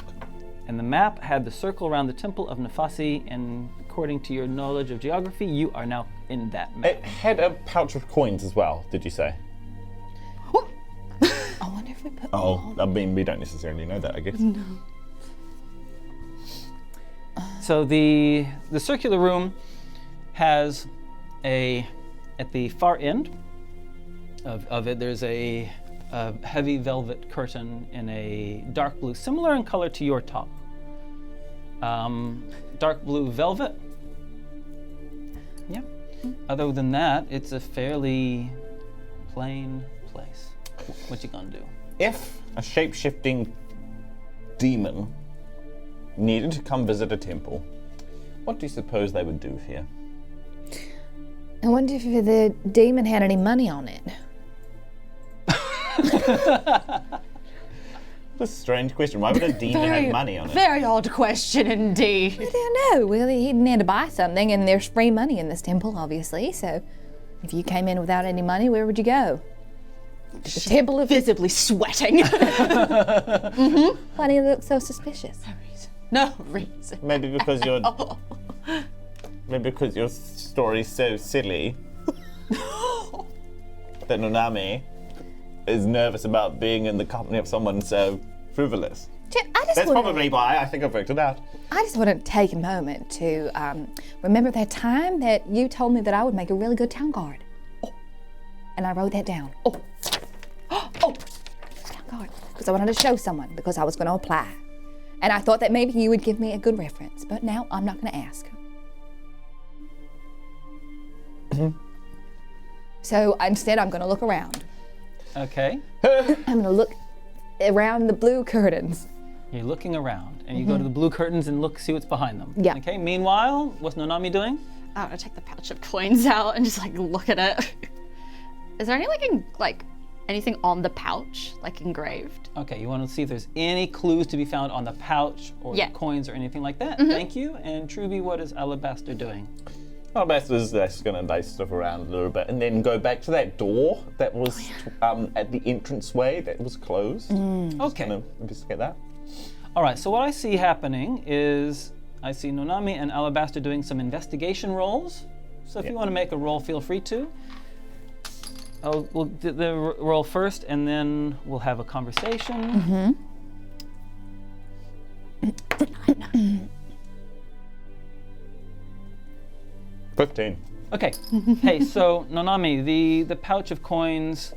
and the map had the circle around the Temple of Nafasi, and according to your knowledge of geography, you are now in that map. It had a pouch of coins as well, did you say? I wonder if we put Oh, I mean, we don't necessarily know that, I guess. So the circular room has at the far end of it, there's a heavy velvet curtain in a dark blue, similar in color to your top. Dark blue velvet. Yeah. Other than that, it's a fairly plain place. What you gonna do? If a shape-shifting demon needed to come visit a temple, what do you suppose they would do here? I wonder if the demon had any money on it. That's a strange question. Why would a demon have money on it? Very odd question indeed. I don't know. Well, he need to buy something, and there's free money in this temple, obviously. So, if you came in without any money, where would you go? The temple of. Visibly sweating. Why do you look so suspicious? No reason. Maybe because you're... Maybe because your story's so silly that Nonami is nervous about being in the company of someone so frivolous. That's probably why. I think I've worked it out. I just want to take a moment to remember that time that you told me that I would make a really good town guard. Oh, and I wrote that down. Oh, town guard. Because I wanted to show someone, because I was going to apply. And I thought that maybe you would give me a good reference, but now I'm not going to ask. So instead, I'm going to look around. Okay. I'm going to look around the blue curtains. You're looking around, and you go to the blue curtains and see what's behind them. Yeah. Okay. Meanwhile, what's Nonami doing? I'm gonna take the pouch of coins out and just like look at it. Is there any anything on the pouch, like engraved? Okay. You want to see if there's any clues to be found on the pouch or the coins or anything like that. Thank you. And Truby, what is Alabaster doing? Alabaster's just going to dice stuff around a little bit and then go back to that door that was at the entranceway that was closed. Okay. Going to investigate that. All right, so what I see happening is I see Nonami and Alabaster doing some investigation rolls. So if you want to make a roll, feel free to. We'll do the roll first, and then we'll have a conversation. 15. Okay. Hey, so Nonami, the pouch of coins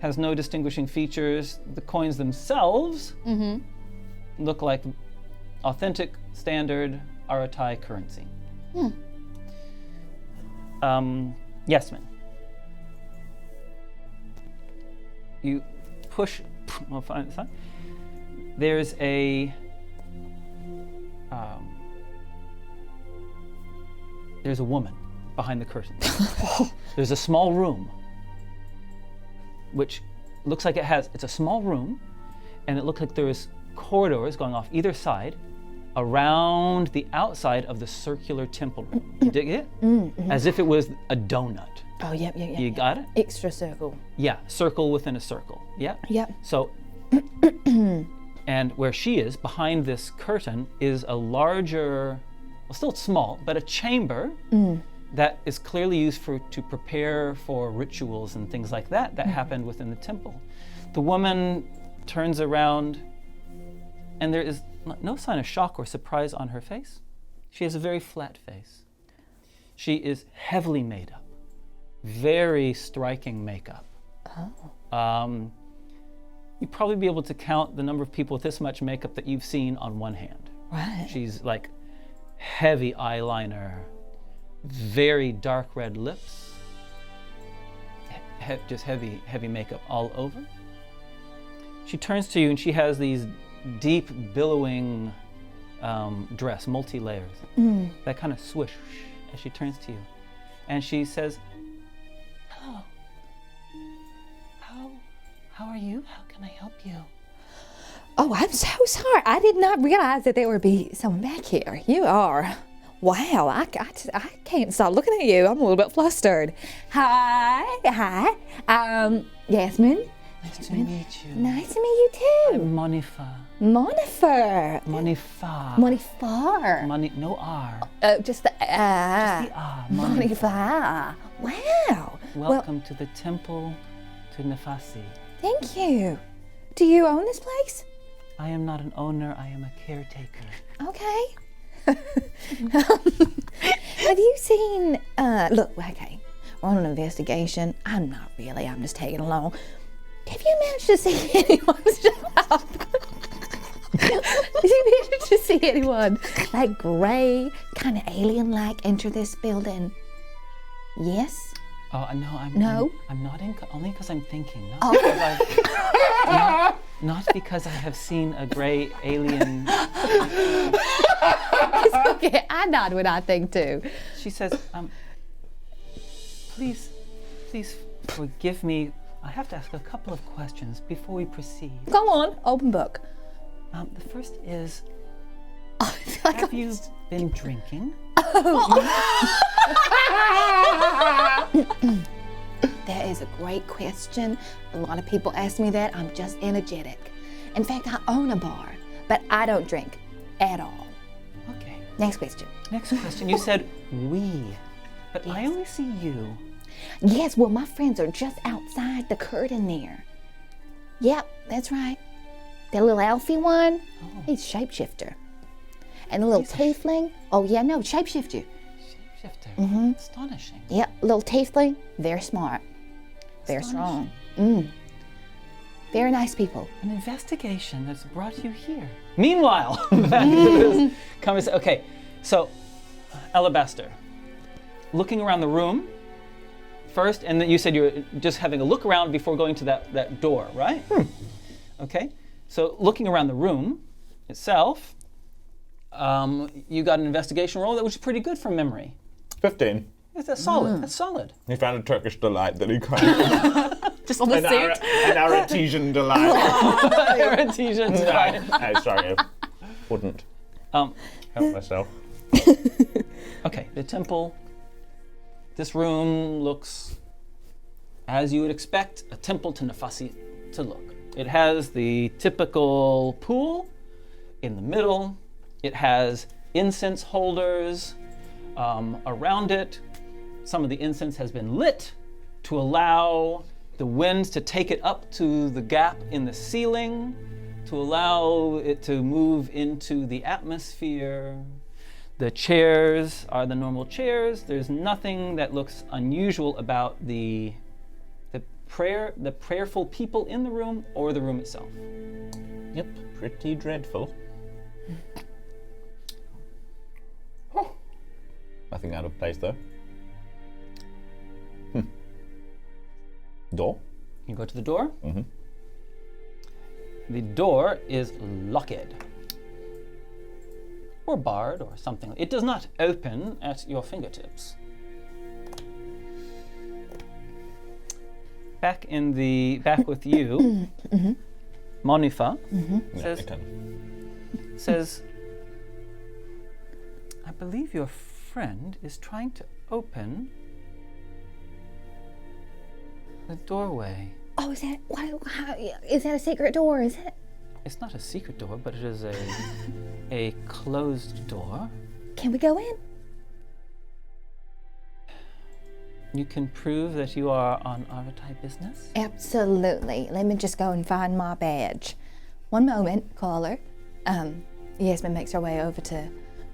has no distinguishing features. The coins themselves look like authentic, standard Aratai currency. Yasmin. You push. Well, fine, it's fine. There's a. There's a woman behind the curtains. There's a small room, which looks like it's a small room, and it looks like there's corridors going off either side around the outside of the circular temple room. You dig it? As if it was a donut. Oh, yep. You got it? Extra circle. Yeah, circle within a circle. Yeah? Yep. So, and where she is, behind this curtain, is a larger, well, still small, but a chamber that is clearly used to prepare for rituals and things like that happened within the temple. The woman turns around, and there is no sign of shock or surprise on her face. She has a very flat face. She is heavily made up, very striking makeup. You'd probably be able to count the number of people with this much makeup that you've seen on one hand. Right. She's like heavy eyeliner, very dark red lips, just heavy makeup all over. She turns to you and she has these deep billowing dress, multi-layers, that kind of swish as she turns to you. And she says, "Hello, how are you? How can I help you?" Oh, I'm so sorry. I did not realize that there would be someone back here. You are. Wow, I can't stop looking at you. I'm a little bit flustered. Hi. Yasmin. Nice to meet you. Nice to meet you too. I'm Monifa. Monifer. Monifa. Monifer. No R. Just the Just the R. Monifa. Wow. Welcome to the Temple to Nafasi. Thank you. Do you own this place? I am not an owner, I am a caretaker. Okay. Have you seen, look, okay, we're on an investigation. I'm not really, I'm just tagging along. Have you managed to see anyone, shut up. Have you managed to see anyone like gray, kind of alien-like enter this building? Yes? Oh, no, No? I'm not in, only because I'm thinking. Not, Oh. because not because I have seen a gray alien. It's okay, I nod when I think too. She says, please forgive me. I have to ask a couple of questions before we proceed. Go on, open book. The first is, Oh, I feel like have you been drinking? That is a great question. A lot of people ask me that. I'm just energetic. In fact, I own a bar, but I don't drink at all. Okay. Next question. Next question. You said we, but I Yes. only see you. Yes, well, my friends are just outside the curtain there. Yep, that's right. That little Alfie one, he's a shapeshifter. And the little tiefling, shapeshifter. Shapeshifter. Astonishing. Yep, little tiefling, very smart. Very strong. Very nice people. An investigation that's brought you here. Meanwhile, back to this conversation. Okay, so Alabaster, looking around the room first, and then you said you were just having a look around before going to that door, right? Okay, so looking around the room itself, you got an investigation roll that was pretty good from memory. 15. That's solid. That's solid. He found a Turkish delight that he kind Just on the suit. an Artesian delight. Artesian delight. No, sorry, I wouldn't help myself. Okay, the temple. This room looks as you would expect a temple to Nafasi to look. It has the typical pool in the middle. It has incense holders around it. Some of the incense has been lit to allow the winds to take it up to the gap in the ceiling, to allow it to move into the atmosphere. The chairs are the normal chairs. There's nothing that looks unusual about the prayerful people in the room or the room itself. Yep, pretty dreadful. Nothing out of place though. Door? You go to the door. Mm-hmm. The door is locked. Or barred or something. It does not open at your fingertips. Back with you, Monifa says, I believe your friend is trying to open the doorway. Oh, is that a secret door? Is it? It's not a secret door, but it is a closed door. Can we go in? You can prove that you are on Aratai business? Absolutely. Let me just go and find my badge. One moment, caller. Yasmin makes her way over to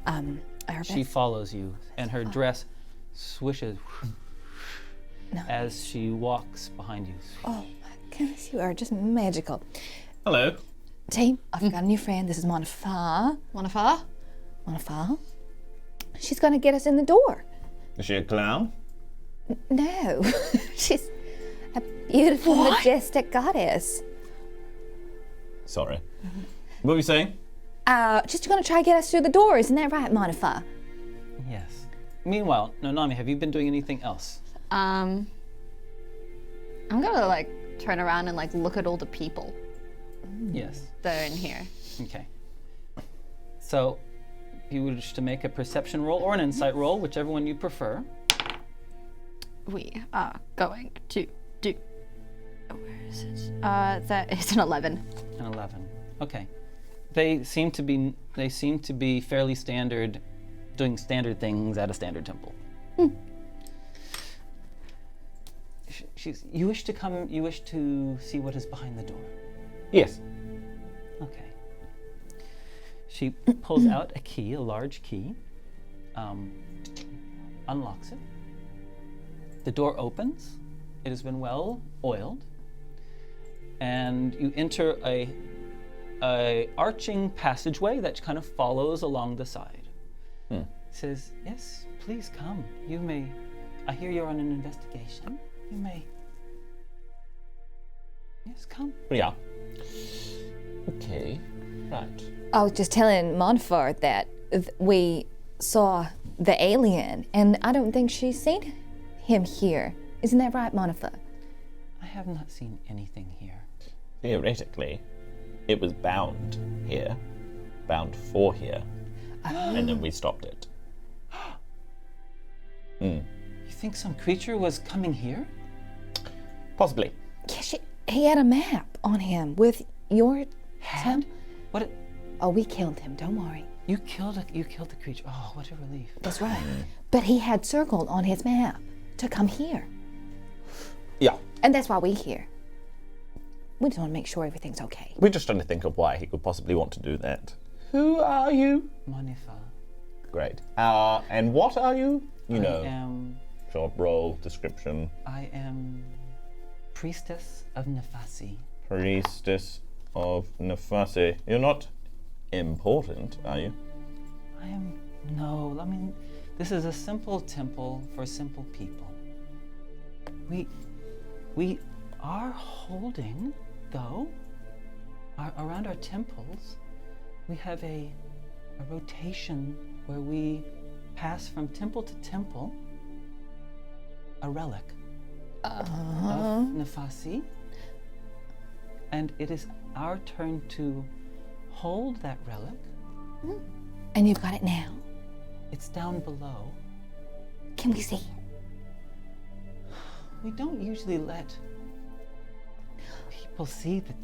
Aratai. She follows you, and her dress swishes as she walks behind you. Oh my goodness, you are just magical. Hello. Team, I've got a new friend. This is Monifa. Monifa? She's gonna get us in the door. Is she a clown? No, she's a beautiful, majestic goddess. Sorry. What were you saying? She's gonna try to get us through the door. Isn't that right, Monifa? Yes. Meanwhile, Nonami, have you been doing anything else? I'm gonna turn around and look at all the people Yes. that are in here. Okay. So, if you wish to make a perception roll or an insight roll, whichever one you prefer. We are going to do. Where is it? That is an 11. An 11. Okay. They seem to be fairly standard, doing standard things at a standard temple. You wish to see what is behind the door? Yes. Okay. She pulls out a key, a large key, unlocks it. The door opens. It has been well oiled. And you enter a arching passageway that kind of follows along the side. It says, yes, please come. You may, I hear you're on an investigation. You may. Yes, come. Yeah. Okay. Right. I was just telling Monfort that we saw the alien, and I don't think she's seen him here. Isn't that right, Monifa? I have not seen anything here. Theoretically, it was bound here, bound for here, and then we stopped it. You think some creature was coming here? Possibly. Yeah, he had a map on him with your Had? What? Oh, we killed him. Don't worry. You killed the creature. Oh, what a relief. That's right. But he had circled on his map to come here, Yeah. and that's why we're here. we just want to make sure everything's okay. We're just trying to think of why he could possibly want to do that. Who are you? Manifa. Great. And what are you? You know, short role, description. I am priestess of Nafasi. Priestess of Nafasi. You're not important, are you? No, I mean, this is a simple temple for simple people. We are holding, though, around our temples, we have a rotation where we pass from temple to temple a relic of Nafasi, and it is our turn to hold that relic. And you've got it now. It's down below. Can we see it? We don't usually let people see the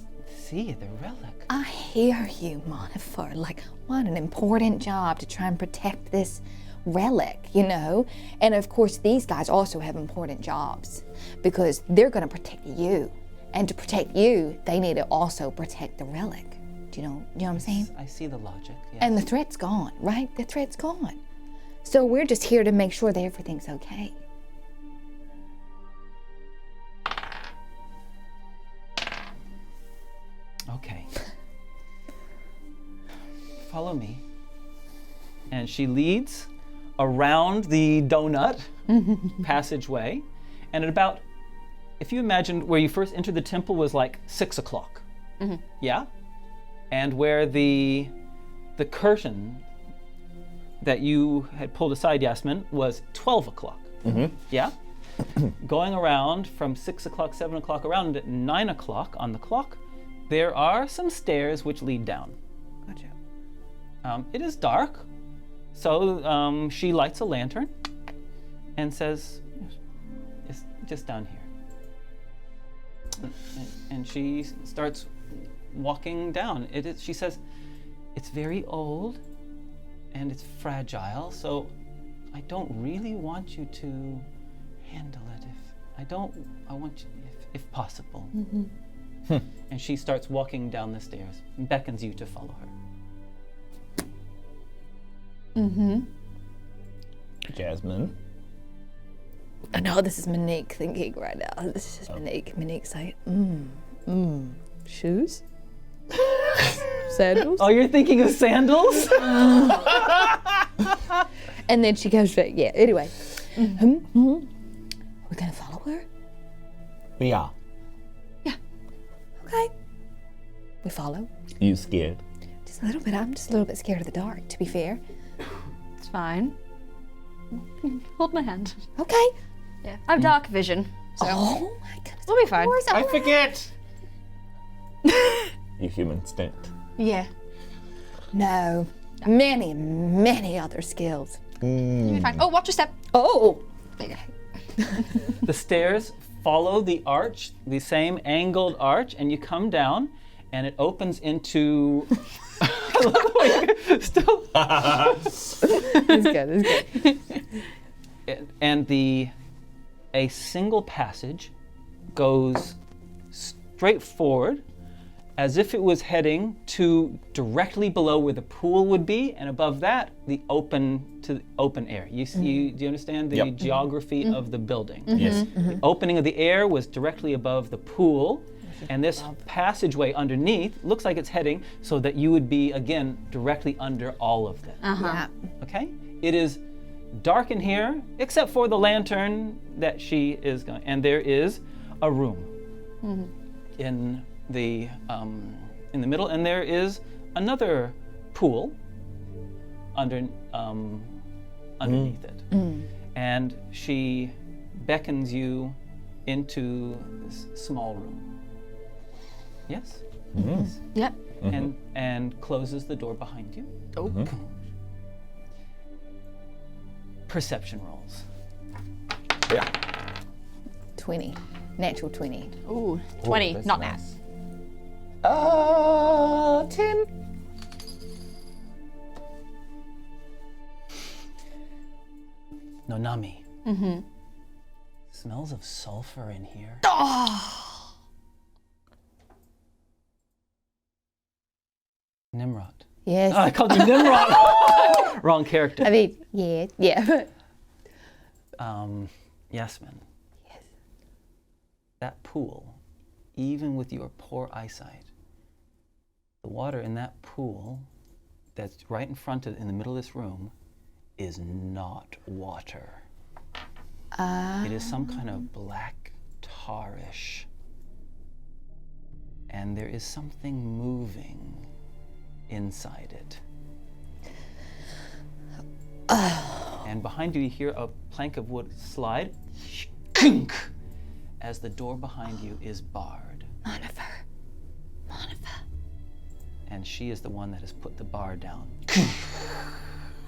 relic. I hear you, Monifer. Like, what an important job to try and protect this relic, you know? And of course, these guys also have important jobs because they're going to protect you. And to protect you, they need to also protect the relic. Do you know what I'm saying? I see the logic, yes. And the threat's gone, right? The threat's gone. So we're just here to make sure that everything's okay. Okay. Follow me. And she leads around the donut passageway. And at about, if you imagined where you first entered the temple was like 6 o'clock. Yeah? And where the curtain that you had pulled aside, Yasmin, was 12 o'clock. Yeah? Going around from 6 o'clock, 7 o'clock, around at 9 o'clock on the clock, there are some stairs which lead down. Gotcha. It is dark, so she lights a lantern and says, it's just down here. And she starts walking down. She says, it's very old and it's fragile, so I don't really want you to handle it. I want you, if possible. And she starts walking down the stairs and beckons you to follow her. Jasmine. I know this is Monique thinking right now. This is just Monique. Monique saying, shoes? Sandals? Oh, you're thinking of sandals? And then she goes back, yeah, anyway. We're gonna follow her? We are. Okay. We follow. You scared? Just a little bit. I'm just a little bit scared of the dark, to be fair. It's fine. Hold my hand. Okay. Yeah, I have dark vision, so Oh my goodness. we'll be fine. I forget! You human instinct. Yeah, No. Many, many other skills. you'll be fine. Oh, watch your step. Oh! The stairs follow the arch, the same angled arch, and you come down, and it opens into. I love the way you're still. It's good, it's good. And a single passage goes straight forward, as if it was heading to directly below where the pool would be, and above that, the open air. Do you understand the Yep. geography of the building? Yes. The opening of the air was directly above the pool, and this passageway underneath looks like it's heading so that you would be, again, directly under all of them. Yeah. Okay? It is dark in here, except for the lantern that she is going. And there is a room in the middle, and there is another pool underneath it. And she beckons you into this small room. Yes? Yep. And closes the door behind you. Perception rolls. Yeah. 20. Natural 20. Ooh, 20, that's not nice. nat. 10. Nonami. Smells of sulfur in here. Nimrod. Yes. Oh, I called you Nimrod. Wrong character. I mean, yeah. Yasmin. Yes. That pool, even with your poor eyesight, the water in that pool that's right in the middle of this room is not water. It is some kind of black tarish. And there is something moving inside it. And behind you, you hear a plank of wood slide as the door behind you is barred. Monifer. And she is the one that has put the bar down.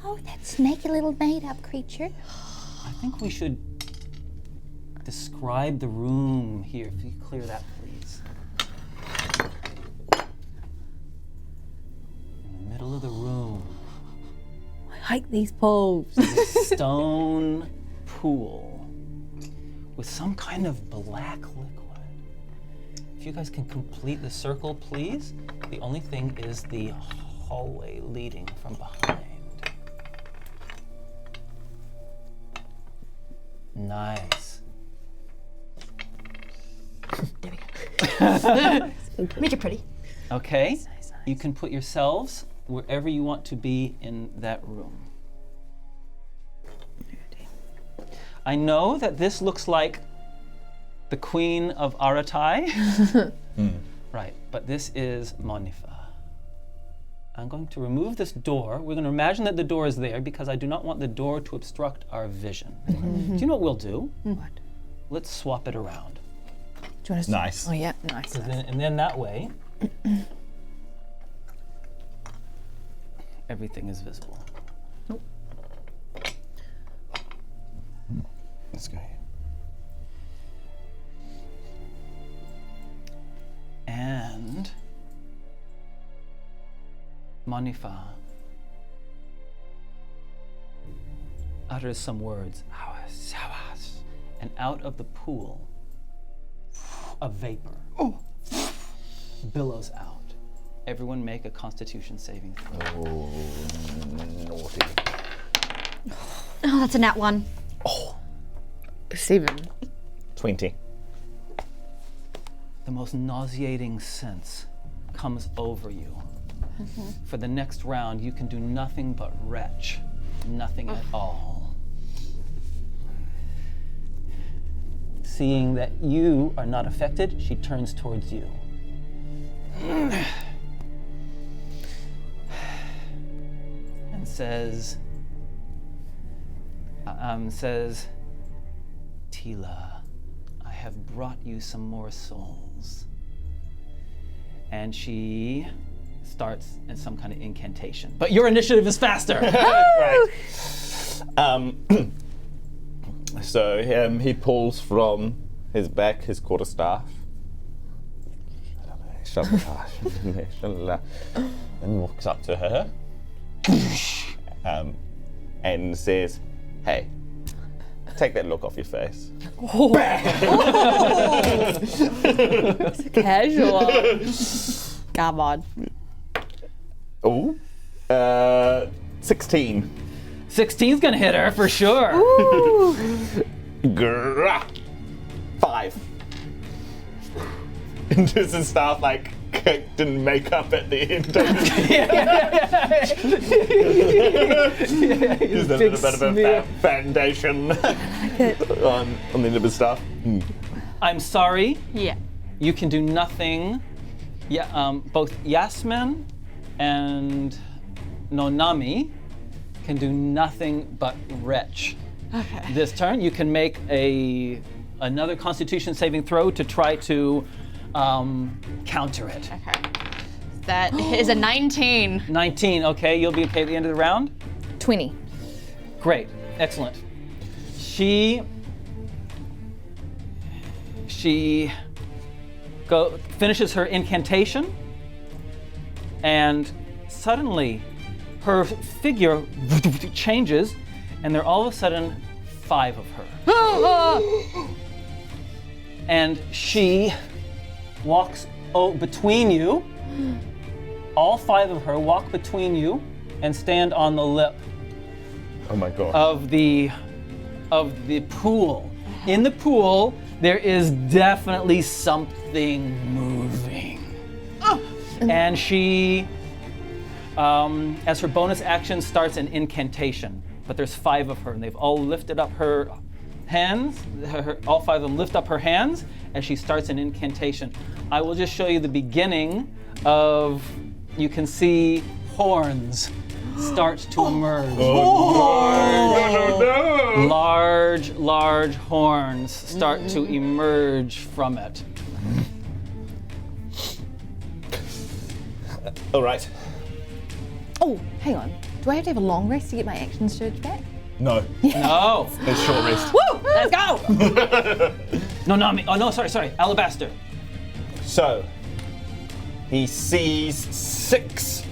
Oh, that snaky little made-up creature. I think we should describe the room here. If you could clear that, please. In the middle of the room, I like these pools. is a stone pool with some kind of black liquid. If you guys can complete the circle, please. The only thing is the hallway leading from behind. Nice. There we go. Make it pretty. Okay, you can put yourselves wherever you want to be in that room. I know that this looks like the Queen of Aratai. Right, but this is Monifa. I'm going to remove this door. We're going to imagine that the door is there because I do not want the door to obstruct our vision. Do you know what we'll do? What? Let's swap it around. Do you want to Nice. Oh yeah, nice. And then that way, everything is visible. Let's go here. And Monifa utters some words, and out of the pool, a vapor billows out. Everyone make a Constitution saving throw. Oh, naughty. Oh, that's a nat 1. 7. 20. The most nauseating sense comes over you. For the next round, you can do nothing but retch, nothing at all. Seeing that you are not affected, she turns towards you. And says, Tila, I have brought you some more souls. And she starts in some kind of incantation. But your initiative is faster. Right. So he pulls from his back his quarterstaff. And walks up to her. And says, hey, take that look off your face. Casual. Come on. Oh, 16. 16's gonna hit her for sure. Grah. 5. And does his staff like cooked in makeup at the end? Just a little bit of a foundation on the end of his staff. I'm sorry. Yeah. You can do nothing. Yeah, both Yasmin and Nonami can do nothing but retch. Okay. This turn, you can make another Constitution saving throw to try to counter it. Okay. That is a 19. 19, okay, you'll be okay at the end of the round? 20. Great, excellent. She finishes her incantation, and suddenly her figure changes, and there are all of a sudden 5 of her. And she walks between you all 5 of her walk between you and stand on the lip Oh my god. of the pool. In the pool, there is definitely something moving. And she, as her bonus action, starts an incantation. But there's 5 of her, and they've all lifted up her hands. All 5 of them lift up her hands as she starts an incantation. I will just show you the beginning of, you can see horns start to emerge. Large horns start to emerge from it. All right. Oh, hang on. Do I have to have a long rest to get my action surge back? No. No. It's short rest. Woo! Let's go! No, not me. Oh, no, sorry. Alabaster. So, he sees 6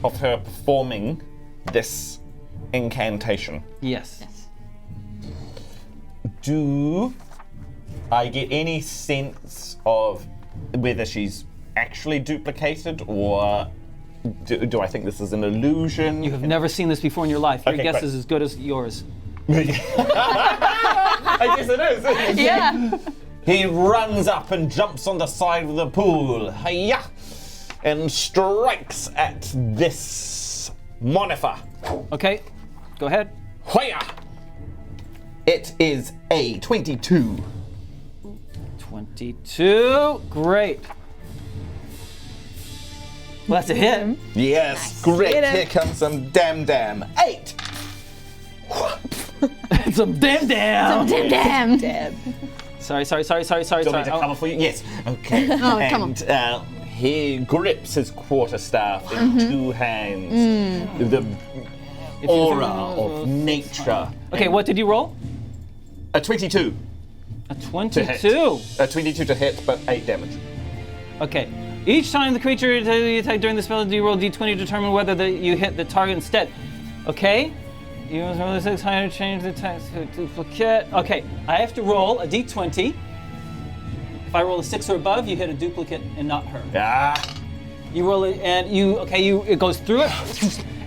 of her performing this incantation. Yes. Do I get any sense of whether she's actually duplicated, or do I think this is an illusion? You have never seen this before in your life. Your Okay, guess great. is as good as yours. I guess it is. Yeah. He runs up and jumps on the side of the pool, hiya, and strikes at this monifer. Okay, go ahead. Hiya! It is a 22. 22. Great. Well, that's a hit. Yes, great. Hit him. Here comes some damn. 8. Some damn. Damn. Sorry. Do you want me to cover for you? Yes. Okay. Oh, and, come on. He grips his quarterstaff in 2 hands. The aura of nature. Okay, what did you roll? A 22 A to 22. hit. A 22 to hit, but 8 damage. Okay. Each time the creature you attack during the spell, do you roll d20 to determine whether you hit the target instead. Okay. You must roll a 6 higher, change the text to duplicate. Okay, I have to roll a d20. If I roll a 6 or above, you hit a duplicate and not her. Ah. You roll it, and it goes through it,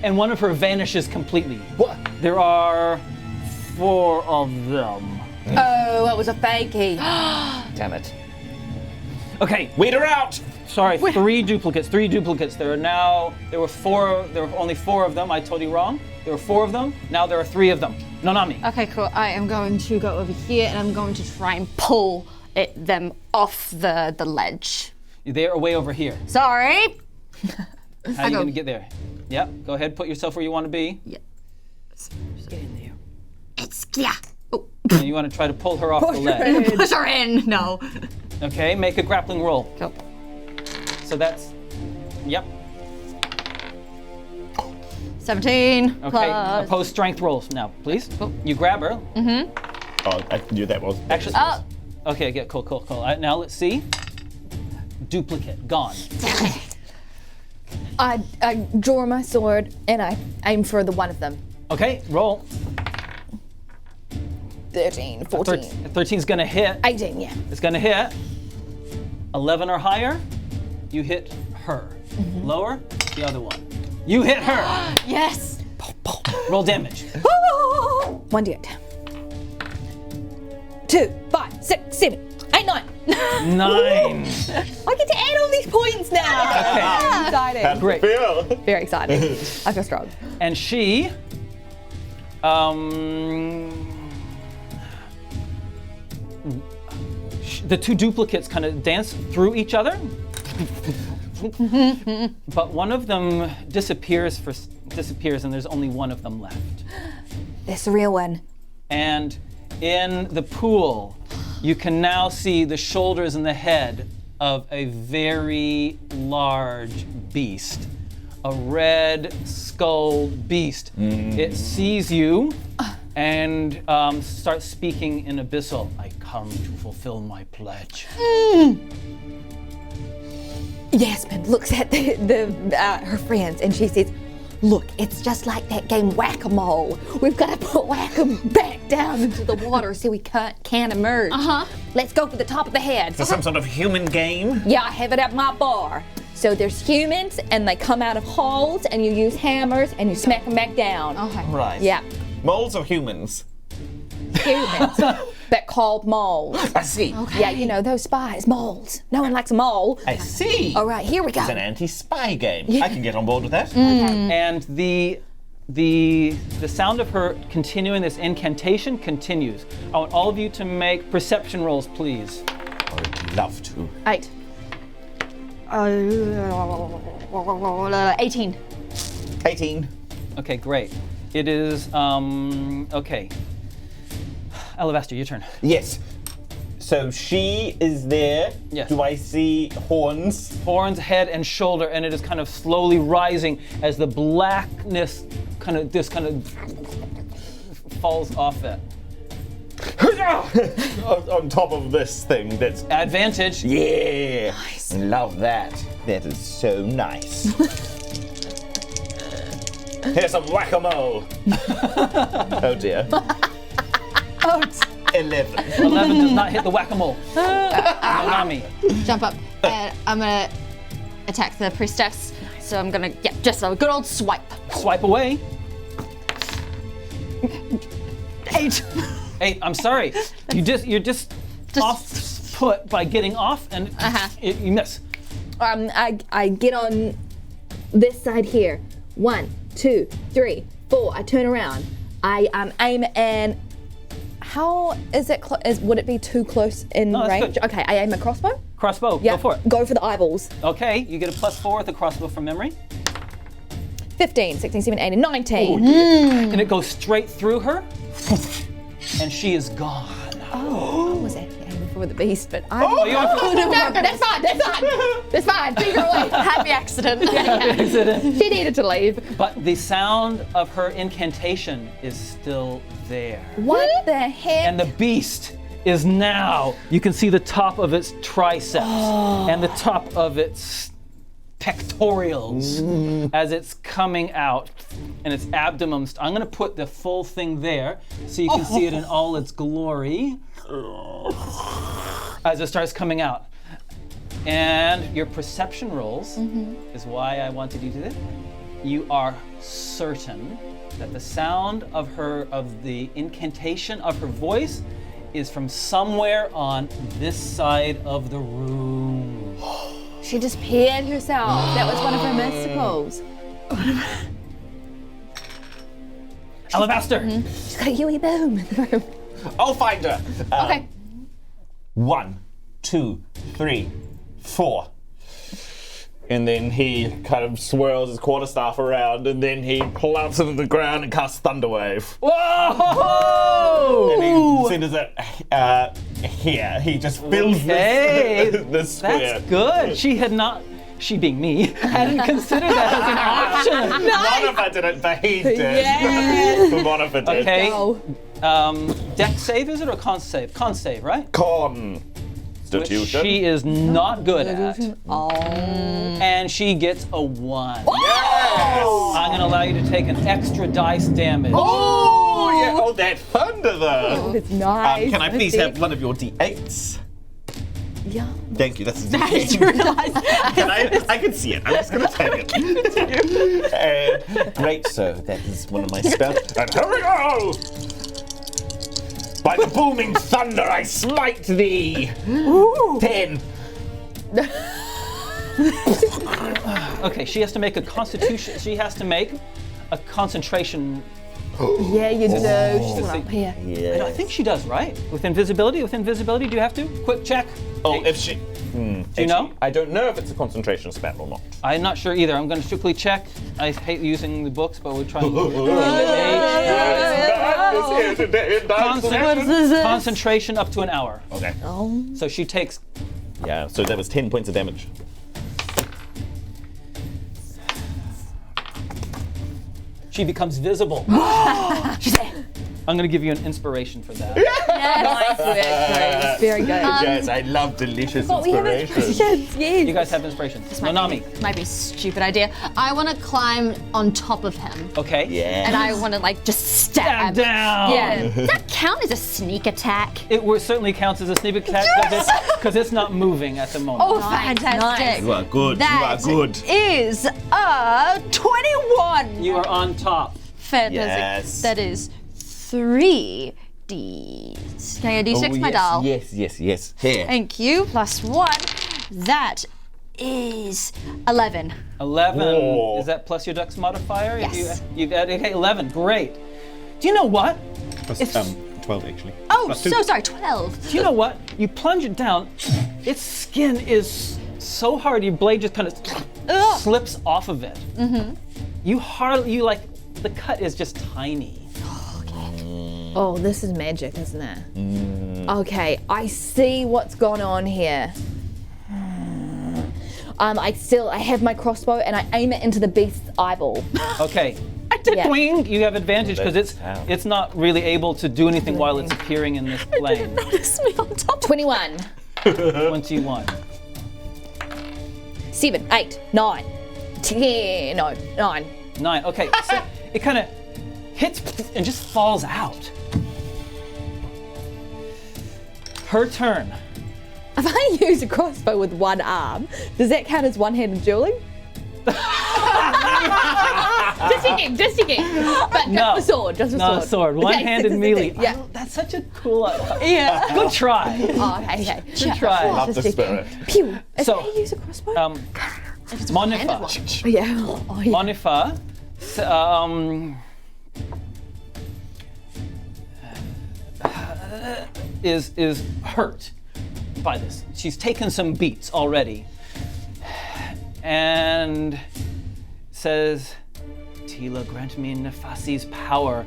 and one of her vanishes completely. What? There are 4 of them. Oh, it was a fakie. Damn it. Okay, Weed her out! sorry, 3 duplicates. There were only 4 of them. I told you wrong. There were 4 of them. Now there are 3 of them. No, not me. Okay, cool. I am going to go over here and I'm going to try and pull them off the ledge. They are way over here. Sorry. How are you going to get there? Yep, go ahead, put yourself where you want to be. Yeah. Get in there. It's yeah. Oh. And you want to try to pull her off the ledge. Push her in. No. Okay, make a grappling roll. Go. So that's, yep. 17 Okay, plus. opposed strength rolls now, please. Oh. You grab her. Oh, I knew that was. Actually, Oh. okay, yeah, cool. All right, now let's see. Duplicate, gone. I draw my sword and I aim for the one of them. Okay, roll. 13, 14, 13's gonna hit. 18, yeah. It's gonna hit. 11 or higher, you hit her. Lower, the other one. You hit her. Yes. Roll damage. 1d8. 2, 5, 6, 7, 8, 9. 9. I get to add all these points now. Exciting. Great. Feel. Very exciting. I feel strong. And she, the 2 duplicates kind of dance through each other, but one of them disappears and there's only one of them left. That's the real one. And in the pool, you can now see the shoulders and the head of a very large beast. A red skulled beast. It sees you and starts speaking in Abyssal. I come to fulfill my pledge. Yasmin looks at her friends and she says, "Look, it's just like that game Whack-A-Mole. We've got to put Whack-A back down into the water so we can't emerge. Uh-huh. Let's go for the top of the head." For some sort of human game? Yeah, I have it at my bar. So there's humans, and they come out of holes, and you use hammers, and you smack them back down. Okay. Right. Yeah, Moles or humans? humans, but called moles. I see. Yeah, you know, those spies, moles. No one likes a mole. I see. All right, here we go. It's an anti-spy game. I can get on board with that. And the sound of her continuing this incantation continues. I want all of you to make perception rolls, please. I would love to. 8. 18. 18. Okay, great. It is okay. Alabaster, your turn. Yes. So she is there. Yes. Do I see horns? Horns, head, and shoulder, and it is kind of slowly rising as the blackness kind of falls off it. On top of this thing that's... Advantage. Yeah. Nice. Love that. That is so nice. Here's some whack-a-mole. Oh dear. 11. 11 does not hit the whack-a-mole. Nanami. Jump up. And I'm gonna attack the priestess. So I'm gonna, just a good old swipe. Swipe away. 8. 8. I'm sorry. You're just off put by getting off, and you miss. I get on this side here. 1, 2, 3, 4. I turn around. I aim, and how is it? Would it be too close in No, that's range? good. Okay, I aim a crossbow. Crossbow. Yeah, Go for it. Go for the eyeballs. Okay, you get a +4 with the crossbow from memory. 15, 16, 17, 18, 19. And it goes straight through her, and she is gone. Oh, I was actually aiming for the beast, but I. Oh, you want to- No, that's fine. That's fine. That's fine. Finger away. Happy accident. She needed to leave. But the sound of her incantation is still there. What the heck? And the beast is now, you can see the top of its triceps and the top of its pectorials as it's coming out, and its abdomen. I'm gonna put the full thing there so you can see it in all its glory as it starts coming out. And your perception rolls is why I wanted you to do this. You are certain that the sound of the incantation of her voice is from somewhere on this side of the room. She just peered herself. That was one of her mysticals. Alabaster! She's got a Yui boom in the room. I'll find her. Okay. 1, 2, 3, 4. And then he kind of swirls his quarterstaff around, and then he plumps into the ground and casts Thunderwave. Whoa! And he sends it here. He just fills this square. That's good. She being me, hadn't considered that as an option. Monica didn't, but he did. Yes. Monica did. Okay. Dex save, is it, or con save? Con save, right? Constitution. She is not good at. And she gets a 1. Yes! I'm going to allow you to take an extra dice damage. Oh, yeah. Oh, that thunder though. It's nice. Can I please have one of your D8s? Yeah. Thank you. That's a D8. I can see it. I'm just going to take it. Great, so that is one of my spells. And here we go! By the booming thunder, I smite thee! 10. Okay, she has to make a constitution. She has to make a concentration. Yeah, you do. She's Let's up see. here. I think she does, right? With invisibility? With invisibility, do you have to? Quick check. Oh, if she... Do you know? I don't know if it's a concentration spell or not. I'm not sure either. I'm going to strictly check. I hate using the books, but we're trying concentration up to an hour. Okay. So she takes. Yeah, so that was 10 points of damage. She becomes visible. I'm going to give you an inspiration for that. Nice. Very good. Yes, I love delicious But we have inspiration. inspirations, yes. You guys have inspiration. Nonami. This might be a stupid idea. I want to climb on top of him. Okay. Yeah. And I want to like just stab. Down. Yeah. Does that count as a sneak attack? It certainly counts as a sneak attack because it's not moving at the moment. Oh, fantastic. You are good. That you are good. is a 21. You are on top. Fantastic. Yes. That is 3d. Can I get a d6, my doll? Yes. Here. Thank you. Plus 1. That is 11. 11. Whoa. Is that plus your dex modifier? Yes. You've added, okay, 11. Great. Do you know what? Plus, 12 actually. Oh, Plus two. so sorry. 12. Do you know what? You plunge it down. Its skin is so hard, your blade just kind of slips off of it. Mm-hmm. The cut is just tiny. Oh, this is magic, isn't it? Okay, I see what's gone on here. I have my crossbow and I aim it into the beast's eyeball. Okay. Yeah. Boing! You have advantage because Wow. it's not really able to do anything while it's appearing in this plane. Notice me on top. 21, 21. 7, 8, 9, 10, no, 9. 9. Okay, so it kind of hits and just falls out. Her turn. If I use a crossbow with one arm, does that count as one-handed dueling? Just checking. But No. just a sword, just a No, sword. sword. Okay, One-handed this is the melee. thing, yeah. Oh, that's such a cool. Yeah. Good try. Oh, okay. Good try. Love the Just checking. spirit. Pew. If So, I use a crossbow? Monifa. Yeah. Oh, yeah. Monifa. Is hurt by this. She's taken some beats already. And says, Tila, grant me Nafasi's power.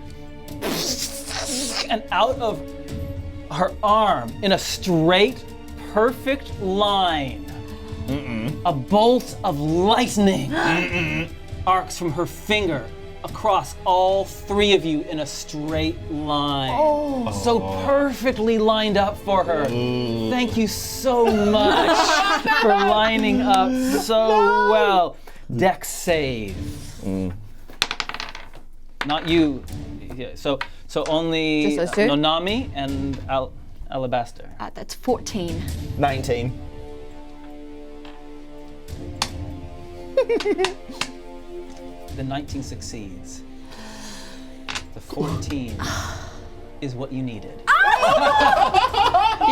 And out of her arm, in a straight, perfect line, a bolt of lightning arcs from her finger across all three of you in a straight line. So perfectly lined up for her. Thank you so much for lining up so well. Dex save. Not you. Yeah, so only Just those two? Nonami and Alabaster. That's 14. 19. The 19 succeeds. The 14 is what you needed. You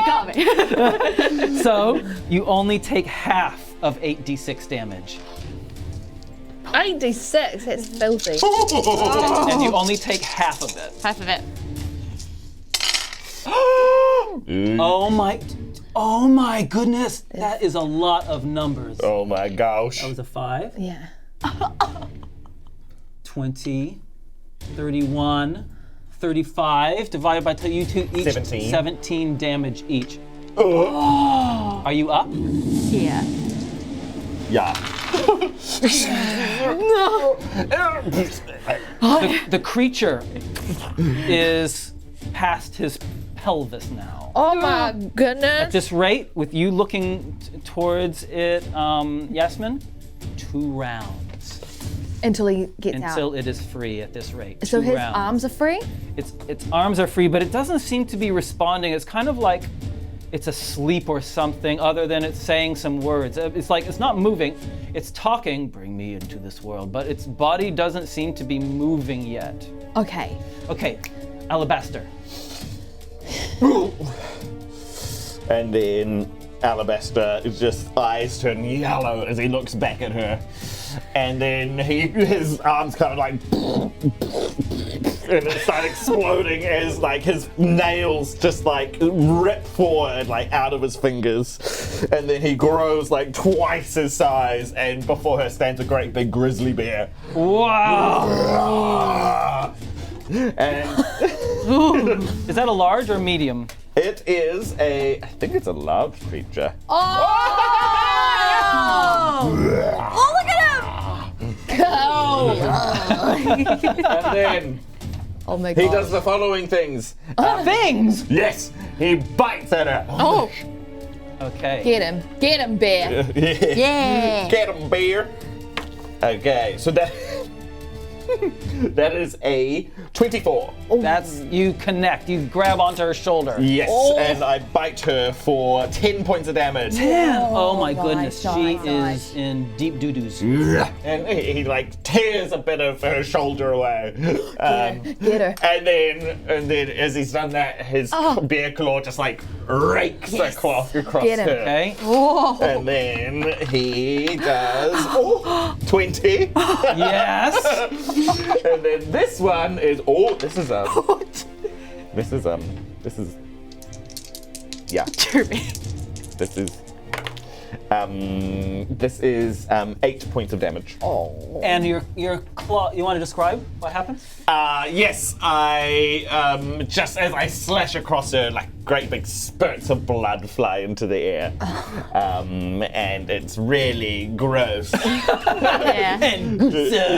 got me. So you only take half of 8d6 damage. 8d6, that's filthy. And you only take half of it. Half of it. Oh my goodness. That is a lot of numbers. Oh my gosh. That was a 5. Yeah. 20, 31, 35, divided by you two each. 17. 17 damage each. Are you up? Yeah. Yeah. The creature is past his pelvis now. Oh my At goodness. this rate, with you looking towards it, Yasmin, 2 rounds Until he gets until out. it is free at this rate. So 2 his rounds. arms are free? Its arms are free, but it doesn't seem to be responding. It's kind of like it's asleep or something, other than it's saying some words. It's like it's not moving. It's talking, bring me into this world, but its body doesn't seem to be moving yet. Okay. Okay, Alabaster. And then Alabaster is just eyes turn yellow as he looks back at her. And then his arms kind of like and it start exploding as like his nails just like rip forward like out of his fingers. And then he grows like twice his size, and before her stands a great big grizzly bear. Wow! And Is that a large or medium? it is I think it's a large creature. Oh, look at him! Go! And then Oh my god. He does the following things. Things! Yes, he bites at her. Oh, Okay. Get him, bear. yeah. Get him, bear. Okay, so that that is a 24. That's, you connect, you grab onto her shoulder. Yes, and I bite her for 10 points of damage. Oh my my goodness, she gosh. is in deep doo-doos. And he like tears a bit of her shoulder away. Get her. And then as he's done that, his bear claw just like rakes the cloth across Get him. her. Okay? And then he does 20. Yes! And then this one is this is yeah. This is 8 points of damage. And your claw, you want to describe what happens? Yes, I just as I slash across her, like great big spurts of blood fly into the air, and it's really gross. Yeah.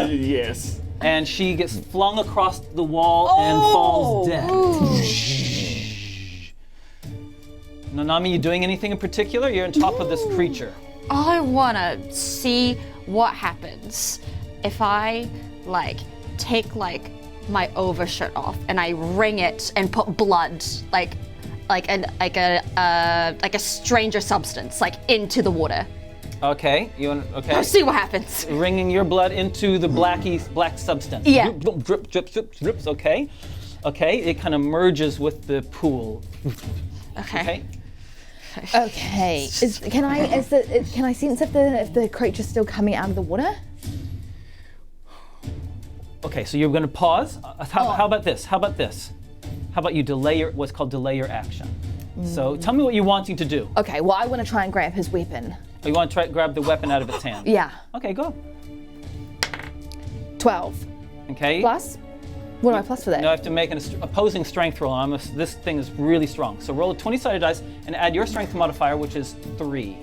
Yes. And she gets flung across the wall and falls dead. Nanami, you doing anything in particular? You're on top of this creature. I wanna see what happens if I take my overshirt off and I wring it and put blood like a stranger substance into the water. Okay, you want? Okay. I'll see what happens. Wringing your blood into the black substance. Yeah. Drip, drip, drips. Okay. Okay. It kind of merges with the pool. Okay. Okay. Can I sense if the creature's still coming out of the water? Okay. So you're going to pause. How about this? How about you delay what's called delay your action? So tell me what you're wanting to do. Okay. Well, I want to try and grab his weapon. You want to try to grab the weapon out of its hand? Yeah. Okay, go. 12 Okay. plus. What do I plus for that? Now I have to make an opposing strength roll. This thing is really strong. So roll a 20-sided dice and add your strength modifier, which is 3.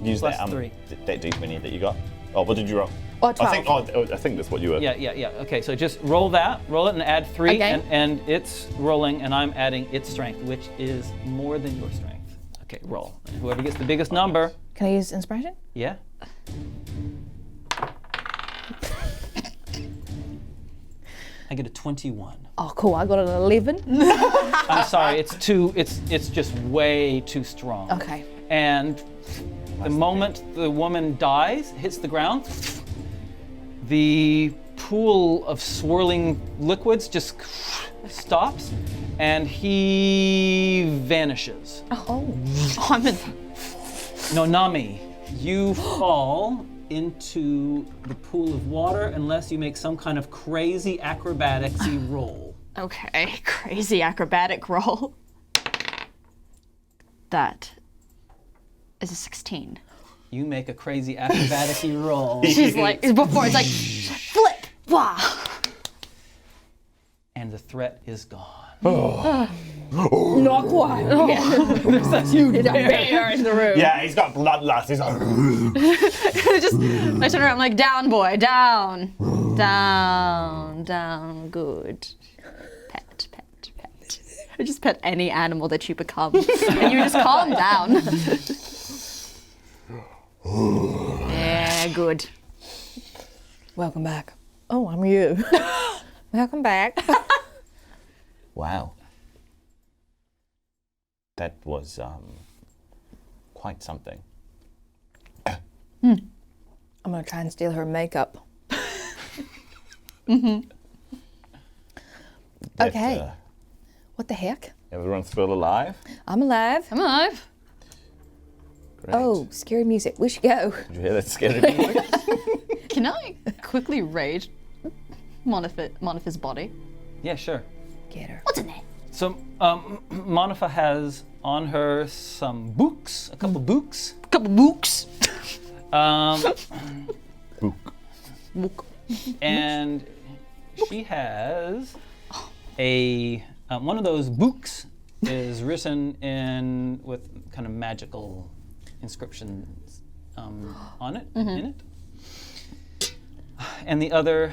Use Plus that 3. that d20 that you got. Oh, what did you roll? Oh, 12. I think that's what you were. Yeah. Okay, so just roll it and add 3, Okay. and it's rolling, and I'm adding its strength, which is more than your strength. Okay, roll. And whoever gets the biggest number. Can I use inspiration? Yeah. I get a 21. Oh, cool. I got an 11. I'm sorry, it's just way too strong. Okay. And the moment the woman dies, hits the ground, the pool of swirling liquids just stops, and he vanishes. Oh, I'm in. Nonami, you fall into the pool of water unless you make some kind of crazy acrobatics-y roll. Okay, crazy acrobatic roll. That is a 16. You make a crazy acrobatic-y roll. She's like, before it's like, flip, blah. And the threat is gone. Not quite. There's that huge Bear in the room. Yeah, he's got bloodlust. He's like, I turn around, I'm like, down, boy, down. Down, good. Pet. I just pet any animal that you become. And you just calm down. Yeah, good. Welcome back. Oh, I'm you. Welcome back. wow. That was quite something. I'm gonna try and steal her makeup. Okay. What the heck? Everyone's still alive? I'm alive. I'm alive. Great. Oh, scary music. We should go. Did you hear that scary music? Can I quickly raid Monifa's body? Yeah, sure. Get her. What's in there? So, Monifa has on her some books, a couple books. A couple books. Book. And she has a one of those books is written in with kind of magical inscriptions on it, in it. And the other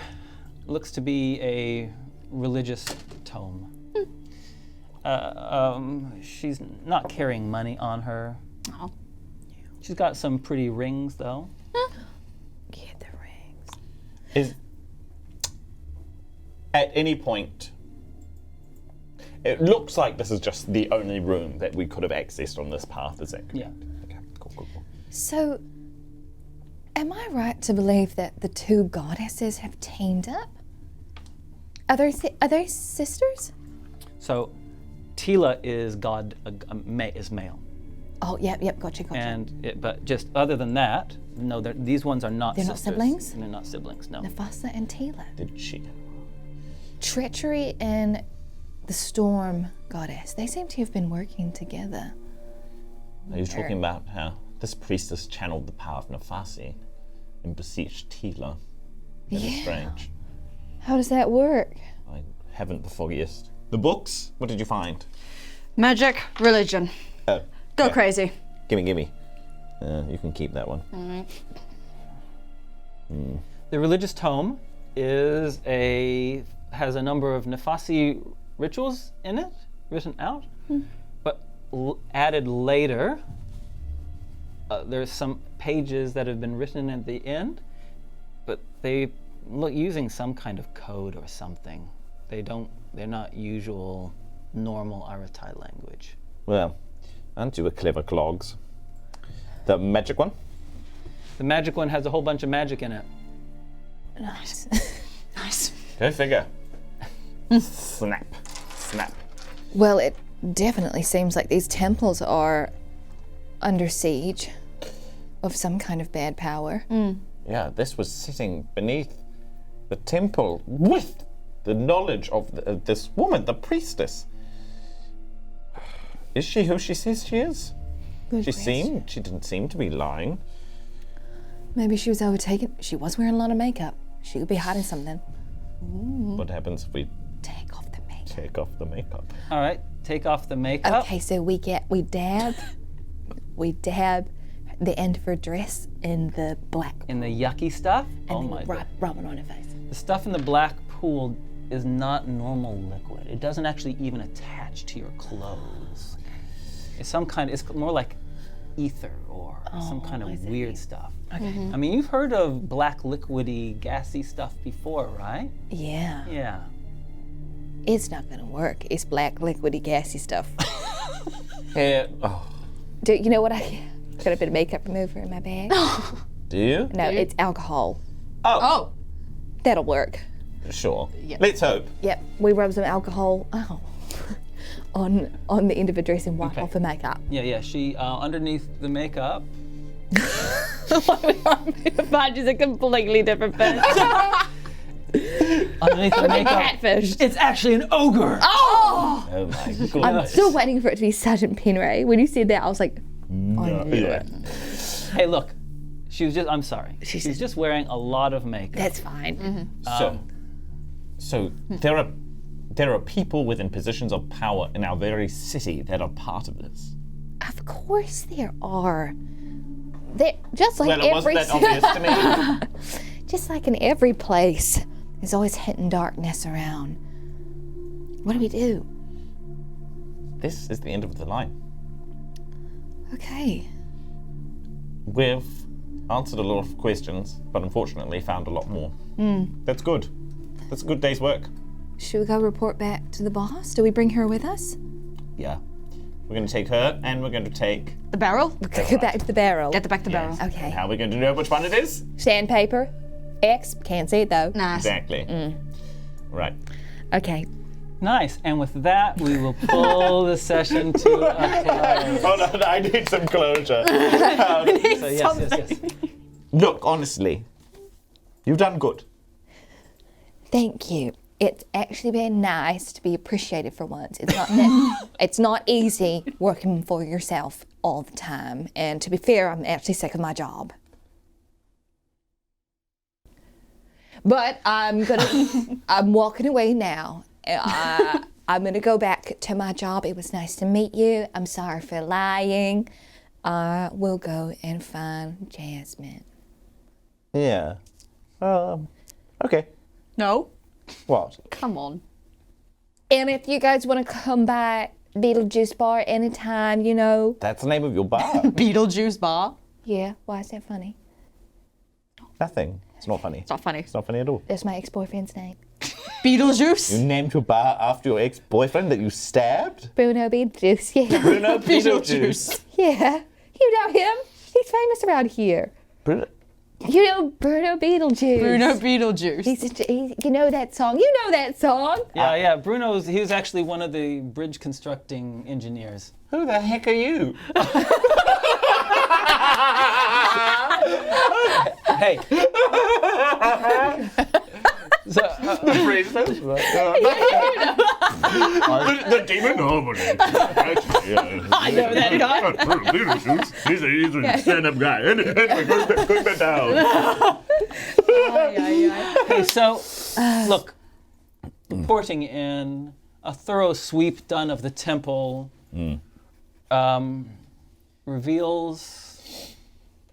looks to be a religious tome. She's not carrying money on her. Oh. She's got some pretty rings, though. Get the rings. Is at any point, it looks like this is just the only room that we could have accessed on this path, is it? Yeah. Okay, cool. So, am I right to believe that the two goddesses have teamed up? Are they sisters? So, Tila is is male, Oh, yep, gotcha. but just other than that, no, these ones are not. They're not sisters. siblings? They're not siblings. No. Nafasa and Tila. Did she? Treachery and the storm goddess. They seem to have been working together. Are you talking about how this priestess channeled the power of Nafasi and beseeched Tila? That is strange. How does that work? I haven't the foggiest. The books? What did you find? Magic, religion. Oh, Go okay. crazy. Gimme. You can keep that one. The religious tome has a number of Nafasi rituals in it, written out, but added later. There's some pages that have been written at the end, but they look using some kind of code or something. They're not usual normal Aratai language. Well, aren't you a clever clogs? The magic one? The magic one has a whole bunch of magic in it. Nice. Nice. Go figure. Snap. Well, it definitely seems like these temples are under siege of some kind of bad power. Yeah, this was sitting beneath the temple with the knowledge of this woman, the priestess. Is she who she says she is? Good question. She didn't seem to be lying. Maybe she was overtaken. She was wearing a lot of makeup. She could be hiding something. What happens if we Take off the makeup. take off the makeup? All right, take off the makeup. Okay, so we dab the end of her dress in the black. In the yucky stuff. Oh and my then god. rub it on her face. The stuff in the black pool is not normal liquid. It doesn't actually even attach to your clothes. It's more like ether or some kind of weird stuff. Okay. I mean, you've heard of black liquidy, gassy stuff before, right? Yeah. Yeah. It's not gonna work. It's black, liquidy, gassy stuff. Oh, Do you know what I got a bit of makeup remover in my bag? do you? No, it's alcohol. Oh. That'll work. Sure. Let's hope. Yep. We rub some alcohol on the end of her dress and wipe off her makeup. Yeah. She underneath the makeup. Fudge is a completely different fish. Underneath the makeup. Catfish. It's actually an ogre. Oh! Oh my I'm goodness. still waiting for it to be Sergeant Penray. When you said that, I was like, I knew it. Hey, look. I'm sorry. She's just wearing a lot of makeup. That's fine. So there are people within positions of power in our very city that are part of this. Of course there are. Just like Well, it wasn't that obvious to me. Just like in every place, there's always hidden darkness around. What do we do? This is the end of the line. Okay. We've answered a lot of questions, but unfortunately found a lot more. That's good. That's a good day's work. Should we go report back to the boss? Do we bring her with us? Yeah. We're going to take her, and we're going to take... The barrel? Go back to the barrel. Get the back to barrel. Okay. How are we going to know which one it is? Sandpaper. X. Can't see it though. Nice. Exactly. Right. Okay. Nice. And with that, we will pull the session to a close. Hold on, I need some closure. So yes. Look, honestly, you've done good. Thank you. It's actually been nice to be appreciated for once. It's not it's not easy working for yourself all the time. And to be fair, I'm actually sick of my job. But I'm walking away now. I'm gonna go back to my job. It was nice to meet you. I'm sorry for lying. We'll go and find Jasmine. Yeah. Okay. No. What? Come on. And if you guys want to come by Beetlejuice Bar anytime, you know. That's the name of your bar. Beetlejuice bar. Yeah, why is that funny? Nothing. It's not funny. It's not funny. It's not funny at all. That's my ex-boyfriend's name. Beetlejuice. You named your bar after your ex-boyfriend that you stabbed? Bruno Beetlejuice, yeah. Bruno Beetlejuice. Yeah, you know him. He's famous around here. Bruno. You know Bruno Beetlejuice. Bruno Beetlejuice. You know that song. You know that song. Yeah. He was actually one of the bridge constructing engineers. Who the heck are you? Hey. So, The priestess? The demon? Oh, but actually, yeah. I know that guy. He's a stand-up guy. Anyway, go back down. hey, so look, reporting in a thorough sweep done of the temple reveals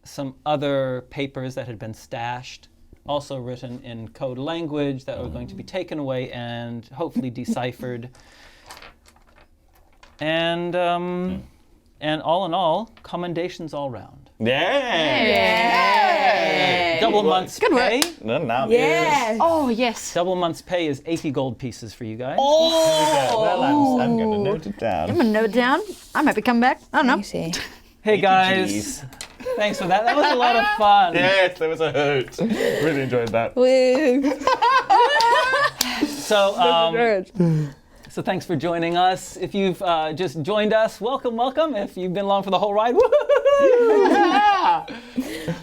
some other papers that had been stashed, also written in code language that were going to be taken away and hopefully deciphered. And all in all, commendations all round. Yeah. Double month's pay. No, now Yes. Oh, yes. Double month's pay is 80 gold pieces for you guys. Well, I'm going to note it down. I'm gonna note it down. I might be coming back. I don't know. You see. Hey guys, G's. thanks for that. That was a lot of fun. Yes, there was a hoot. Really enjoyed that. Woo. So thanks for joining us. If you've just joined us, welcome. If you've been along for the whole ride,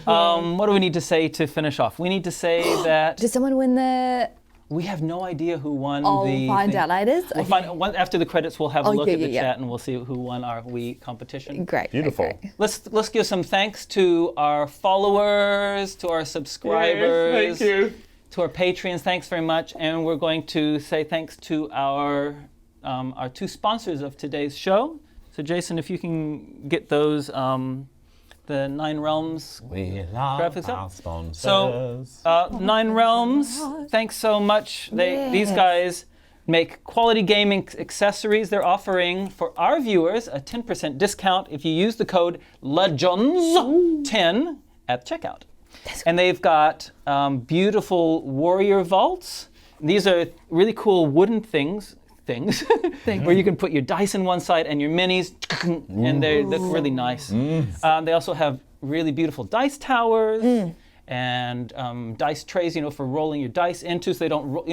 what do we need to say to finish off? We need to say that Did someone win the... we have no idea who won I'll the find thing. out later. We'll find, after the credits, we'll have a Oh, look yeah, at the yeah, chat and we'll see who won our Wii competition. Great. Beautiful. Great. Let's give some thanks to our followers, to our subscribers. Thank you. To our Patreons, thanks very much. And we're going to say thanks to our two sponsors of today's show. So Jason, if you can get those, the Nine Realms We love graphics our up. sponsors. So Nine Realms, thanks so much. These guys make quality gaming accessories. They're offering for our viewers a 10% discount if you use the code LEGENZ10 at checkout. And they've got beautiful warrior vaults. These are really cool wooden things where you can put your dice in one side and your minis, and they look really nice. They also have really beautiful dice towers and dice trays, for rolling your dice into, so they don't,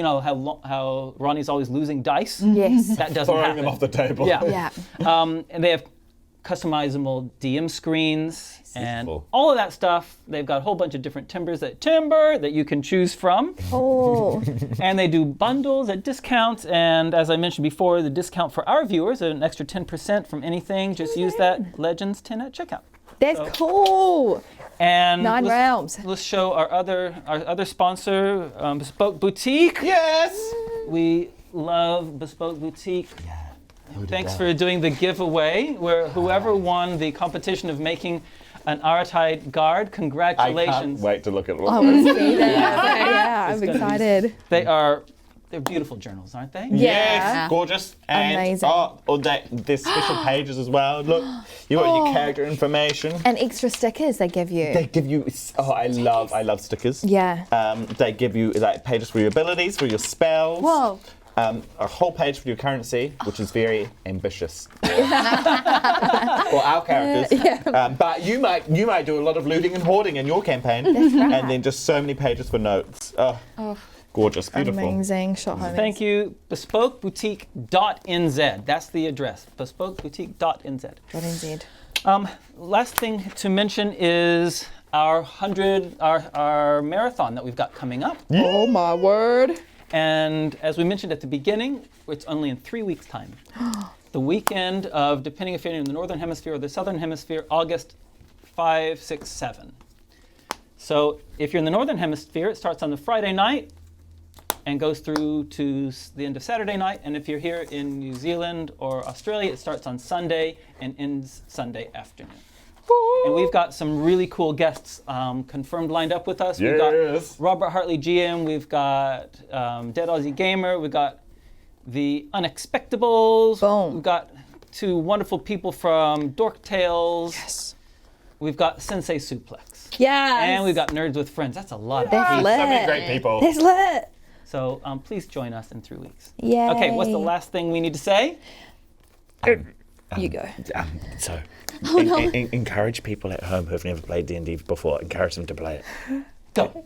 how Ronnie's always losing dice. Yes. That doesn't Throwing happen. them off the table. Yeah. Yeah. And they have customizable DM screens and Beautiful. all of that stuff. They've got a whole bunch of different timbers that you can choose from. Oh. And they do bundles at discounts. And as I mentioned before, the discount for our viewers, an extra 10% from anything. Just use that Legenz10 at checkout. That's cool. And Nine Realms. Let's show our other sponsor, Bespoke Boutique. Yes. We love Bespoke Boutique. Thanks for doing the giveaway, where whoever won the competition of making an Aratide guard, I congratulations. can't wait to look at I it. want to see that. Yeah, I'm excited. They're beautiful journals, aren't they? Yeah. Gorgeous. And Amazing. there's special pages as well. Look, you got your character information. And extra stickers they give you. They give you, I love stickers. Yeah. They give you pages for your abilities, for your spells. Whoa. A whole page for your currency, which is very ambitious for our characters. But you might do a lot of looting and hoarding in your campaign. That's right. And then just so many pages for notes. Gorgeous, beautiful. Amazing. Shot home. Thank you. Bespokeboutique.nz. That's the address. Bespokeboutique.nz. NZ. Last thing to mention is our marathon that we've got coming up. Oh my word. And as we mentioned at the beginning, it's only in 3 weeks' time. The weekend of, depending if you're in the Northern Hemisphere or the Southern Hemisphere, August 5, 6, 7. So if you're in the Northern Hemisphere, it starts on the Friday night and goes through to the end of Saturday night. And if you're here in New Zealand or Australia, it starts on Sunday and ends Sunday afternoon. And we've got some really cool guests confirmed lined up with us. We've got Yes. Robert Hartley GM, we've got Dead Aussie Gamer, we've got the Unexpectables. Boom. We've got 2 wonderful people from Dork Tales. Yes. We've got Sensei Suplex. Yes. And we've got Nerds with Friends. That's a lot of That's people. lit. So many great people. That's lit. So please join us in 3 weeks. Yay. Okay, what's the last thing we need to say? You go. So, encourage people at home who have never played D&D before. Encourage them to play it. Go.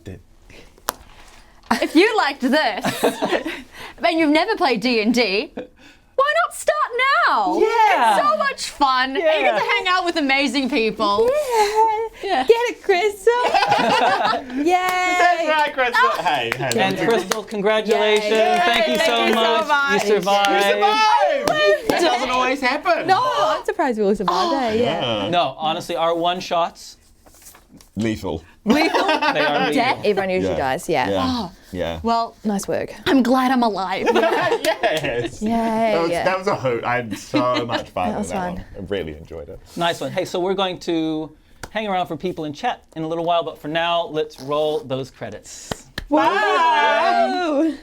If you liked this, and you've never played D&D, why not start now? Yeah. It's so much fun. And you get to hang out with amazing people. Yeah. Get it, Crystal. Yay. That's right, Crystal. Hey. And Crystal, congratulations. Yay. Thank you so much. You survived. That doesn't always happen. No, I'm surprised we all survived. Yeah. No, honestly, our one-shots, Lethal. they are lethal. Everyone usually dies. Yeah. Yeah. Well, Nice work. I'm glad I'm alive. Yes. Yay. That was a hoot. I had so much fun That was with that fun. one. I really enjoyed it. Nice one. Hey, so we're going to hang around for people in chat in a little while, but for now, let's roll those credits. Wow.